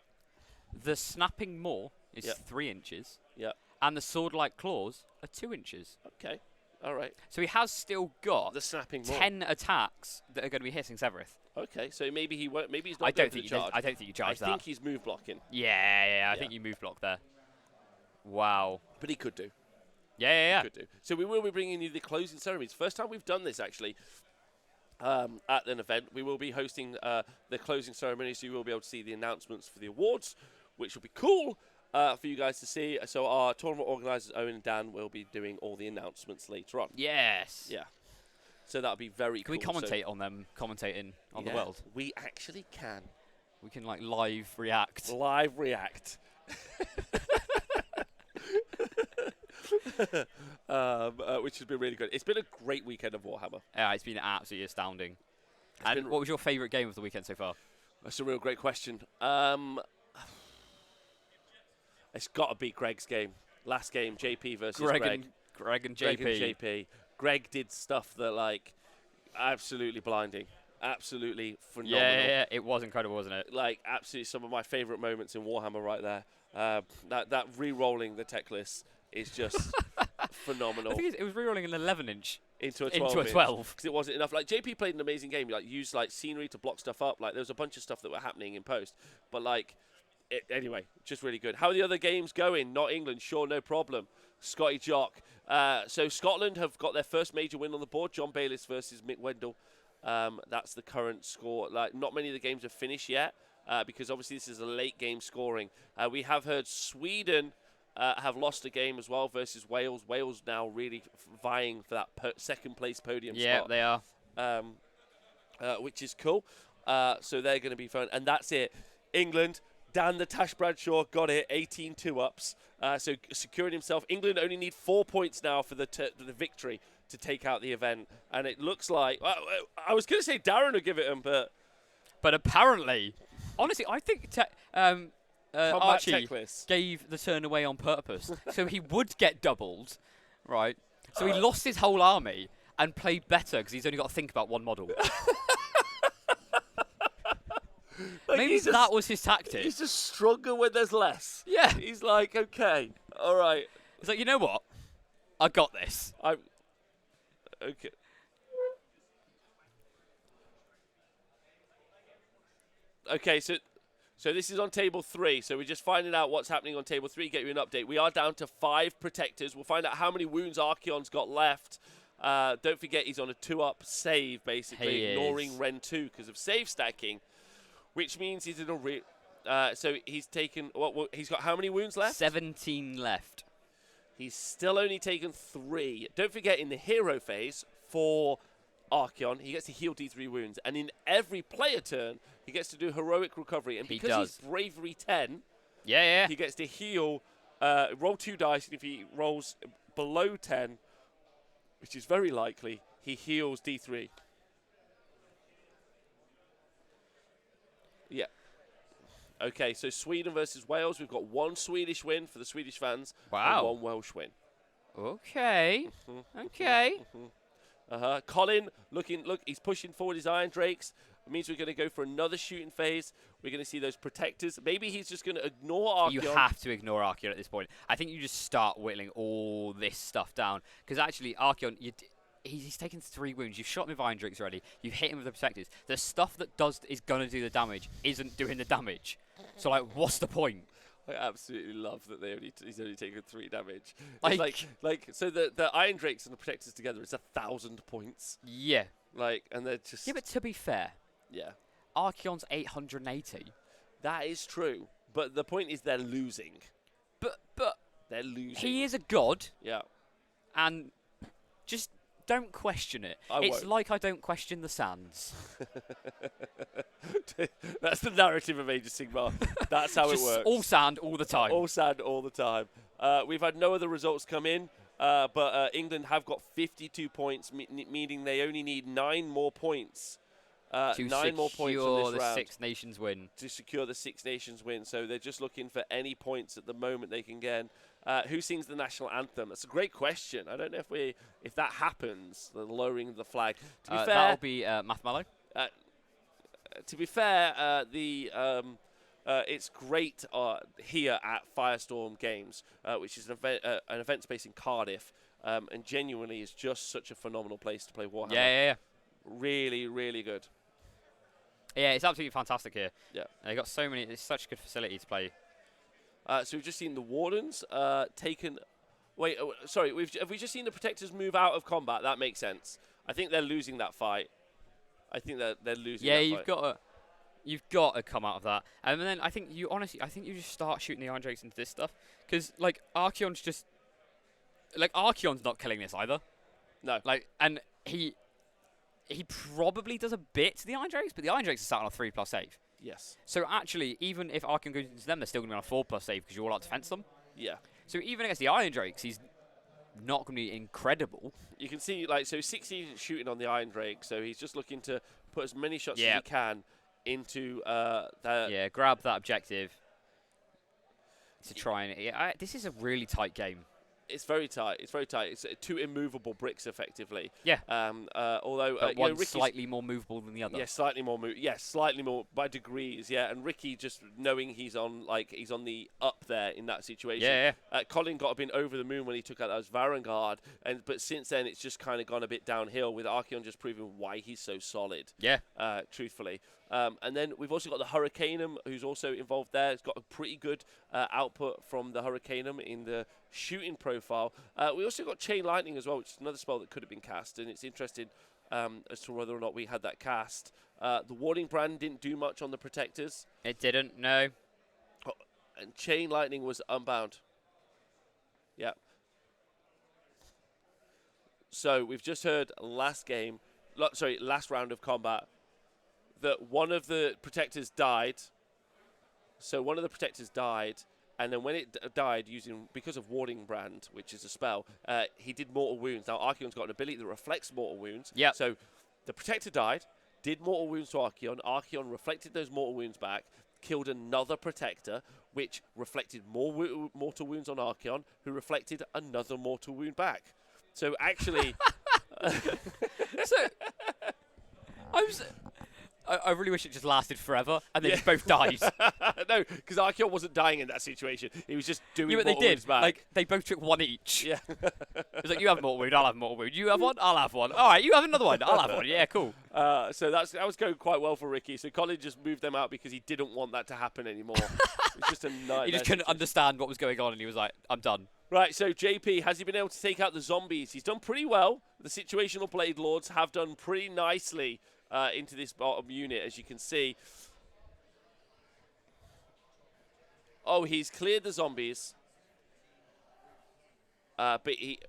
Speaker 2: the snapping maw is 3 inches,
Speaker 1: yeah.
Speaker 2: and the sword-like claws are 2 inches.
Speaker 1: Okay, all right.
Speaker 2: So he has still got
Speaker 1: The snapping maw.
Speaker 2: 10 attacks that are going to be hitting Severith.
Speaker 1: Okay, so maybe he won't. Maybe he's not.
Speaker 2: I don't
Speaker 1: going
Speaker 2: think
Speaker 1: for the charge.
Speaker 2: I don't think you charge that.
Speaker 1: I think he's move blocking,
Speaker 2: Yeah. I think you move block there. Wow.
Speaker 1: but he could do.
Speaker 2: Yeah.
Speaker 1: Could do. So we will be bringing you the closing ceremonies. First time we've done this actually. At an event, we will be hosting the closing ceremony, so you will be able to see the announcements for the awards, which will be cool for you guys to see. So our tournament organisers, Owen and Dan, will be doing all the announcements later on.
Speaker 2: Yes.
Speaker 1: Yeah. So that'll be very
Speaker 2: Can
Speaker 1: cool.
Speaker 2: we commentate on them commentating on the world?
Speaker 1: We actually can.
Speaker 2: We can like live react.
Speaker 1: Live react. Which has been really good. It's been a great weekend of Warhammer.
Speaker 2: Yeah, it's been absolutely astounding. And what was your favourite game of the weekend so far?
Speaker 1: That's a real great question. It's got to be Greg's game. Last game, JP versus Greg.
Speaker 2: Greg and JP.
Speaker 1: Greg did stuff that, like, absolutely blinding. Absolutely phenomenal.
Speaker 2: Yeah, it was incredible, wasn't it?
Speaker 1: Like, absolutely some of my favourite moments in Warhammer right there. That re-rolling the tech list is just phenomenal.
Speaker 2: I think it was re-rolling an 11-inch
Speaker 1: into a 12. Because it wasn't enough. Like, JP played an amazing game. He, like, used, like, scenery to block stuff up. Like, there was a bunch of stuff that were happening in post. But, like, anyway, just really good. How are the other games going? Not England. Sure, no problem. Scotty Jock. So Scotland have got their first major win on the board. John Bayliss versus Mick Wendell. That's the current score. Like, not many of the games have finished yet. Because obviously this is a late game scoring. We have heard Sweden have lost a game as well versus Wales. Wales now really vying for that second place podium spot.
Speaker 2: Yeah, they
Speaker 1: are. Which is cool. So they're going to be fun. And that's it. England, Dan the Tash Bradshaw got it, 18 2-ups. So securing himself. England only need 4 points now for the victory to take out the event. And it looks like, I was going to say Darren will give it him,
Speaker 2: but apparently, honestly, I think Archie
Speaker 1: Techless
Speaker 2: gave the turn away on purpose. So he would get doubled, right? So he lost his whole army and played better because he's only got to think about one model.
Speaker 1: Like,
Speaker 2: maybe that was his tactic.
Speaker 1: He's just stronger when there's less.
Speaker 2: Yeah.
Speaker 1: He's like, okay, all right.
Speaker 2: He's like, you know what? I got this.
Speaker 1: Okay. Okay, so this is on table 3. So we're just finding out what's happening on table 3. Get you an update. We are down to 5 protectors. We'll find out how many wounds Archeon's got left. Don't forget he's on a 2-up save, basically, ignoring Ren 2 because of save stacking, which means he's in a So he's taken. What? He's got how many wounds left?
Speaker 2: 17 left.
Speaker 1: He's still only taken 3. Don't forget, in the hero phase for Archeon, he gets to heal D3 wounds, and in every player turn, he gets to do heroic recovery. And because he's bravery 10,
Speaker 2: yeah,
Speaker 1: he gets to heal. Roll 2 dice, and if he rolls below 10, which is very likely, he heals D3. Yeah. Okay, so Sweden versus Wales. We've got 1 Swedish win for the Swedish fans.
Speaker 2: Wow.
Speaker 1: And 1 Welsh win.
Speaker 2: Okay. Okay.
Speaker 1: Colin, look, he's pushing forward his Iron Drakes. It means we're going to go for another shooting phase. We're going to see those protectors. Maybe he's just going to ignore Archeon.
Speaker 2: You have to ignore Archeon at this point. I think you just start whittling all this stuff down. Because actually, Archeon, he's taken 3 wounds. You've shot him with Iron Drakes already. You've hit him with the protectors. The stuff that is going to do the damage isn't doing the damage. So, like, what's the point?
Speaker 1: I absolutely love that he's only taken 3 damage. So the Iron Drakes and the protectors together is 1,000 points.
Speaker 2: Yeah.
Speaker 1: And they're just.
Speaker 2: Yeah, but to be fair.
Speaker 1: Yeah.
Speaker 2: Archeon's 880.
Speaker 1: That is true, but the point is they're losing.
Speaker 2: But
Speaker 1: they're losing.
Speaker 2: He is a god.
Speaker 1: Yeah.
Speaker 2: And just don't question it. It's like I don't question the sands.
Speaker 1: That's the narrative of Age of Sigmar. That's how it works.
Speaker 2: All sand all the time.
Speaker 1: All sand all the time. We've had no other results come in, but England have got 52 points, meaning they only need 9 more points. 9 more points in this
Speaker 2: the
Speaker 1: round
Speaker 2: 6 Nations win.
Speaker 1: to secure the 6 Nations win. So they're just looking for any points at the moment they can get. Who sings the national anthem? That's a great question. I don't know if that happens, the lowering of the flag. To be fair,
Speaker 2: that'll be Math Mallow.
Speaker 1: To be fair, it's great here at Firestorm Games, which is an event space in Cardiff, and genuinely is just such a phenomenal place to play Warhammer.
Speaker 2: Yeah.
Speaker 1: Really, really good.
Speaker 2: Yeah, it's absolutely fantastic here.
Speaker 1: Yeah.
Speaker 2: They got so many. It's such a good facility to play.
Speaker 1: So we've just seen the Wardens taken. Wait, sorry. Have we just seen the Protectors move out of combat? That makes sense. I think they're losing that fight. I think they're losing.
Speaker 2: Yeah,
Speaker 1: that fight.
Speaker 2: you've got to come out of that. And then I think you just start shooting the Iron Drakes into this stuff because Archeon's not killing this either.
Speaker 1: No.
Speaker 2: And he probably does a bit to the Iron Drakes, but the Iron Drakes are sat on a 3+ save.
Speaker 1: Yes.
Speaker 2: So actually, even if Archeon goes into them, they're still going to be on a 4+ save because you're all out to defense them.
Speaker 1: Yeah.
Speaker 2: So even against the Iron Drakes, he's not going to be incredible.
Speaker 1: You can see, 60 shooting on the Iron Drake, so he's just looking to put as many shots as he can into that.
Speaker 2: Yeah, grab that objective to try and... this is a really tight game.
Speaker 1: It's very tight. It's 2 immovable bricks, effectively.
Speaker 2: Yeah.
Speaker 1: Although
Speaker 2: one's slightly more movable than the other.
Speaker 1: Yeah, slightly more. Slightly more by degrees. Yeah, and Ricky just knowing he's on the up there in that situation.
Speaker 2: Yeah.
Speaker 1: Colin got a bit over the moon when he took out that Varangard, but since then it's just kind of gone a bit downhill with Archeon just proving why he's so solid.
Speaker 2: Yeah.
Speaker 1: Truthfully. And then we've also got the Hurricanum, who's also involved there. It's got a pretty good output from the Hurricanum in the shooting profile. We also got Chain Lightning as well, which is another spell that could have been cast, and it's interesting as to whether or not we had that cast. The Warding Brand didn't do much on the Protectors.
Speaker 2: It didn't, no.
Speaker 1: Oh, and Chain Lightning was unbound. Yeah. So we've just heard last round of combat, that one of the Protectors died. So one of the Protectors died, and then when it died, because of Warding Brand, which is a spell, he did mortal wounds. Now Archeon's got an ability that reflects mortal wounds.
Speaker 2: Yeah.
Speaker 1: So the Protector died, did mortal wounds to Archeon. Archeon reflected those mortal wounds back, killed another Protector, which reflected more mortal wounds on Archeon, who reflected another mortal wound back. So actually,
Speaker 2: I really wish it just lasted forever and they just both died.
Speaker 1: No, because Archeon wasn't dying in that situation. He was just doing
Speaker 2: what they
Speaker 1: mortal wounds
Speaker 2: did.
Speaker 1: back.
Speaker 2: They both took one each.
Speaker 1: Yeah.
Speaker 2: It's like, you have a mortal wound, I'll have a mortal wound. You have one, I'll have one. All right, you have another one, I'll have one. Yeah, cool.
Speaker 1: So that was going quite well for Ricky. So Colin just moved them out because he didn't want that to happen anymore. It's just a nightmare.
Speaker 2: He just couldn't understand what was going on, and he was like, I'm done.
Speaker 1: Right, so JP, has he been able to take out the zombies? He's done pretty well. The Situational Blade Lords have done pretty nicely into this bottom unit, as you can see. Oh, he's cleared the zombies. But he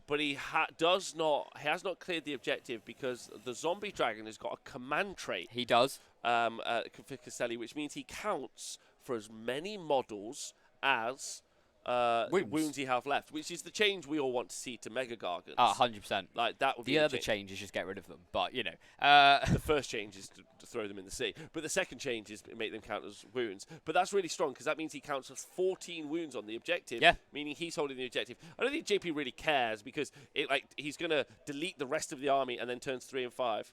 Speaker 1: has not cleared the objective because the zombie dragon has got a command trait.
Speaker 2: He does.
Speaker 1: For Caselli, which means he counts for as many models as wounds he have left, which is the change we all want to see to Mega Gargants.
Speaker 2: 100%.
Speaker 1: Like that would be
Speaker 2: the other change is just get rid of them, but you know.
Speaker 1: The first change is to throw them in the sea, but the second change is make them count as wounds. But that's really strong because that means he counts as 14 wounds on the objective.
Speaker 2: Yeah.
Speaker 1: Meaning he's holding the objective. I don't think JP really cares because he's going to delete the rest of the army and then turns 3 and 5.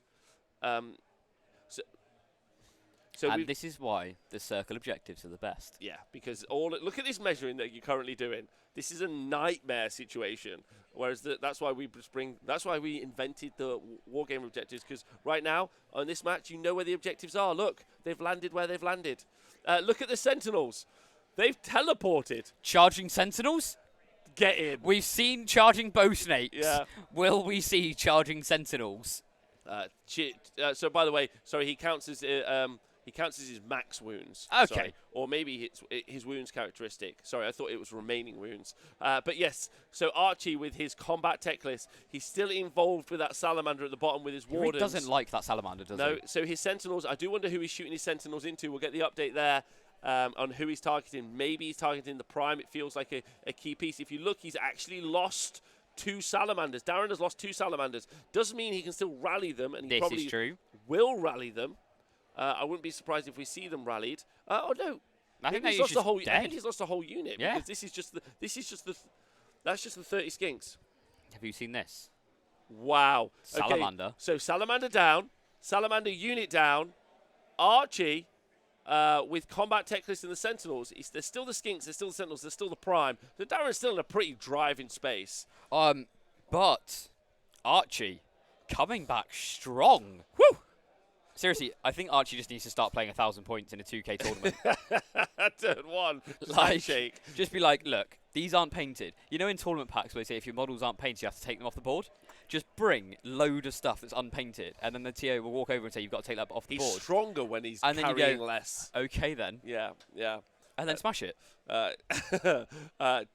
Speaker 1: So
Speaker 2: and this is why the circle objectives are the best.
Speaker 1: Yeah, because look at this measuring that you're currently doing. This is a nightmare situation. Whereas that's why we invented the wargame objectives. Because right now on this match, you know where the objectives are. Look, they've landed where they've landed. Look at the Sentinels. They've teleported.
Speaker 2: Charging Sentinels.
Speaker 1: Get in.
Speaker 2: We've seen charging bow snakes.
Speaker 1: Yeah.
Speaker 2: Will we see charging Sentinels?
Speaker 1: So by the way, sorry, he counts as his max wounds.
Speaker 2: Okay.
Speaker 1: Sorry. Or maybe his wounds characteristic. Sorry, I thought it was remaining wounds. But yes, so Archie with his combat tech list, he's still involved with that salamander at the bottom with his wardens.
Speaker 2: He doesn't like that salamander, does he?
Speaker 1: No, so his sentinels, I do wonder who he's shooting his sentinels into. We'll get the update there on who he's targeting. Maybe he's targeting the prime. It feels like a key piece. If you look, he's actually lost 2 salamanders. Darren has lost 2 salamanders. Doesn't mean he can still rally them, and he probably will rally them. I wouldn't be surprised if we see them rallied. Oh no,
Speaker 2: I think
Speaker 1: he's lost a whole. I think he's lost a whole unit.
Speaker 2: Yeah.
Speaker 1: Because that's just the 30 skinks.
Speaker 2: Have you seen this?
Speaker 1: Wow.
Speaker 2: Salamander.
Speaker 1: Okay. So salamander down, salamander unit down, Archie with combat tech list in the sentinels. There's still the skinks, there's still the sentinels, there's still the prime. So Darren's still in a pretty driving space.
Speaker 2: But Archie coming back strong.
Speaker 1: Woo!
Speaker 2: Seriously, I think Archie just needs to start playing 1,000 points in a 2K tournament.
Speaker 1: Turn 1.
Speaker 2: Like, just be like, look, these aren't painted. You know in tournament packs where they say if your models aren't painted, you have to take them off the board? Just bring load of stuff that's unpainted, and then the TO will walk over and say, you've got to take that off the board.
Speaker 1: He's stronger when he's
Speaker 2: and
Speaker 1: carrying
Speaker 2: then you go,
Speaker 1: less.
Speaker 2: Okay, then.
Speaker 1: Yeah.
Speaker 2: And then smash it.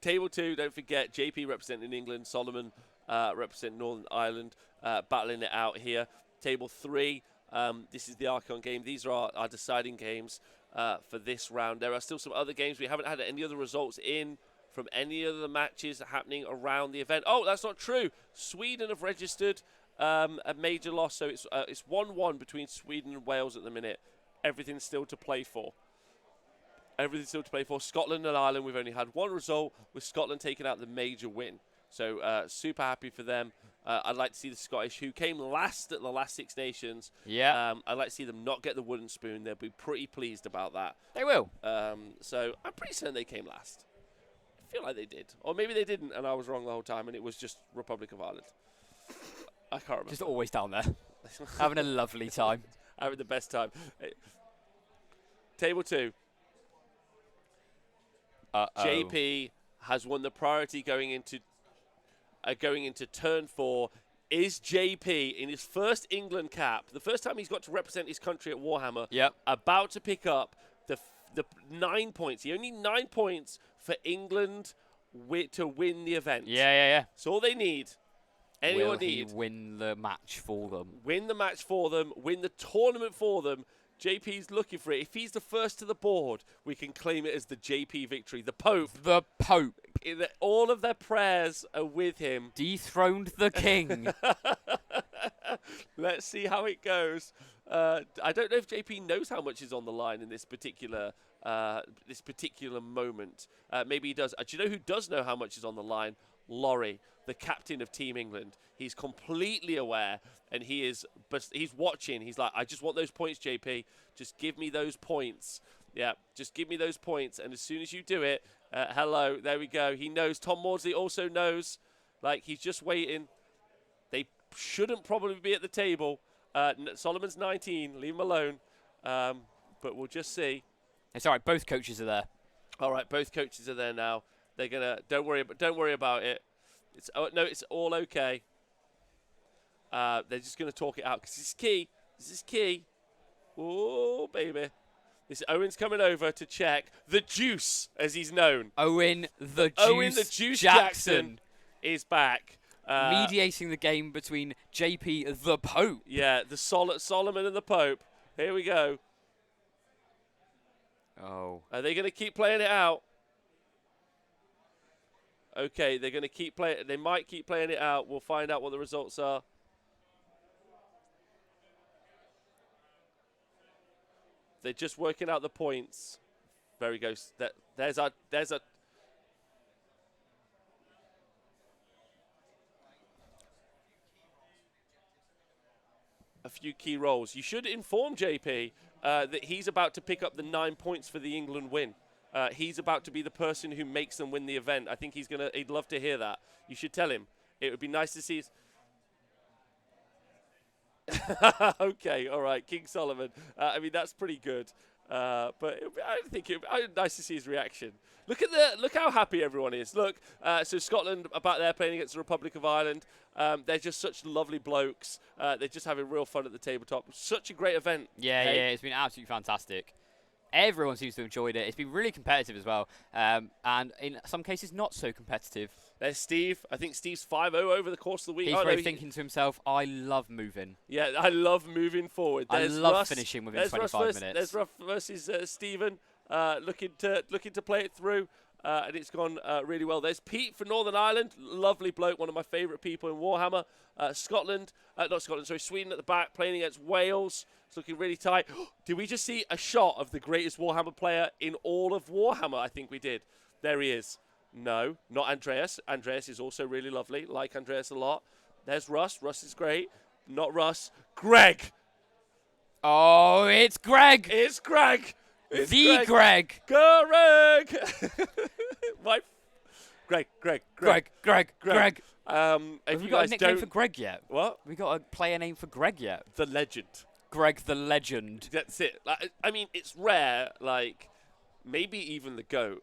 Speaker 1: Table 2, don't forget, JP representing England, Solomon representing Northern Ireland, battling it out here. Table 3, this is the Archon game. These are our deciding games for this round. There are still some other games. We haven't had any other results in from any other matches happening around the event. Oh, that's not true. Sweden have registered a major loss, so it's 1-1 between Sweden and Wales at the minute. Everything's still to play for. Scotland and Ireland, we've only had one result, with Scotland taking out the major win. So super happy for them. I'd like to see the Scottish, who came last at the last Six Nations.
Speaker 2: Yeah.
Speaker 1: I'd like to see them not get the wooden spoon. They'll be pretty pleased about that.
Speaker 2: They will.
Speaker 1: So I'm pretty certain they came last. I feel like they did. Or maybe they didn't, and I was wrong the whole time, and it was just Republic of Ireland. I can't remember.
Speaker 2: Just always down there. Having a lovely time.
Speaker 1: Having the best time. Table 2. JP has won the priority going into turn 4. Is JP in his first England cap, the first time he's got to represent his country at Warhammer, about to pick up the 9 points? He only 9 points for England to win the event.
Speaker 2: Yeah.
Speaker 1: That's all they need.
Speaker 2: Will he win the match for them?
Speaker 1: Win the match for them. Win the tournament for them. JP's looking for it. If he's the first to the board, we can claim it as the JP victory. The Pope. All of their prayers are with him.
Speaker 2: Dethroned the king.
Speaker 1: Let's see how it goes. I don't know if JP knows how much is on the line in this particular moment. Maybe he does. Do you know who does know how much is on the line? Laurie, the captain of Team England. He's completely aware, and he's watching. He's like, I just want those points, JP. Just give me those points. Yeah, just give me those points. And as soon as you do it, hello, there we go. He knows. Tom Maudsley also knows. Like, he's just waiting. They shouldn't probably be at the table. Solomon's 19. Leave him alone. But we'll just see.
Speaker 2: It's all right. Both coaches are there.
Speaker 1: All right, both coaches are there now. They're gonna don't worry about it. It's all okay. They're just gonna talk it out because this is key. Oh baby, This Owen's coming over to check the Juice, as he's known.
Speaker 2: Owen the Juice
Speaker 1: Jackson is back.
Speaker 2: Mediating the game between JP the Pope.
Speaker 1: Yeah, the Solomon and the Pope. Here we go.
Speaker 2: Oh.
Speaker 1: Are they going to keep playing it out? Okay, they're going to keep playing. They might keep playing it out. We'll find out what the results are. They're just working out the points. There we go. There's a few key roles. You should inform JP that he's about to pick up the 9 points for the England win. He's about to be the person who makes them win the event. I think he'd love to hear that. You should tell him. It would be nice to see. Okay, all right, King Solomon. I mean, that's pretty good. But I'd nice to see his reaction. Look how happy everyone is. Look, so Scotland about there playing against the Republic of Ireland. They're just such lovely blokes. They're just having real fun at the tabletop. Such a great event.
Speaker 2: Yeah,
Speaker 1: hey?
Speaker 2: yeah, it's been absolutely fantastic. Everyone seems to have enjoyed it. It's been really competitive as well, and in some cases not so competitive.
Speaker 1: There's Steve. I think Steve's 5-0 over the course of the week.
Speaker 2: He's probably thinking to himself, I love moving.
Speaker 1: Yeah, I love moving forward.
Speaker 2: There's I love finishing within 25 minutes.
Speaker 1: There's Ruff versus Stephen, looking to play it through, and it's gone really well. There's Pete for Northern Ireland, lovely bloke, one of my favourite people in Warhammer. Sweden at the back, playing against Wales. It's looking really tight. Did we just see a shot of the greatest Warhammer player in all of Warhammer? I think we did. There he is. No, not Andreas. Andreas is also really lovely. Like Andreas a lot. There's Russ. Russ is great. Not Russ. Greg.
Speaker 2: Oh, it's Greg.
Speaker 1: It's Greg. It's
Speaker 2: the Greg.
Speaker 1: Greg. Greg.
Speaker 2: Have we got a nickname for Greg yet?
Speaker 1: What?
Speaker 2: Have we got a player name for Greg yet?
Speaker 1: The Legend.
Speaker 2: Greg the Legend.
Speaker 1: That's it. I mean, it's rare, maybe even the GOAT.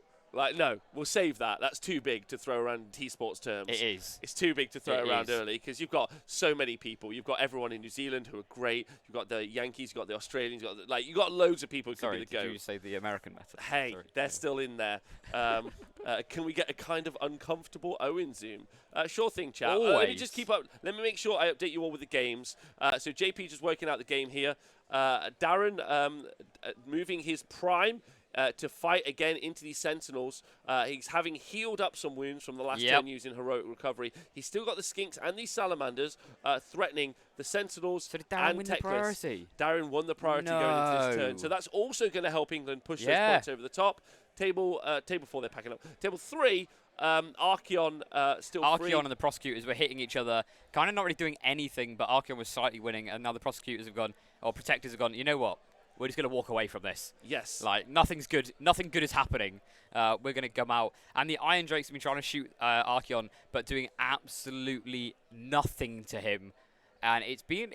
Speaker 1: No, we'll save that. That's too big to throw around in T-Sports terms.
Speaker 2: It is.
Speaker 1: It's too big to throw around early because you've got so many people. You've got everyone in New Zealand who are great. You've got the Yankees. You've got the Australians. You've got loads of people who can be the GOAT.
Speaker 2: Did you say the American method?
Speaker 1: Hey, they're still in there. Can we get a kind of uncomfortable Owen zoom? Sure thing, chat. Let me just keep up. Let me make sure I update you all with the games. So JP just working out the game here. Darren moving his prime to fight again into these Sentinels. He's having healed up some wounds from the last turn using Heroic Recovery. He's still got the Skinks and these Salamanders threatening the Sentinels.
Speaker 2: So did Darren win the priority?
Speaker 1: Darren won the priority going into this turn. So that's also going to help England push those points over the top. Table 4, they're packing up. Table 3, Archeon still free.
Speaker 2: Archeon and the Prosecutors were hitting each other, kind of not really doing anything, but Archeon was slightly winning, and now the Prosecutors have gone, or Protectors have gone, you know what? We're just going to walk away from this.
Speaker 1: Yes.
Speaker 2: Nothing's good. Nothing good is happening. We're going to come out. And the Iron Drakes have been trying to shoot Archeon, but doing absolutely nothing to him. And it's been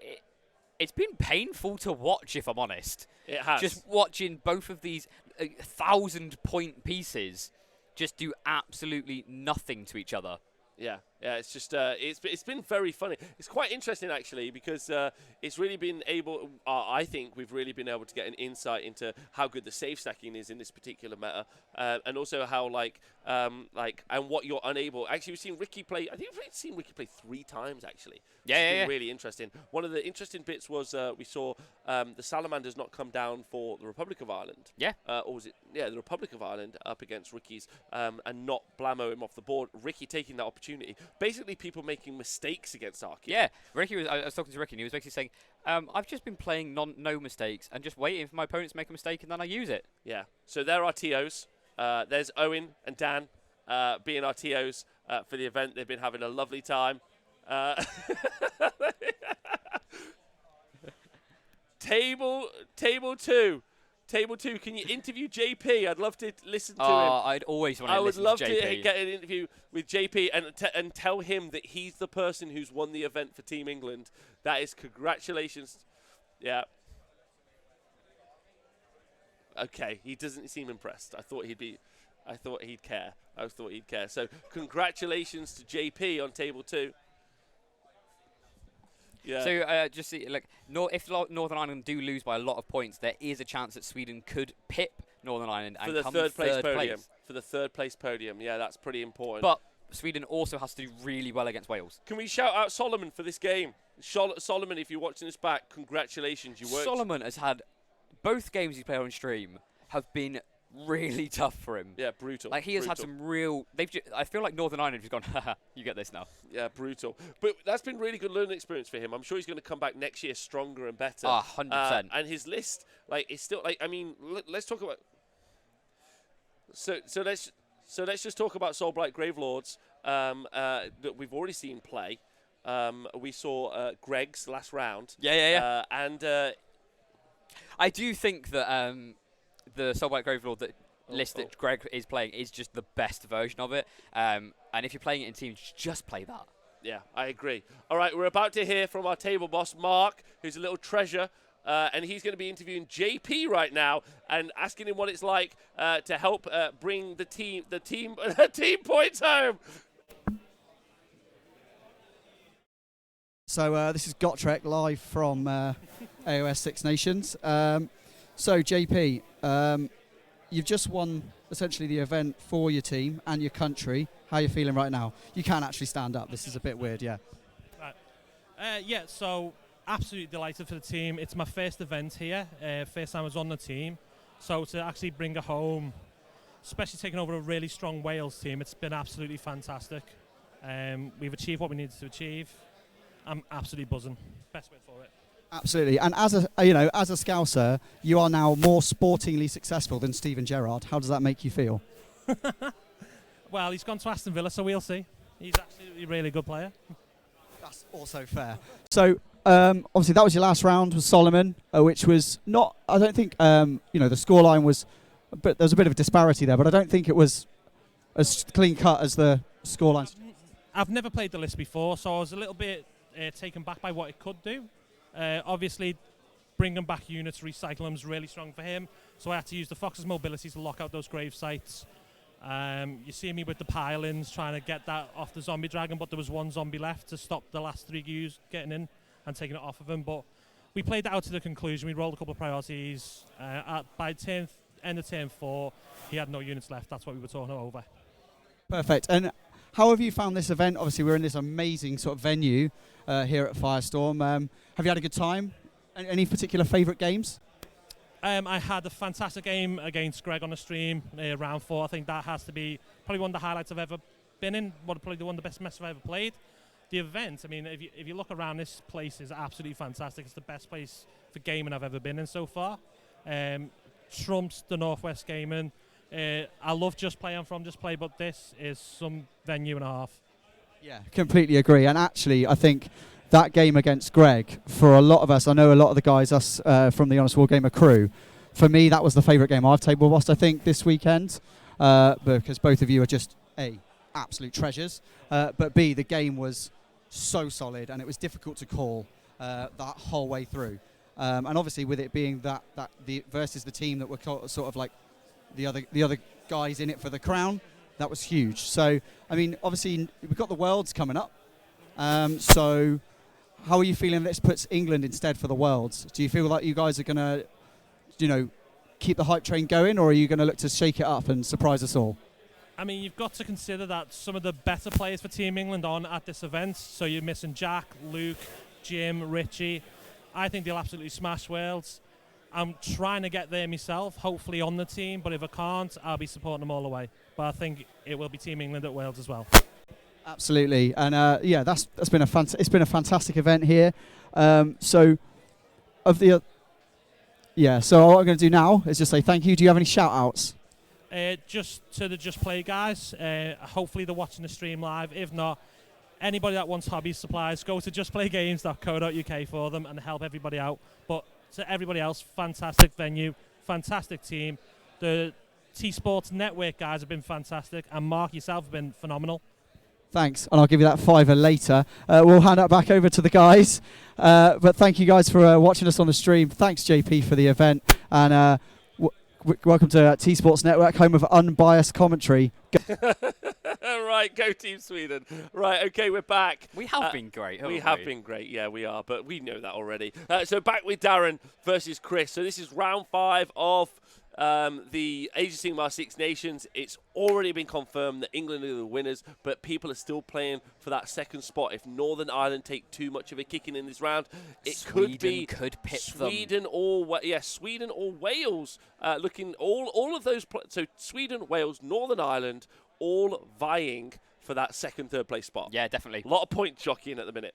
Speaker 2: painful to watch, if I'm honest.
Speaker 1: It has.
Speaker 2: Just watching both of these 1,000-point pieces just do absolutely nothing to each other.
Speaker 1: Yeah, it's just it's been very funny. It's quite interesting actually because it's really been able. I think we've really been able to get an insight into how good the save stacking is in this particular meta, and also how and what you're unable. Actually, we've seen Ricky play. I think we've seen Ricky play 3 times actually.
Speaker 2: Yeah.
Speaker 1: Really interesting. One of the interesting bits was we saw the Salamanders not come down for the Republic of Ireland.
Speaker 2: Yeah.
Speaker 1: Or was it? Yeah, the Republic of Ireland up against Ricky's and not blammo him off the board. Ricky taking that opportunity. Basically, people making mistakes against Archeon.
Speaker 2: Yeah, Ricky I was talking to Ricky, and he was basically saying, I've just been playing no mistakes and just waiting for my opponents to make a mistake, and then I use it.
Speaker 1: Yeah. So there are TOs. There's Owen and Dan being our TOs for the event. They've been having a lovely time. Table 2. Table 2, can you interview JP? I'd love to listen to him.
Speaker 2: I'd always want to listen to JP.
Speaker 1: I would love to get an interview with JP and tell him that he's the person who's won the event for Team England. That is congratulations. Yeah. Okay, he doesn't seem impressed. I thought he'd care. So congratulations to JP on Table 2. Yeah.
Speaker 2: So just see, like, if Northern Ireland do lose by a lot of points, there is a chance that Sweden could pip Northern Ireland and
Speaker 1: for the
Speaker 2: come
Speaker 1: third place podium.
Speaker 2: place.
Speaker 1: For the third place podium, yeah, that's pretty important.
Speaker 2: But Sweden also has to do really well against Wales.
Speaker 1: Can we shout out Solomon for this game? Solomon, if you're watching this back, congratulations, you worked.
Speaker 2: Solomon has had both games he's played on stream have been really tough for him.
Speaker 1: Yeah, brutal.
Speaker 2: Like, he has had some real... I feel like Northern Ireland has gone, haha, you get this now.
Speaker 1: Yeah, brutal. But that's been really good learning experience for him. I'm sure he's going to come back next year stronger and better.
Speaker 2: 100%.
Speaker 1: And his list, like, is still, like, I mean, let's talk about... So let's just talk about Soulblight Gravelords that we've already seen play. We saw Greg's last round.
Speaker 2: Yeah.
Speaker 1: And
Speaker 2: I do think that the Soulblight Gravelord list that Greg is playing is just the best version of it. And if you're playing it in teams, just play that.
Speaker 1: Yeah, I agree. All right, we're about to hear from our table boss, Mark, who's a little treasure. And he's going to be interviewing JP right now and asking him what it's like to help bring the team points home.
Speaker 3: So this is Gotrek live from AOS Six Nations. So JP, you've just won essentially the event for your team and your country. How are you feeling right now? You can actually stand up. This is a bit weird, yeah.
Speaker 4: Right. Yeah, so absolutely delighted for the team. It's my first event here, first time I was on the team. So to actually bring it home, especially taking over a really strong Wales team, it's been absolutely fantastic. We've achieved what we needed to achieve. I'm absolutely buzzing. Best word for it.
Speaker 3: Absolutely. And as a Scouser, you are now more sportingly successful than Steven Gerrard. How does that make you feel?
Speaker 4: Well, he's gone to Aston Villa, so we'll see. He's absolutely a really good player.
Speaker 3: That's also fair. So obviously that was your last round with Solomon, which was not, I don't think, the scoreline was, but there's a bit of a disparity there, but I don't think it was as clean cut as the scoreline.
Speaker 4: I've never played the list before, so I was a little bit taken back by what it could do. Obviously, bringing back units, recycling them is really strong for him, so I had to use the Fox's mobility to lock out those grave sites. You see me with the pile-ins trying to get that off the zombie dragon, but there was one zombie left to stop the last 3 Gus getting in and taking it off of him. But we played that out to the conclusion. We rolled a couple of priorities. By end of turn 4, he had no units left. That's what we were talking over.
Speaker 3: Perfect. And how have you found this event? Obviously, we're in this amazing sort of venue here at Firestorm. Have you had a good time? Any particular favourite games?
Speaker 4: I had a fantastic game against Greg on the stream, round 4. I think that has to be probably one of the highlights I've ever been in. Probably one of the best matches I've ever played. The event, I mean, if you look around, this place is absolutely fantastic. It's the best place for gaming I've ever been in so far. Trumps the Northwest Gaming. I love Just Play. I'm from Just Play, but this is some venue and a half.
Speaker 3: Yeah, completely agree. And actually, I think that game against Greg, for a lot of us, I know a lot of the guys, us from the Honest Wargamer crew, for me, that was the favourite game I've table bossed, I think, this weekend, because both of you are just, A, absolute treasures, but B, the game was so solid and it was difficult to call that whole way through. And obviously, with it being that the versus the team that were sort of like the other guys in it for the crown, that was huge. So, I mean, obviously, we've got the Worlds coming up. So, how are you feeling this puts England instead for the Worlds? Do you feel like you guys are going to, keep the hype train going, or are you going to look to shake it up and surprise us all?
Speaker 4: I mean, you've got to consider that some of the better players for Team England on at this event. So you're missing Jack, Luke, Jim, Richie. I think they'll absolutely smash Worlds. I'm trying to get there myself, hopefully on the team, but if I can't, I'll be supporting them all the way. But I think it will be Team England at Wales as well.
Speaker 3: Absolutely, and that's been it's been a fantastic event here. So what I'm going to do now is just say thank you. Do you have any shout outs?
Speaker 4: Just to the Just Play guys. Hopefully they're watching the stream live. If not, anybody that wants hobby supplies, go to justplaygames.co.uk for them and help everybody out. But to everybody else, fantastic venue, fantastic team. The T-Sports Network guys have been fantastic, and Mark, yourself, have been phenomenal.
Speaker 3: Thanks, and I'll give you that $5 later. We'll hand that back over to the guys. But thank you guys for watching us on the stream. Thanks, JP, for the event. And welcome to T-Sports Network, home of unbiased commentary.
Speaker 1: Right, go Team Sweden. Right, okay, we're back.
Speaker 2: We have been great, haven't we?
Speaker 1: We have been great, yeah, we are, but we know that already. So back with Darren versus Chris. So this is round 5 of the Age of Sigmar Six Nations. It's already been confirmed that England are the winners, but people are still playing for that second spot. If Northern Ireland take too much of a kicking in this round, it could
Speaker 2: pit
Speaker 1: Sweden Sweden or Wales. Looking all of those. So Sweden, Wales, Northern Ireland, all vying for that second, third place spot.
Speaker 2: Yeah, definitely.
Speaker 1: A lot of points jockeying at the minute.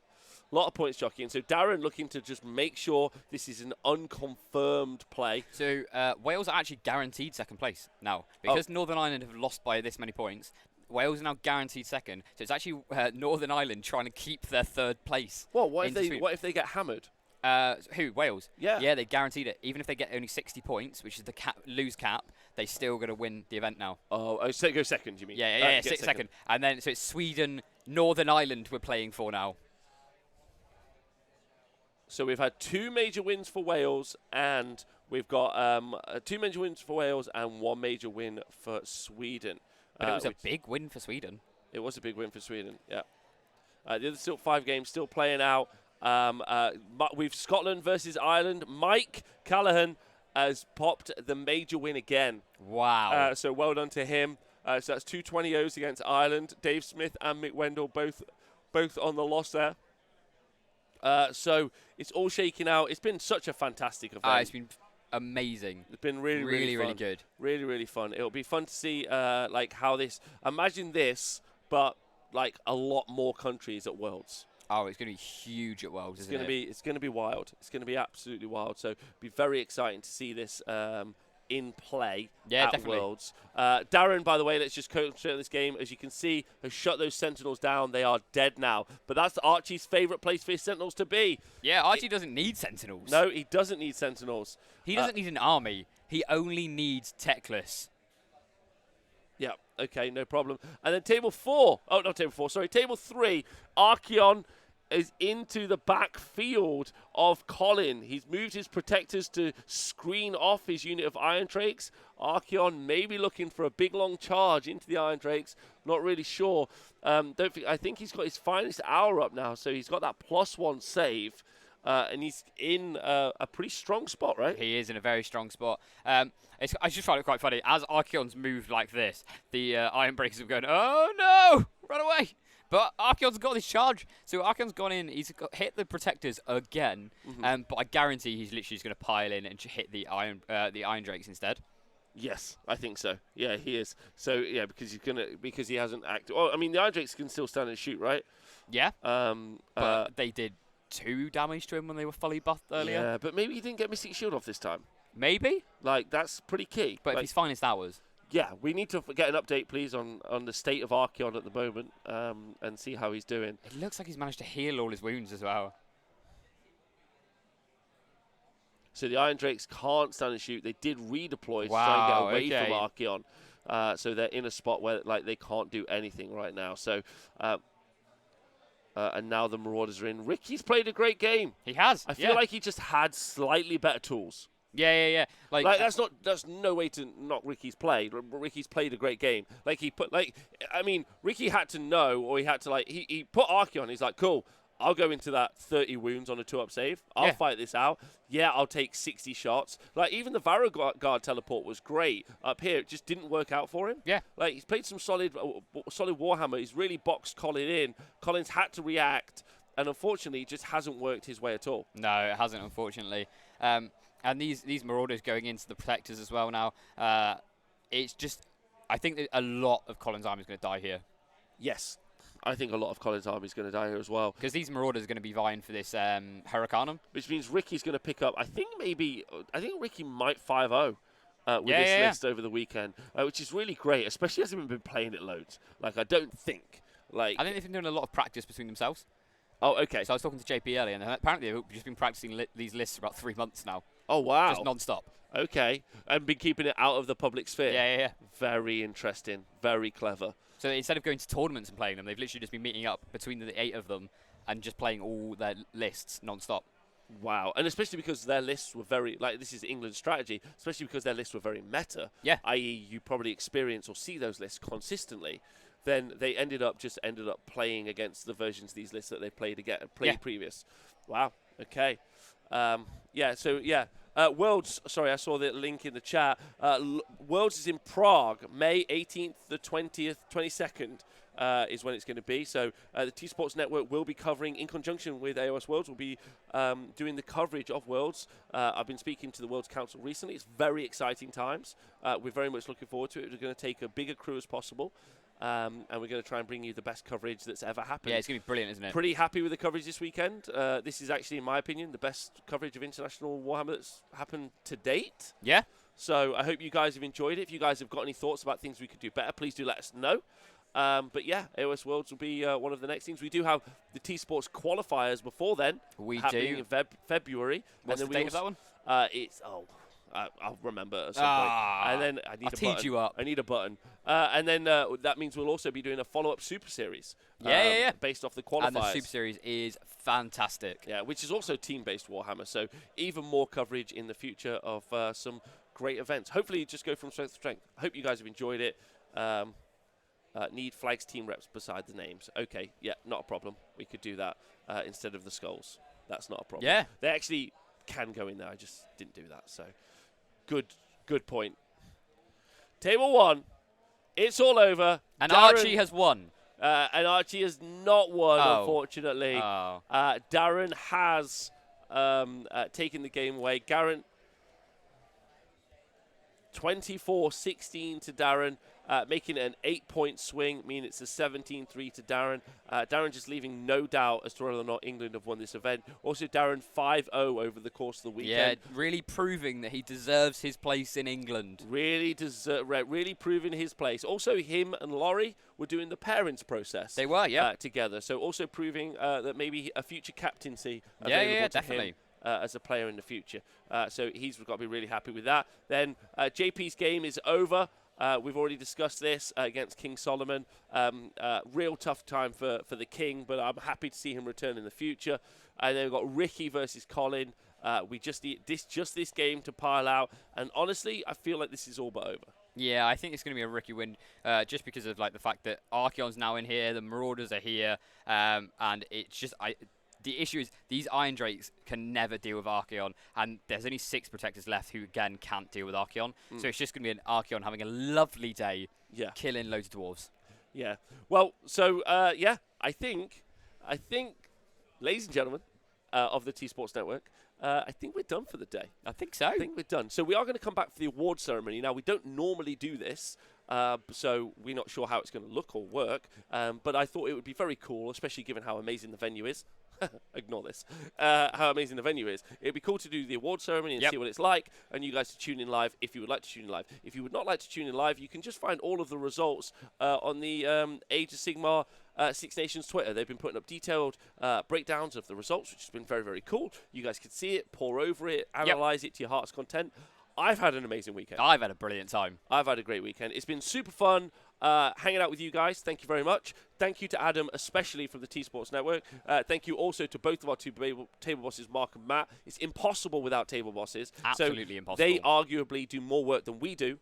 Speaker 1: A lot of points jockeying. So Darren looking to just make sure this is an unconfirmed play.
Speaker 2: So Wales are actually guaranteed second place now. Because Northern Ireland have lost by this many points, Wales are now guaranteed second. So it's actually Northern Ireland trying to keep their third place.
Speaker 1: Well, what if they get hammered?
Speaker 2: Who? Wales?
Speaker 1: Yeah.
Speaker 2: Yeah, they guaranteed it. Even if they get only 60 points, which is the lose cap, they still going to win the event now.
Speaker 1: So go second, you mean?
Speaker 2: Yeah, second. And then, so it's Sweden, Northern Ireland we're playing for now.
Speaker 1: So we've had 2 major wins for Wales, and we've got 2 major wins for Wales and 1 major win for Sweden.
Speaker 2: But it was a big win for Sweden.
Speaker 1: It was a big win for Sweden, yeah. The other still 5 games still playing out. We've Scotland versus Ireland. Mike Callaghan has popped the major win again.
Speaker 2: Wow.
Speaker 1: So well done to him. So that's 2 20-0s against Ireland. Dave Smith and Mick Wendell both on the loss there. So it's all shaking out. It's been such a fantastic event.
Speaker 2: It's been amazing.
Speaker 1: It's been really fun.
Speaker 2: Really good.
Speaker 1: Really fun. It'll be fun to see like how this. Imagine this, but like a lot more countries at Worlds.
Speaker 2: Oh, it's going to be huge at Worlds, isn't it?
Speaker 1: It's going to be wild. It's going to be absolutely wild. So it'll be very exciting to see this in play at
Speaker 2: definitely.
Speaker 1: Worlds. Darren, by the way, let's just concentrate this game. As you can see, has shut those Sentinels down. They are dead now. But that's Archie's favourite place for his Sentinels to be.
Speaker 2: Yeah, Archie doesn't need Sentinels.
Speaker 1: No, he doesn't need Sentinels.
Speaker 2: He doesn't need an army. He only needs Techless.
Speaker 1: Yeah, okay, no problem. And then table 4. Oh, not table 4, sorry. Table 3. Archeon is into the backfield of Colin. He's moved his protectors to screen off his unit of Iron Drakes. Archeon may be looking for a big long charge into the Iron Drakes. Not really sure. I think he's got his finest hour up now, so he's got that +1 save. And he's in a pretty strong spot, right?
Speaker 2: He is in a very strong spot. I just find it quite funny. As Archeon's moved like this, the Iron Breakers are going, oh no, run away. But Archeon's got this charge. So Archeon's gone in, hit the protectors again.
Speaker 1: Mm-hmm.
Speaker 2: But I guarantee he's literally just going to pile in and hit the Iron Drakes instead.
Speaker 1: Yes, I think so. Yeah, he is. So yeah, because he hasn't acted. Well, I mean, the Iron Drakes can still stand and shoot, right?
Speaker 2: Yeah. But they did 2 damage to him when they were fully buffed earlier.
Speaker 1: Yeah, but maybe he didn't get Mystic Shield off this time.
Speaker 2: Maybe.
Speaker 1: Like, that's pretty key.
Speaker 2: But if he's finest hours.
Speaker 1: Yeah, we need to get an update, please, on the state of Archeon at the moment and see how he's doing.
Speaker 2: It looks like he's managed to heal all his wounds as well.
Speaker 1: So the Iron Drakes can't stand and shoot. They did redeploy to try and get away from Archeon. So they're in a spot where like they can't do anything right now. So and now the Marauders are in. Ricky's played a great game.
Speaker 2: He has.
Speaker 1: I feel like he just had slightly better tools.
Speaker 2: Yeah.
Speaker 1: Like that's no way to knock Ricky's play. Ricky's played a great game. Like Ricky had to know, or he had to he put Archeon. He's like, cool. I'll go into that 30 wounds on a 2-up save. I'll fight this out. Yeah, I'll take 60 shots. Like, even the Varroguard teleport was great up here. It just didn't work out for him.
Speaker 2: Yeah.
Speaker 1: Like, he's played some solid Warhammer. He's really boxed Colin in. Colin's had to react, and unfortunately, it just hasn't worked his way at all.
Speaker 2: No, it hasn't, unfortunately. And these Marauders going into the Protectors as well now, it's just, I think that a lot of Colin's army is going to die here.
Speaker 1: Yes. I think a lot of Colin's army is going to die here as well.
Speaker 2: Because these Marauders are going to be vying for this Hurricanum.
Speaker 1: Which means Ricky's going to pick up, I think Ricky might 5-0 with this list over the weekend, which is really great, especially as they've been playing it loads. Like, I think
Speaker 2: they've been doing a lot of practice between themselves.
Speaker 1: Oh, okay.
Speaker 2: So I was talking to JP earlier, and apparently they've just been practicing these lists for about 3 months now.
Speaker 1: Oh, wow.
Speaker 2: Just non-stop.
Speaker 1: Okay. And been keeping it out of the public sphere.
Speaker 2: Yeah.
Speaker 1: Very interesting. Very clever.
Speaker 2: So instead of going to tournaments and playing them, they've literally just been meeting up between the 8 of them and just playing all their lists non-stop.
Speaker 1: Wow. And especially because their lists were very, this is England's strategy, especially because their lists were very meta.
Speaker 2: Yeah.
Speaker 1: I.e., you probably experience or see those lists consistently then they ended up playing against the versions of these lists that they played previous. Wow. Okay. Worlds. Sorry, I saw the link in the chat. Worlds is in Prague, May 18th, the 20th, 22nd. Is when it's going to be. So the T Sports Network will be covering, in conjunction with AOS Worlds, will be doing the coverage of Worlds. I've been speaking to the Worlds Council recently. It's very exciting times. We're very much looking forward to it. We're going to take a bigger crew as possible. And we're going to try and bring you the best coverage that's ever happened.
Speaker 2: Yeah, it's going to be brilliant, isn't it?
Speaker 1: Pretty happy with the coverage this weekend. This is actually, in my opinion, the best coverage of International Warhammer that's happened to date.
Speaker 2: Yeah.
Speaker 1: So I hope you guys have enjoyed it. If you guys have got any thoughts about things we could do better, please do let us know. But yeah, AOS Worlds will be one of the next things. We do have the T Sports qualifiers before then.
Speaker 2: We
Speaker 1: happening
Speaker 2: do.
Speaker 1: in February.
Speaker 2: What's
Speaker 1: and
Speaker 2: the
Speaker 1: then
Speaker 2: date of that one?
Speaker 1: I'll remember at some point. And then I need
Speaker 2: I'll
Speaker 1: a
Speaker 2: teed
Speaker 1: button.
Speaker 2: you up.
Speaker 1: I need a button. And then that means we'll also be doing a follow-up Super Series.
Speaker 2: Yeah.
Speaker 1: Based off the qualifiers.
Speaker 2: And the Super Series is fantastic.
Speaker 1: Yeah, which is also team-based Warhammer. So even more coverage in the future of some great events. Hopefully, just go from strength to strength. I hope you guys have enjoyed it. Need flags team reps beside the names. Okay, yeah, not a problem. We could do that instead of the skulls. That's not a problem.
Speaker 2: Yeah.
Speaker 1: They actually can go in there. I just didn't do that. So good point. Table 1. It's all over.
Speaker 2: And
Speaker 1: Darren,
Speaker 2: Archie has won.
Speaker 1: and Archie has not won,
Speaker 2: Oh.
Speaker 1: unfortunately.
Speaker 2: Oh.
Speaker 1: Darren has taken the game away. Darren, 24-16 to Darren, making it an 8-point swing, meaning it's a 17-3 to Darren. Darren just leaving no doubt as to whether or not England have won this event. Also, Darren 5-0 over the course of the weekend.
Speaker 2: Yeah, really proving that he deserves his place in England.
Speaker 1: Really proving his place. Also, him and Laurie were doing the parents process.
Speaker 2: They were, yeah.
Speaker 1: Together. So also proving that maybe a future captaincy available
Speaker 2: Yeah,
Speaker 1: to
Speaker 2: definitely.
Speaker 1: him. As a player in the future. So he's got to be really happy with that. Then JP's game is over. We've already discussed this against King Solomon. Real tough time for the King, but I'm happy to see him return in the future. And then we've got Ricky versus Colin. We just need this game to pile out. And honestly, I feel like this is all but over.
Speaker 2: Yeah, I think it's going to be a Ricky win, just because of like the fact that Archeon's now in here, the Marauders are here, and it's just the issue is these Iron Drakes can never deal with Archeon, and there's only 6 protectors left who, again, can't deal with Archeon. So it's just going to be an Archeon having a lovely day, killing loads of dwarves.
Speaker 1: Yeah. Well, so, I think, ladies and gentlemen of the T Sports Network, I think we're done for the day.
Speaker 2: I think so.
Speaker 1: I think we're done. So we are going to come back for the award ceremony. Now, we don't normally do this, so we're not sure how it's going to look or work, but I thought it would be very cool, especially given how amazing the venue is. Ignore this. How amazing the venue is. It'd be cool to do the award ceremony and see what it's like, and you guys to tune in live if you would like to tune in live. If you would not like to tune in live, you can just find all of the results on the Age of Sigmar Six Nations Twitter. They've been putting up detailed breakdowns of the results, which has been very, very cool. You guys can see it, pore over it, analyze it to your heart's content. I've had an amazing weekend.
Speaker 2: I've had a brilliant time.
Speaker 1: I've had a great weekend. It's been super fun hanging out with you guys. Thank you very much. Thank you to Adam, especially from the T Sports Network. Thank you also to both of our two table bosses, Mark and Matt. It's impossible without table bosses.
Speaker 2: Absolutely impossible.
Speaker 1: They arguably do more work than we do.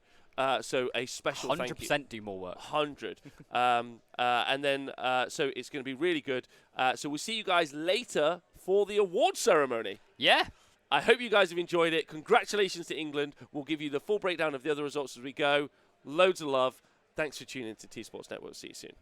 Speaker 1: So a special
Speaker 2: 100%
Speaker 1: thank you.
Speaker 2: do more work.
Speaker 1: 100. And then, so it's going to be really good. So we'll see you guys later for the award ceremony.
Speaker 2: Yeah.
Speaker 1: I hope you guys have enjoyed it. Congratulations to England. We'll give you the full breakdown of the other results as we go. Loads of love. Thanks for tuning in to T Sports Network. See you soon.